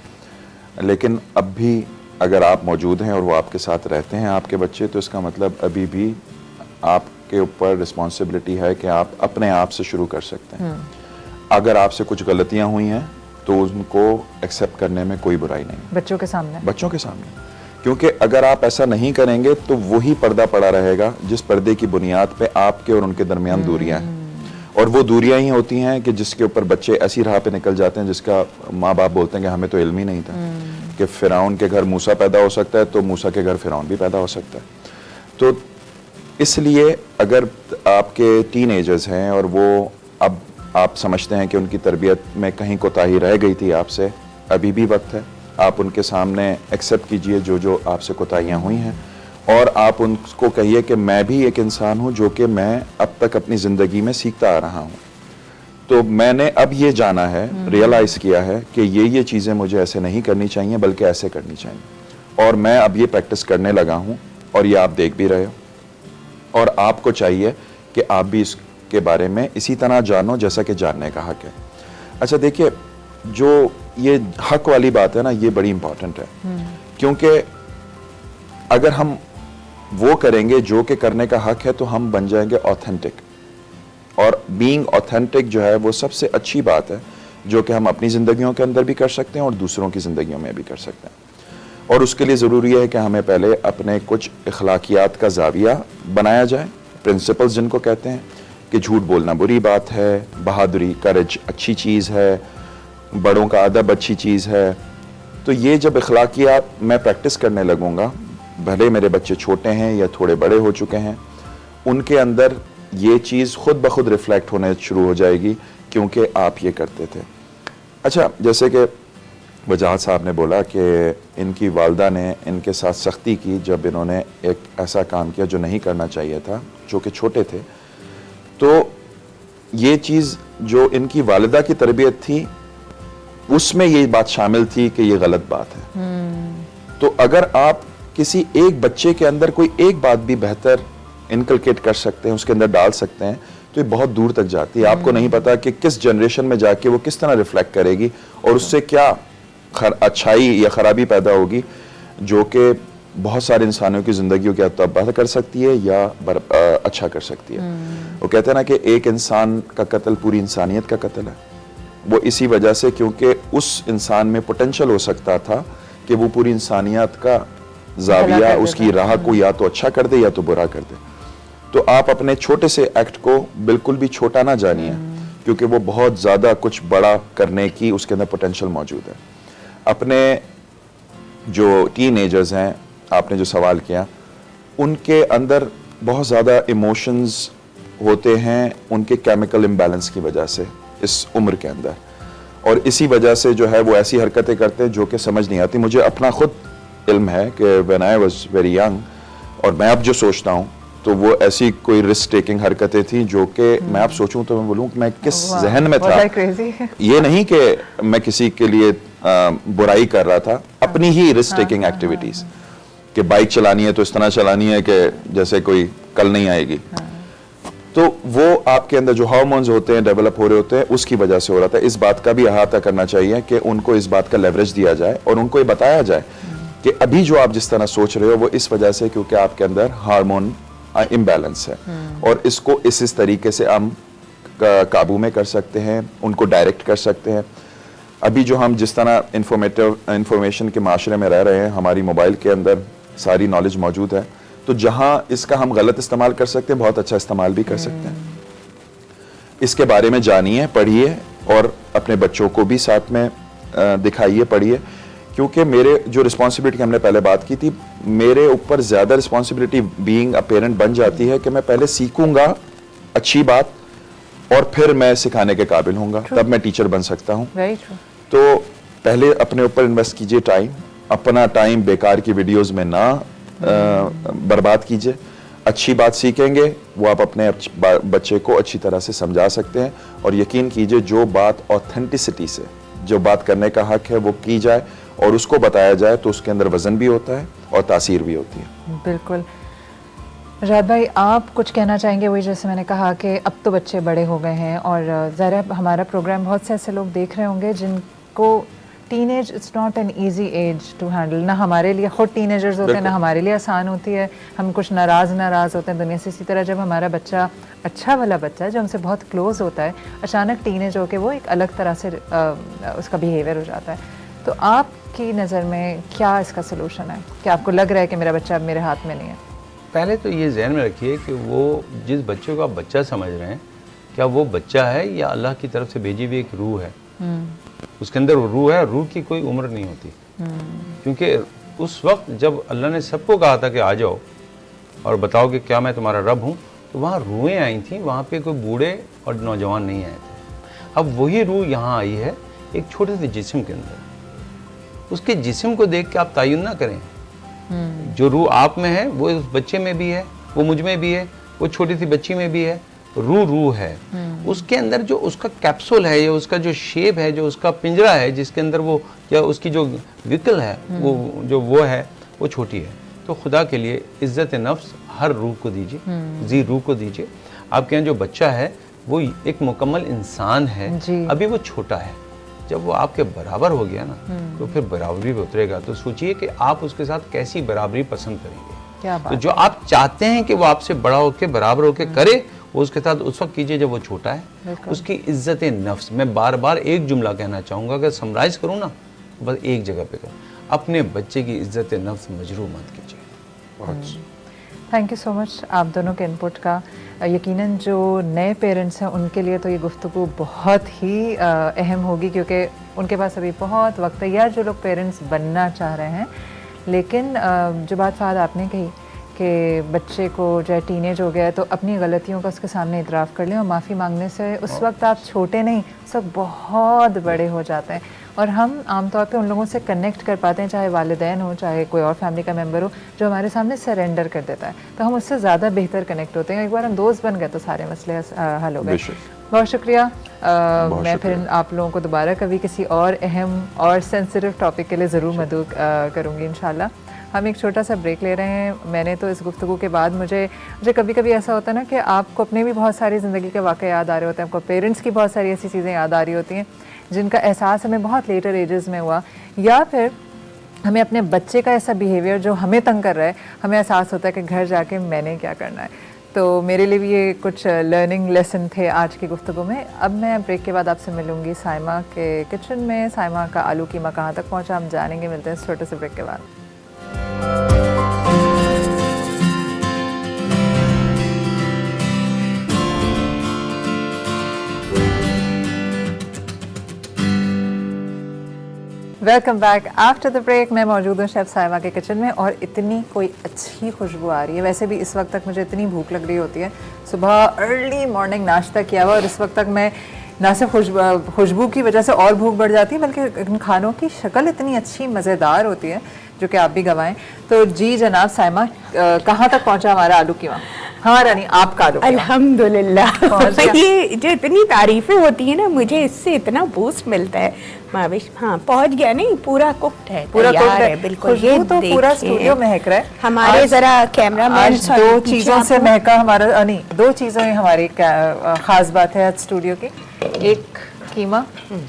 Speaker 5: लेकिन अब भी अगर आप मौजूद हैं और वो आपके साथ रहते हैं आपके बच्चे, तो इसका मतलब अभी भी आपके ऊपर रिस्पॉन्सिबिलिटी है कि आप अपने आप से शुरू कर सकते हैं। अगर आपसे कुछ गलतियाँ हुई हैं तो उनको एक्सेप्ट करने में कोई बुराई नहीं, बच्चों के सामने, क्योंकि अगर आप ऐसा नहीं करेंगे तो वही पर्दा पड़ा रहेगा जिस पर्दे की बुनियाद पे आपके और उनके दरमियान दूरियां हैं, और वो दूरियां ही होती हैं कि जिसके ऊपर बच्चे ऐसी राह पे निकल जाते हैं जिसका माँ बाप बोलते हैं कि हमें तो इल्म ही नहीं था कि फ़िरौन के घर मूसा पैदा हो सकता है तो मूसा के घर फ़िरौन भी पैदा हो सकता है। तो इसलिए अगर आपके टीनेजर्स हैं और वो अब आप समझते हैं कि उनकी तरबियत में कहीं कोताही रह गई थी आपसे, अभी भी वक्त है, आप उनके सामने एक्सेप्ट कीजिए जो जो आपसे कोताहियाँ हुई हैं, और आप उनको कहिए कि मैं भी एक इंसान हूँ जो कि मैं अब तक अपनी ज़िंदगी में सीखता आ रहा हूँ, तो मैंने अब ये जाना है, रियलाइज़ किया है कि ये चीज़ें मुझे ऐसे नहीं करनी चाहिए बल्कि ऐसे करनी चाहिए, और मैं अब ये प्रैक्टिस करने लगा हूँ, और ये आप देख भी रहे हो, और आपको चाहिए कि आप भी इसके बारे में इसी तरह जानो जैसा कि जानने का हक है। अच्छा देखिए, जो ये हक वाली बात है ना, ये बड़ी इंपॉर्टेंट है, क्योंकि अगर हम वो करेंगे जो कि करने का हक है तो हम बन जाएंगे ऑथेंटिक, और बीइंग ऑथेंटिक जो है वो सबसे अच्छी बात है जो कि हम अपनी ज़िंदगियों के अंदर भी कर सकते हैं और दूसरों की ज़िंदगियों में भी कर सकते हैं। और उसके लिए ज़रूरी है कि हमें पहले अपने कुछ अखलाकियात का ज़ाविया बनाया जाए, प्रिंसिपल्स जिनको कहते हैं कि झूठ बोलना बुरी बात है, बहादुरी, करेज अच्छी चीज़ है, बड़ों का अदब अच्छी चीज़ है। तो ये जब अखलाकियात मैं प्रैक्टिस करने लगूँगा, भले मेरे बच्चे छोटे हैं या थोड़े बड़े हो चुके हैं, उनके अंदर ये चीज़ खुद ब खुद रिफ्लेक्ट होने शुरू हो जाएगी क्योंकि आप ये करते थे। अच्छा, जैसे कि वजाहत साहब ने बोला कि इनकी वालदा ने इनके साथ सख्ती की जब इन्होंने एक ऐसा काम किया जो नहीं करना चाहिए था, जो कि छोटे थे। तो ये चीज़ जो इनकी वालिदा की तरबियत थी उसमें ये बात शामिल थी कि ये गलत बात है। तो अगर आप किसी एक बच्चे के अंदर कोई एक बात भी बेहतर इनकलकेट कर सकते हैं, उसके अंदर डाल सकते हैं, तो ये बहुत दूर तक जाती है। आपको नहीं पता कि किस जनरेशन में जाके वो किस तरह रिफ्लेक्ट करेगी और उससे क्या अच्छाई या ख़राबी पैदा होगी, जो कि बहुत सारे इंसानों की ज़िंदगियों को तबाह कर सकती है या अच्छा कर सकती है। वो कहते हैं ना कि एक इंसान का कत्ल पूरी इंसानियत का कत्ल है। वो इसी वजह से, क्योंकि उस इंसान में पोटेंशल हो सकता था कि वो पूरी इंसानियत का जाविया, उसकी राह को या तो अच्छा कर दे या तो बुरा कर दे। तो आप अपने छोटे से एक्ट को बिल्कुल भी छोटा ना जानिए, क्योंकि वो बहुत ज़्यादा कुछ बड़ा करने की उसके अंदर पोटेंशल मौजूद है। अपने जो टीनेजर्स हैं, आपने जो सवाल किया, उनके अंदर बहुत ज़्यादा इमोशंस होते हैं उनके केमिकल इम्बैलेंस की वजह से इस उम्र के अंदर, और इसी वजह से जो है वो ऐसी हरकतें करते हैं जो कि समझ नहीं आती। मुझे अपना खुद इल्म है कि when I was very young, और मैं अब जो सोचता हूँ तो वो ऐसी कोई रिस्क टेकिंग हरकतें थी जो कि मैं अब सोचूं तो मैं बोलूँ कि मैं किस जहन में था। ये नहीं कि मैं किसी के लिए बुराई कर रहा था, अपनी ही रिस्क टेकिंग एक्टिविटीज, कि बाइक चलानी है तो इस तरह चलानी है कि जैसे कोई कल नहीं आएगी। तो वो आपके अंदर जो हार्मोन्स होते हैं डेवलप हो रहे होते हैं, उसकी वजह से हो रहा था। इस बात का भी अहाता करना चाहिए कि उनको इस बात का लेवरेज दिया जाए और उनको ये बताया जाए कि अभी जो आप जिस तरह सोच रहे हो वो इस वजह से क्योंकि आपके अंदर हार्मोन इम्बैलेंस है, और इसको इस तरीके से हम काबू में कर सकते हैं, उनको डायरेक्ट कर सकते हैं। अभी जो हम जिस तरह इंफॉर्मेशन के माशरे में रह रहे हैं, हमारी मोबाइल के अंदर सारी नॉलेज मौजूद है, तो जहां इसका हम गलत इस्तेमाल कर सकते हैं, बहुत अच्छा इस्तेमाल भी कर सकते हैं। इसके बारे में जानिए, पढ़िए और अपने बच्चों को भी साथ में दिखाइए, पढ़िए, क्योंकि मेरे जो रिस्पॉन्सिबिलिटी हमने पहले बात की थी, मेरे ऊपर ज़्यादा रिस्पॉन्सिबिलिटी बीइंग अ पेरेंट बन जाती है कि मैं पहले सीखूंगा अच्छी बात और फिर मैं सिखाने के काबिल होऊंगा, तब मैं टीचर बन सकता हूँ। तो पहले अपने ऊपर इन्वेस्ट कीजिए टाइम, अपना टाइम बेकार की वीडियोस में ना बर्बाद कीजिए। अच्छी बात सीखेंगे वो आप अपने बच्चे को अच्छी तरह से समझा सकते हैं, और यकीन कीजिए जो बात ऑथेंटिसिटी से, जो बात करने का हक है वो की जाए और उसको बताया जाए, तो उसके अंदर वजन भी होता है और तासीर भी होती है।
Speaker 1: बिल्कुल। राहत भाई, आप कुछ कहना चाहेंगे? वही जैसे मैंने कहा कि अब तो बच्चे बड़े हो गए हैं और ज़रा हमारा प्रोग्राम बहुत से ऐसे लोग देख रहे होंगे जिनको teenage it's not an easy age to handle. ना हमारे लिए खुद टीनेजर्स होते हैं, ना हमारे लिए आसान होती है, हम कुछ नाराज़ होते हैं दुनिया से। इसी तरह जब हमारा बच्चा अच्छा वाला बच्चा है जो हमसे बहुत क्लोज होता है, अचानक टीनेज होके वो एक अलग तरह से उसका बिहेवियर हो जाता है। तो आपकी नज़र में क्या इसका सोल्यूशन है? क्या आपको लग रहा है कि मेरा बच्चा अब मेरे हाथ में नहीं है?
Speaker 4: पहले तो ये जहन में रखिए कि वो जिस बच्चे को आप बच्चा समझ रहे हैं, क्या वो बच्चा है या अल्लाह की तरफ से भेजी हुई एक रूह है। उसके अंदर वो रूह है, रूह की कोई उम्र नहीं होती। क्योंकि उस वक्त जब अल्लाह ने सबको कहा था कि आ जाओ और बताओ कि क्या मैं तुम्हारा रब हूँ, तो वहाँ रूहें आई थी, वहाँ पे कोई बूढ़े और नौजवान नहीं आए थे। अब वही रूह यहाँ आई है एक छोटे से जिस्म के अंदर। उसके जिस्म को देख के आप तायुन ना करें। जो रूह आप में है वो उस बच्चे में भी है, वो मुझ में भी है, वो छोटी सी बच्ची में भी है। रूह है, उसके अंदर जो उसका कैप्सूल है या उसका जो शेप है, जो उसका पिंजरा है जिसके अंदर वो, या उसकी जो विकल है वो है, वो छोटी है। तो खुदा के लिए इज्जत नफ्स हर रूह को दीजिए, जी रूह को दीजिए। आपके यहाँ जो बच्चा है वो एक मुकम्मल इंसान है, अभी वो छोटा है। जब वो आपके बराबर हो गया ना, तो फिर बराबरी पे उतरेगा। तो सोचिए कि आप उसके साथ कैसी बराबरी पसंद करेंगे। तो जो आप चाहते हैं कि वो आपसे बड़ा होके बराबर होके करे, वो उसके साथ उस वक्त कीजिए जब वो छोटा है। उसकी इज्जत नफ्स, मैं बार बार एक जुमला कहना चाहूँगा, अगर समराइज करूँ ना, बस एक जगह पे करूँ, अपने बच्चे की इज्जत नफ्स मजरूह मत कीजिए।
Speaker 1: थैंक यू सो मच आप दोनों के इनपुट का। यकीनन जो नए पेरेंट्स हैं उनके लिए तो ये गुफ्तगू बहुत ही अहम होगी, क्योंकि उनके पास अभी बहुत वक्त है, या जो लोग पेरेंट्स बनना चाह रहे हैं। लेकिन जो बात फ़ाद आपने कही कि कि बच्चे को चाहे टीनेज हो गया है तो अपनी गलतियों का उसके सामने इतराफ़ कर लें, और माफ़ी मांगने से उस वक्त आप छोटे नहीं, उस वक्त बहुत बड़े हो जाते हैं। और हम आमतौर पे उन लोगों से कनेक्ट कर पाते हैं, चाहे वालिदैन हो चाहे कोई और फैमिली का मेम्बर हो, जो हमारे सामने सरेंडर कर देता है, तो हम उससे ज़्यादा बेहतर कनेक्ट होते हैं। एक बार हम दोस्त बन गए तो सारे मसले हल हो गए। बहुत शुक्रिया। मैं फिर आप लोगों को दोबारा कभी किसी और अहम और सेंसिटिव टॉपिक के लिए ज़रूर मदद करूँगी इंशाल्लाह। हम एक छोटा सा ब्रेक ले रहे हैं। मैंने तो इस गुफ्तगू के बाद मुझे कभी कभी ऐसा होता है ना कि आपको अपने भी बहुत सारी ज़िंदगी के वाक़े याद आ रहे होते हैं, आपको पेरेंट्स की बहुत सारी ऐसी चीज़ें याद आ रही होती हैं जिनका एहसास हमें बहुत लेटर एजेस में हुआ, या फिर हमें अपने बच्चे का ऐसा बिहेवियर जो हमें तंग कर रहा है, हमें एहसास होता है कि घर जाके मैंने क्या करना है। तो मेरे लिए भी ये कुछ लर्निंग लेसन थे आज की गुफ्तगू में। अब मैं ब्रेक के बाद आपसे मिलूँगी साइमा के किचन में। साइमा का आलू कीमा कहाँ तक पहुँचा हम जानेंगे। मिलते हैं इस छोटे से ब्रेक के बाद। Welcome back after the break. मैं मौजूद हूँ शेफ़ साइमा के किचन में और इतनी कोई अच्छी खुशबू आ रही है। वैसे भी इस वक्त तक मुझे इतनी भूख लग रही होती है, सुबह अर्ली मॉर्निंग नाश्ता किया हुआ और इस वक्त तक मैं ना सिर्फ खुशबू की वजह से और भूख बढ़ जाती है, बल्कि इन खानों की शक्ल इतनी अच्छी मज़ेदार होती है जो कि आप भी गवाएं। तो जी जनाब साइमा, कहाँ तक पहुँचा हमारा आलू कीमा? हमारा नहीं, आपका आलू कीमा।
Speaker 2: अल्हम्दुलिल्लाह। ये जो इतनी तारीफें होती है ना, मुझे इससे इतना बूस्ट मिलता है। माविश हाँ पहुंच गया, नहीं पूरा कुक्ड है,
Speaker 1: पूरा कुक्ड है
Speaker 2: बिल्कुल। ये
Speaker 1: तो पूरा स्टूडियो महक रहा है।
Speaker 2: हमारे जरा कैमरामैन
Speaker 1: दो चीज़ों से महका हमारा, नहीं दो चीज़ें हमारी खास बात है आज स्टूडियो की, एक कीमा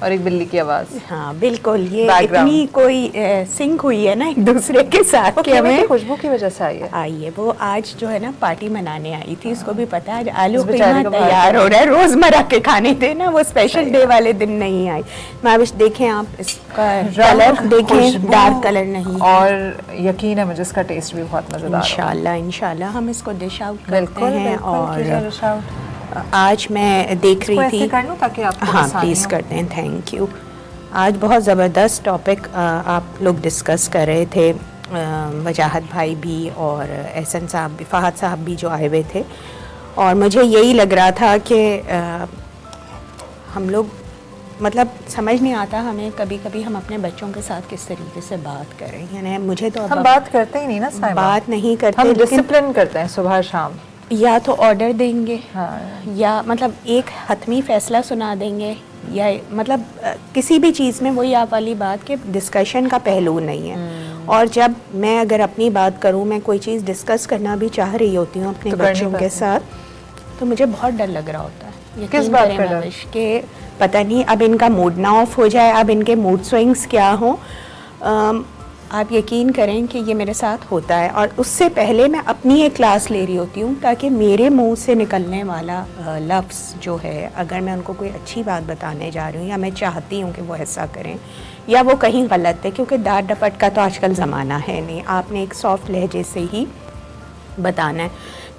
Speaker 1: और एक बिल्ली की आवाज़।
Speaker 2: हाँ बिल्कुल, ये इतनी कोई सिंक हुई है ना एक दूसरे के साथ कि हमें
Speaker 1: खुशबू की वजह से आई है।
Speaker 2: वो आज जो है ना पार्टी मनाने आई थी, उसको भी पता है आलू कीमा तैयार हो रहा है। रोजमर्रा के खाने थे ना, वो स्पेशल डे वाले दिन नहीं आई। माविश देखें आप इसका कलर देखें, डार्क कलर नहीं,
Speaker 1: और यकीन है मुझे इसका टेस्ट भी बहुत मजेदार।
Speaker 2: इंशाल्लाह हम इसको डिश आउट करते हैं। और आज मैं देख रही थी,
Speaker 1: ताकि आपको
Speaker 2: हाँ प्लीज़ करते हैं, थैंक यू। आज बहुत ज़बरदस्त टॉपिक आप लोग डिस्कस कर रहे थे, वजाहत भाई भी और एहसन साहब भी, फ़हद साहब भी जो आए हुए थे, और मुझे यही लग रहा था कि हम लोग मतलब समझ नहीं आता हमें कभी कभी हम अपने बच्चों के साथ किस तरीके से बात करें। यानी मुझे तो
Speaker 1: हम बात करते ही नहीं ना साइमा,
Speaker 2: बात नहीं करते,
Speaker 1: हम डिसिप्लिन करते हैं सुबह शाम।
Speaker 2: या तो ऑर्डर देंगे,
Speaker 1: हाँ,
Speaker 2: या मतलब एक हतमी फैसला सुना देंगे, या मतलब किसी भी चीज़ में वही आप वाली बात के डिस्कशन का पहलू नहीं है। और जब मैं अगर अपनी बात करूँ, मैं कोई चीज़ डिस्कस करना भी चाह रही होती हूँ अपने बच्चों के साथ, तो मुझे बहुत डर लग रहा होता है।
Speaker 1: किस बात का डर?
Speaker 2: कि पता नहीं अब इनका मूड ना ऑफ हो जाए, अब इनके मूड स्विंग्स क्या हों। आप यकीन करें कि ये मेरे साथ होता है, और उससे पहले मैं अपनी एक क्लास ले रही होती हूँ, ताकि मेरे मुंह से निकलने वाला लफ्ज़ जो है, अगर मैं उनको कोई अच्छी बात बताने जा रही हूँ या मैं चाहती हूँ कि वो ऐसा करें, या वो कहीं गलत है, क्योंकि डांट डपट का तो आजकल ज़माना है नहीं, आपने एक सॉफ्ट लहजे से ही बताना है।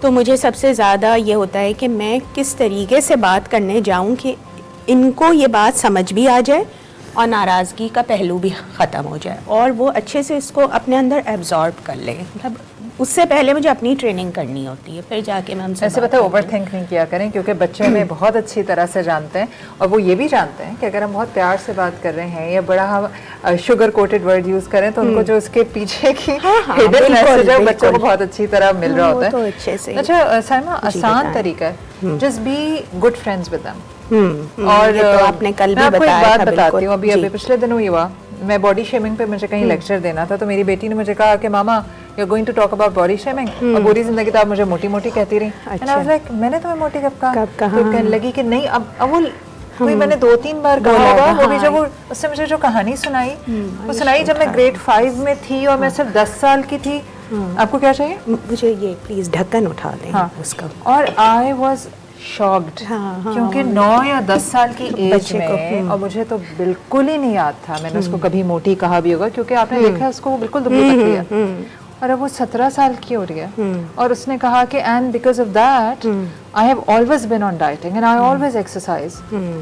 Speaker 2: तो मुझे सबसे ज़्यादा ये होता है कि मैं किस तरीके से बात करने जाऊँ कि इनको ये बात समझ भी आ जाए और नाराज़गी का पहलू भी ख़त्म हो जाए, और वो अच्छे से इसको अपने अंदर एब्जॉर्ब कर ले। मतलब उससे पहले मुझे अपनी ट्रेनिंग करनी होती है, फिर जाके मैं उनसे
Speaker 1: ऐसे पता है ओवर थिंक नहीं किया करें, क्योंकि बच्चे हमें बहुत अच्छी तरह से जानते हैं, और वो ये भी जानते हैं कि अगर हम बहुत प्यार से बात कर रहे हैं या बड़ा हम शुगर कोटेड वर्ड यूज़ करें, तो उनको जो उसके पीछे की हिडन मैसेज है बच्चों को बहुत अच्छी तरह मिल रहा होता है।
Speaker 2: तो अच्छे से।
Speaker 1: अच्छा साइमा, आसान तरीका है, just be good friends with them.
Speaker 2: और तो आपने कल भी बताया था।
Speaker 1: बात बताती हूँ, अभी पिछले दिनों ये हुआ, मैं बॉडी शेमिंग पे मुझे कहीं लेक्चर देना था, तो मेरी बेटी ने मुझे कहा कि mama you are going to talk about body shaming, और पूरी जिंदगी तो आप मुझे मोटी मोटी कहती रही। एंड आई वाज लाइक, मैंने तुम्हें मोटी कब कहा? तो कहने लगी कि नहीं, अब वो कोई मैंने 2-3 बार कहा होगा, वो भी जब वो उससे मुझे जो कहानी सुनाई, वो सुनाई जब मैं ग्रेड 5 में थी और मैं सिर्फ 10 साल की थी। आपको क्या चाहिए?
Speaker 2: मुझे ये प्लीज ढक्कन उठा दें उसका।
Speaker 1: और आई वाज शॉक्ड, क्योंकि 9 या 10 साल की एज में, और मुझे तो बिल्कुल ही नहीं याद था मैंने उसको कभी मोटी कहा भी होगा, क्योंकि आपने देखा उसको वो बिल्कुल दुबली पतली है। और अब वो 17 साल की हो रही है और उसने कहा कि and because of that I have always been on dieting and I always exercise.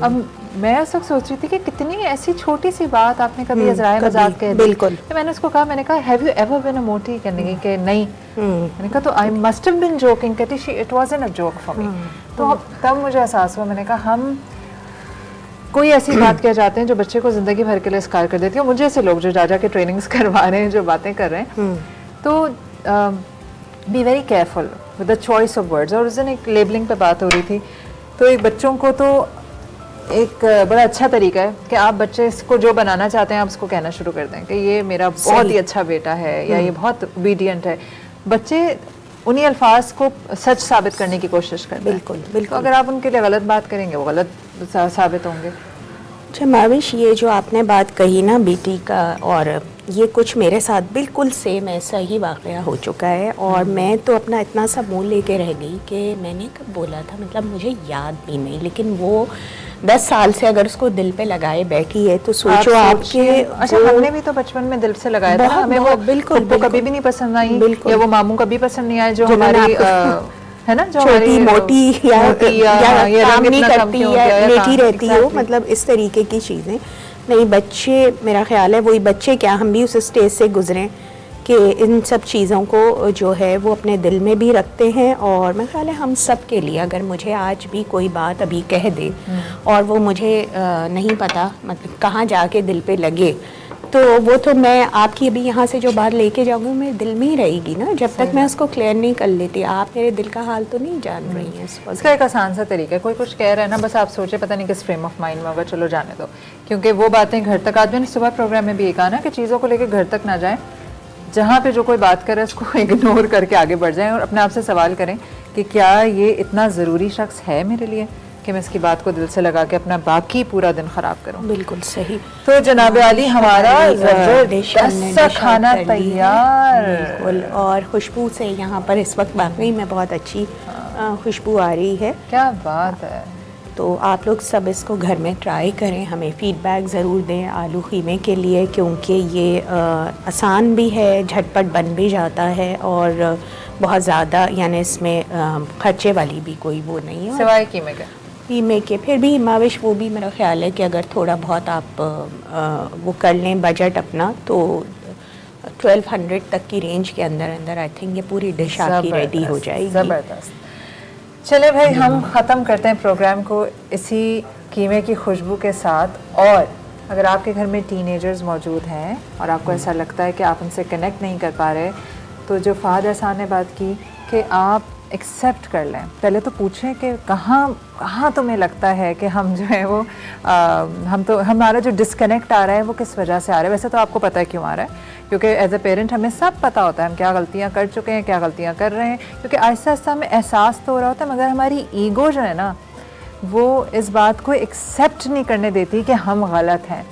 Speaker 1: अब मैं उस वक्त सोच रही थी कि कितनी ऐसी छोटी सी बात आपने कभी अजराए मजाक कह दी।
Speaker 2: बिल्कुल।
Speaker 1: तो मैंने उसको कहा, मैंने कहा have you ever been a मोटी, कहने कि नहीं। मैंने कहा तो I must have been joking, कहती she it wasn't a joke for me. तो तब मुझे एहसास हुआ, मैंने कहा हम कोई ऐसी बात कह जाते हैं जो बच्चे को ज़िंदगी भर के लिए स्कार कर देती है। मुझे ऐसे लोग जो जा के ट्रेनिंग्स करवा रहे हैं, जो बातें कर रहे हैं, तो be very careful with the choice of words. और उस दिन एक लेबलिंग पे बात हो रही थी, तो एक बच्चों को तो एक बड़ा अच्छा तरीका है कि आप बच्चे को जो बनाना चाहते हैं आप उसको कहना शुरू कर दें कि ये मेरा बहुत ही अच्छा बेटा है या ये बहुत ओबीडियंट है। बच्चे उन्हीं अल्फाज को सच साबित करने की कोशिश करते हैं।
Speaker 2: बिल्कुल बिल्कुल।
Speaker 1: तो अगर आप उनके लिए गलत बात करेंगे वो गलत साबित होंगे।
Speaker 2: अच्छा माविश, ये जो आपने बात कही ना बेटी का, और ये कुछ मेरे साथ बिल्कुल सेम ऐसा ही वाक़या हो चुका है। और मैं तो अपना इतना सा मुँह लेके रह गई कि मैंने कब बोला था, मतलब मुझे याद भी नहीं, लेकिन वो 10 साल से अगर उसको दिल पे लगाए बैठी है तो सोचो आपके।
Speaker 1: अच्छा, हमने भी तो बचपन में दिल से लगाया था, हमें वो
Speaker 2: बिल्कुल
Speaker 1: कभी भी नहीं पसंद आई, या वो मामू कभी पसंद नहीं आए जो हमारी है ना, जो
Speaker 2: छोटी मोटी या काम नहीं करती या लेटी रहती हो, मतलब इस तरीके की चीज़ें नहीं। बच्चे, मेरा ख्याल है वही बच्चे क्या, हम भी उस स्टेज से गुजरें कि इन सब चीज़ों को जो है वो अपने दिल में भी रखते हैं। और मेरा ख्याल है हम सब के लिए, अगर मुझे आज भी कोई बात अभी कह दे और वो मुझे नहीं पता मतलब कहाँ जाके दिल पे लगे, तो वो तो मैं आपकी अभी यहाँ से जो बात लेके जाऊँगी मेरे दिल में ही रहेगी ना, जब तक मैं उसको क्लियर नहीं कर लेती। आप मेरे दिल का हाल तो नहीं जान रही हैं इस वक्त।
Speaker 1: इसका एक आसान सा तरीका है, कोई कुछ कह रहा है ना, बस आप सोचे पता नहीं किस फ्रेम ऑफ माइंड में होगा, चलो जाने दो, क्योंकि वो बातें घर तक। आज मैंने सुबह प्रोग्राम में भी ये कहा ना कि चीज़ों को लेकर घर तक ना जाएं, जहाँ पे जो कोई बात करे उसको इग्नोर करके आगे बढ़ जाएं और अपने आप से सवाल करें कि क्या ये इतना ज़रूरी शख्स है मेरे लिए कि मैं इसकी बात को दिल से लगा के अपना बाकी पूरा दिन ख़राब करूं।
Speaker 2: बिल्कुल सही।
Speaker 1: तो जनाब आली, हमारा जबरदस्त खाना तैयार,
Speaker 2: बिल्कुल, और खुशबू से यहाँ पर इस वक्त वाकई में बहुत अच्छी खुशबू आ रही है।
Speaker 1: क्या बात है।
Speaker 2: तो आप लोग सब इसको घर में ट्राई करें, हमें फ़ीडबैक ज़रूर दें आलू कीमे के लिए, क्योंकि ये आसान भी है, झटपट बन भी जाता है और बहुत ज़्यादा यानी इसमें खर्चे वाली भी कोई वो नहीं है
Speaker 1: सिवाय कीमे के।
Speaker 2: कीमे के फिर भी माविश वो भी मेरा ख्याल है कि अगर थोड़ा बहुत आप वो कर लें बजट अपना, तो 1200 तक की रेंज के अंदर अंदर आई थिंक ये पूरी डिश आपकी रेडी हो जाएगी।
Speaker 1: ज़बरदस्त। चले भाई, हम ख़त्म करते हैं प्रोग्राम को इसी कीमे की खुशबू के साथ। और अगर आपके घर में टीनेजर्स मौजूद हैं और आपको ऐसा लगता है कि आप उनसे कनेक्ट नहीं कर पा रहे, तो जो फ़ाद एहसान ने बात की कि आप एक्सेप्ट कर लें, पहले तो पूछें कि कहाँ तुम्हें लगता है कि हम जो है वो हमारा जो डिस्कनेक्ट आ रहा है वो किस वजह से आ रहा है। वैसे तो आपको पता है क्यों आ रहा है, क्योंकि एज अ पेरेंट हमें सब पता होता है हम क्या गलतियाँ कर चुके हैं, क्या गलतियाँ कर रहे हैं, क्योंकि आहिस्ता आहिस्ता हमें एहसास तो हो रहा होता है, मगर हमारी ईगो जो है ना वो इस बात को एक्सेप्ट नहीं करने देती कि हम गलत हैं।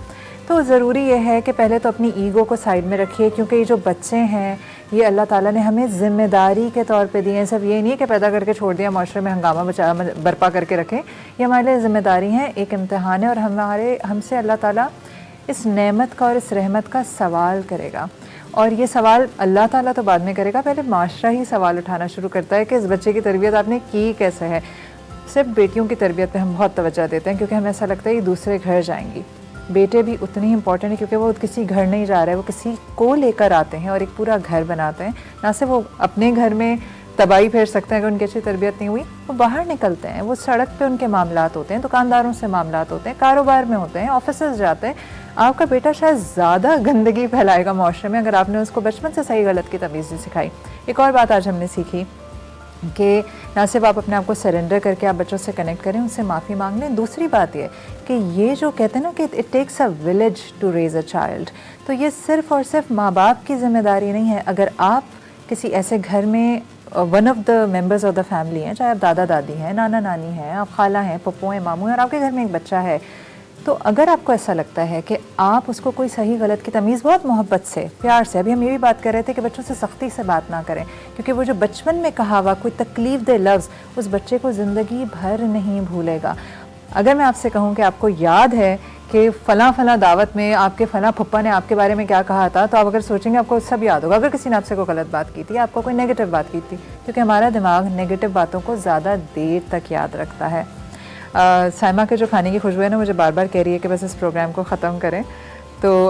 Speaker 1: तो ज़रूरी ये है कि पहले तो अपनी ईगो को साइड में रखिए, क्योंकि ये जो बच्चे हैं ये अल्लाह ताला ने हमें ज़िम्मेदारी के तौर पे दिए हैं। सब ये नहीं कि पैदा करके छोड़ दिया, माशरे में हंगामा बर्पा करके रखें। ये हमारे लिए ज़िम्मेदारी हैं, एक इम्तिहान है, और हमसे अल्लाह ताला इस नेमत का और इस रहमत का सवाल करेगा। और ये सवाल अल्लाह ताला तो बाद में करेगा, पहले माशरा ही सवाल उठाना शुरू करता है कि इस बच्चे की तरबियत आपने की कैसे है। सिर्फ बेटियों की तरबियत पे हम बहुत तवज्जो देते हैं, क्योंकि हमें ऐसा लगता है ये दूसरे घर जाएंगी। बेटे भी उतने ही इंपॉर्टेंट है, क्योंकि वो किसी घर नहीं जा रहे, वो किसी को लेकर आते हैं और एक पूरा घर बनाते हैं। ना सिर्फ वो अपने घर में तबाही फेर सकते हैं अगर उनकी अच्छी तरबियत नहीं हुई, वो बाहर निकलते हैं, वो सड़क पे उनके मामलात होते हैं, दुकानदारों से मामलात होते हैं, कारोबार में होते हैं, ऑफिसेज जाते हैं। आपका बेटा शायद ज़्यादा गंदगी फैलाएगा माशरे में अगर आपने उसको बचपन से सही गलत की तमीज़ नहीं सिखाई। एक और बात आज हमने सीखी कि ना सिर्फ आप अपने आप को सरेंडर करके आप बच्चों से कनेक्ट करें, उनसे माफ़ी मांग लें। दूसरी बात ये कि ये जो कहते हैं ना कि it takes a village to raise a child, तो ये सिर्फ़ और सिर्फ माँ बाप की ज़िम्मेदारी नहीं है। अगर आप किसी ऐसे घर में one of the members of the family हैं, चाहे आप दादा दादी हैं, नाना नानी हैं, आप खाला हैं, पप्पू हैं, मामू हैं, और आपके घर में एक बच्चा है, तो अगर आपको ऐसा लगता है कि आप उसको कोई सही गलत की तमीज़ बहुत मोहब्बत से, प्यार से, अभी हम ये भी बात कर रहे थे कि बच्चों से सख्ती से बात ना करें, क्योंकि वो जो बचपन में कहा हुआ कोई तकलीफ़ दे लफ्ज़ उस बच्चे को ज़िंदगी भर नहीं भूलेगा। अगर मैं आपसे कहूँ कि आपको याद है कि फ़लाँ दावत में आपके फ़लाँ फुप्पा ने आपके बारे में क्या कहा था, तो आप अगर सोचेंगे आपको सब याद होगा। अगर किसी ने आपसे कोई गलत बात की थी, आपको कोई नेगेटिव बात की थी, क्योंकि हमारा दिमाग नेगेटिव बातों को ज़्यादा देर तक याद रखता है। साइमा के जो खाने की खुशबू है ना, मुझे बार बार कह रही है कि बस इस प्रोग्राम को ख़त्म करें, तो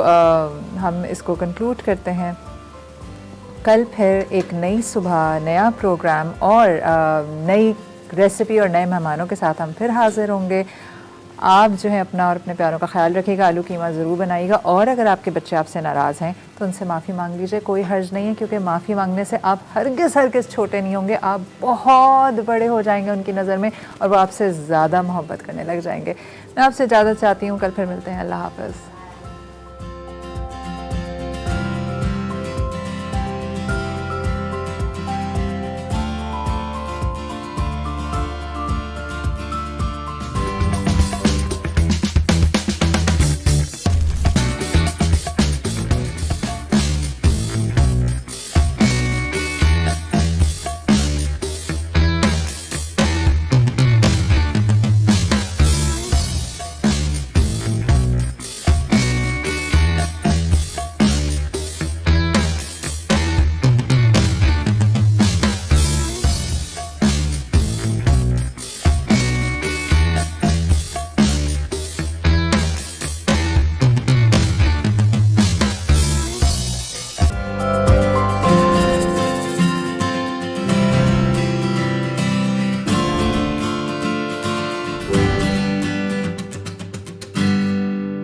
Speaker 1: हम इसको कंक्लूड करते हैं। कल फिर एक नई सुबह, नया प्रोग्राम और नई रेसिपी और नए मेहमानों के साथ हम फिर हाज़िर होंगे। आप जो है अपना और अपने प्यारों का ख्याल रखिएगा, आलू कीमा ज़रूर बनाइएगा, और अगर आपके बच्चे आपसे नाराज़ हैं तो उनसे माफ़ी मांग लीजिए, कोई हर्ज नहीं है, क्योंकि माफ़ी मांगने से आप हरगिज़ छोटे नहीं होंगे, आप बहुत बड़े हो जाएंगे उनकी नज़र में और वो आपसे ज़्यादा मोहब्बत करने लग जाएंगे। मैं आपसे इजाज़त चाहती हूँ, कल फिर मिलते हैं। अल्लाह हाफ़िज़।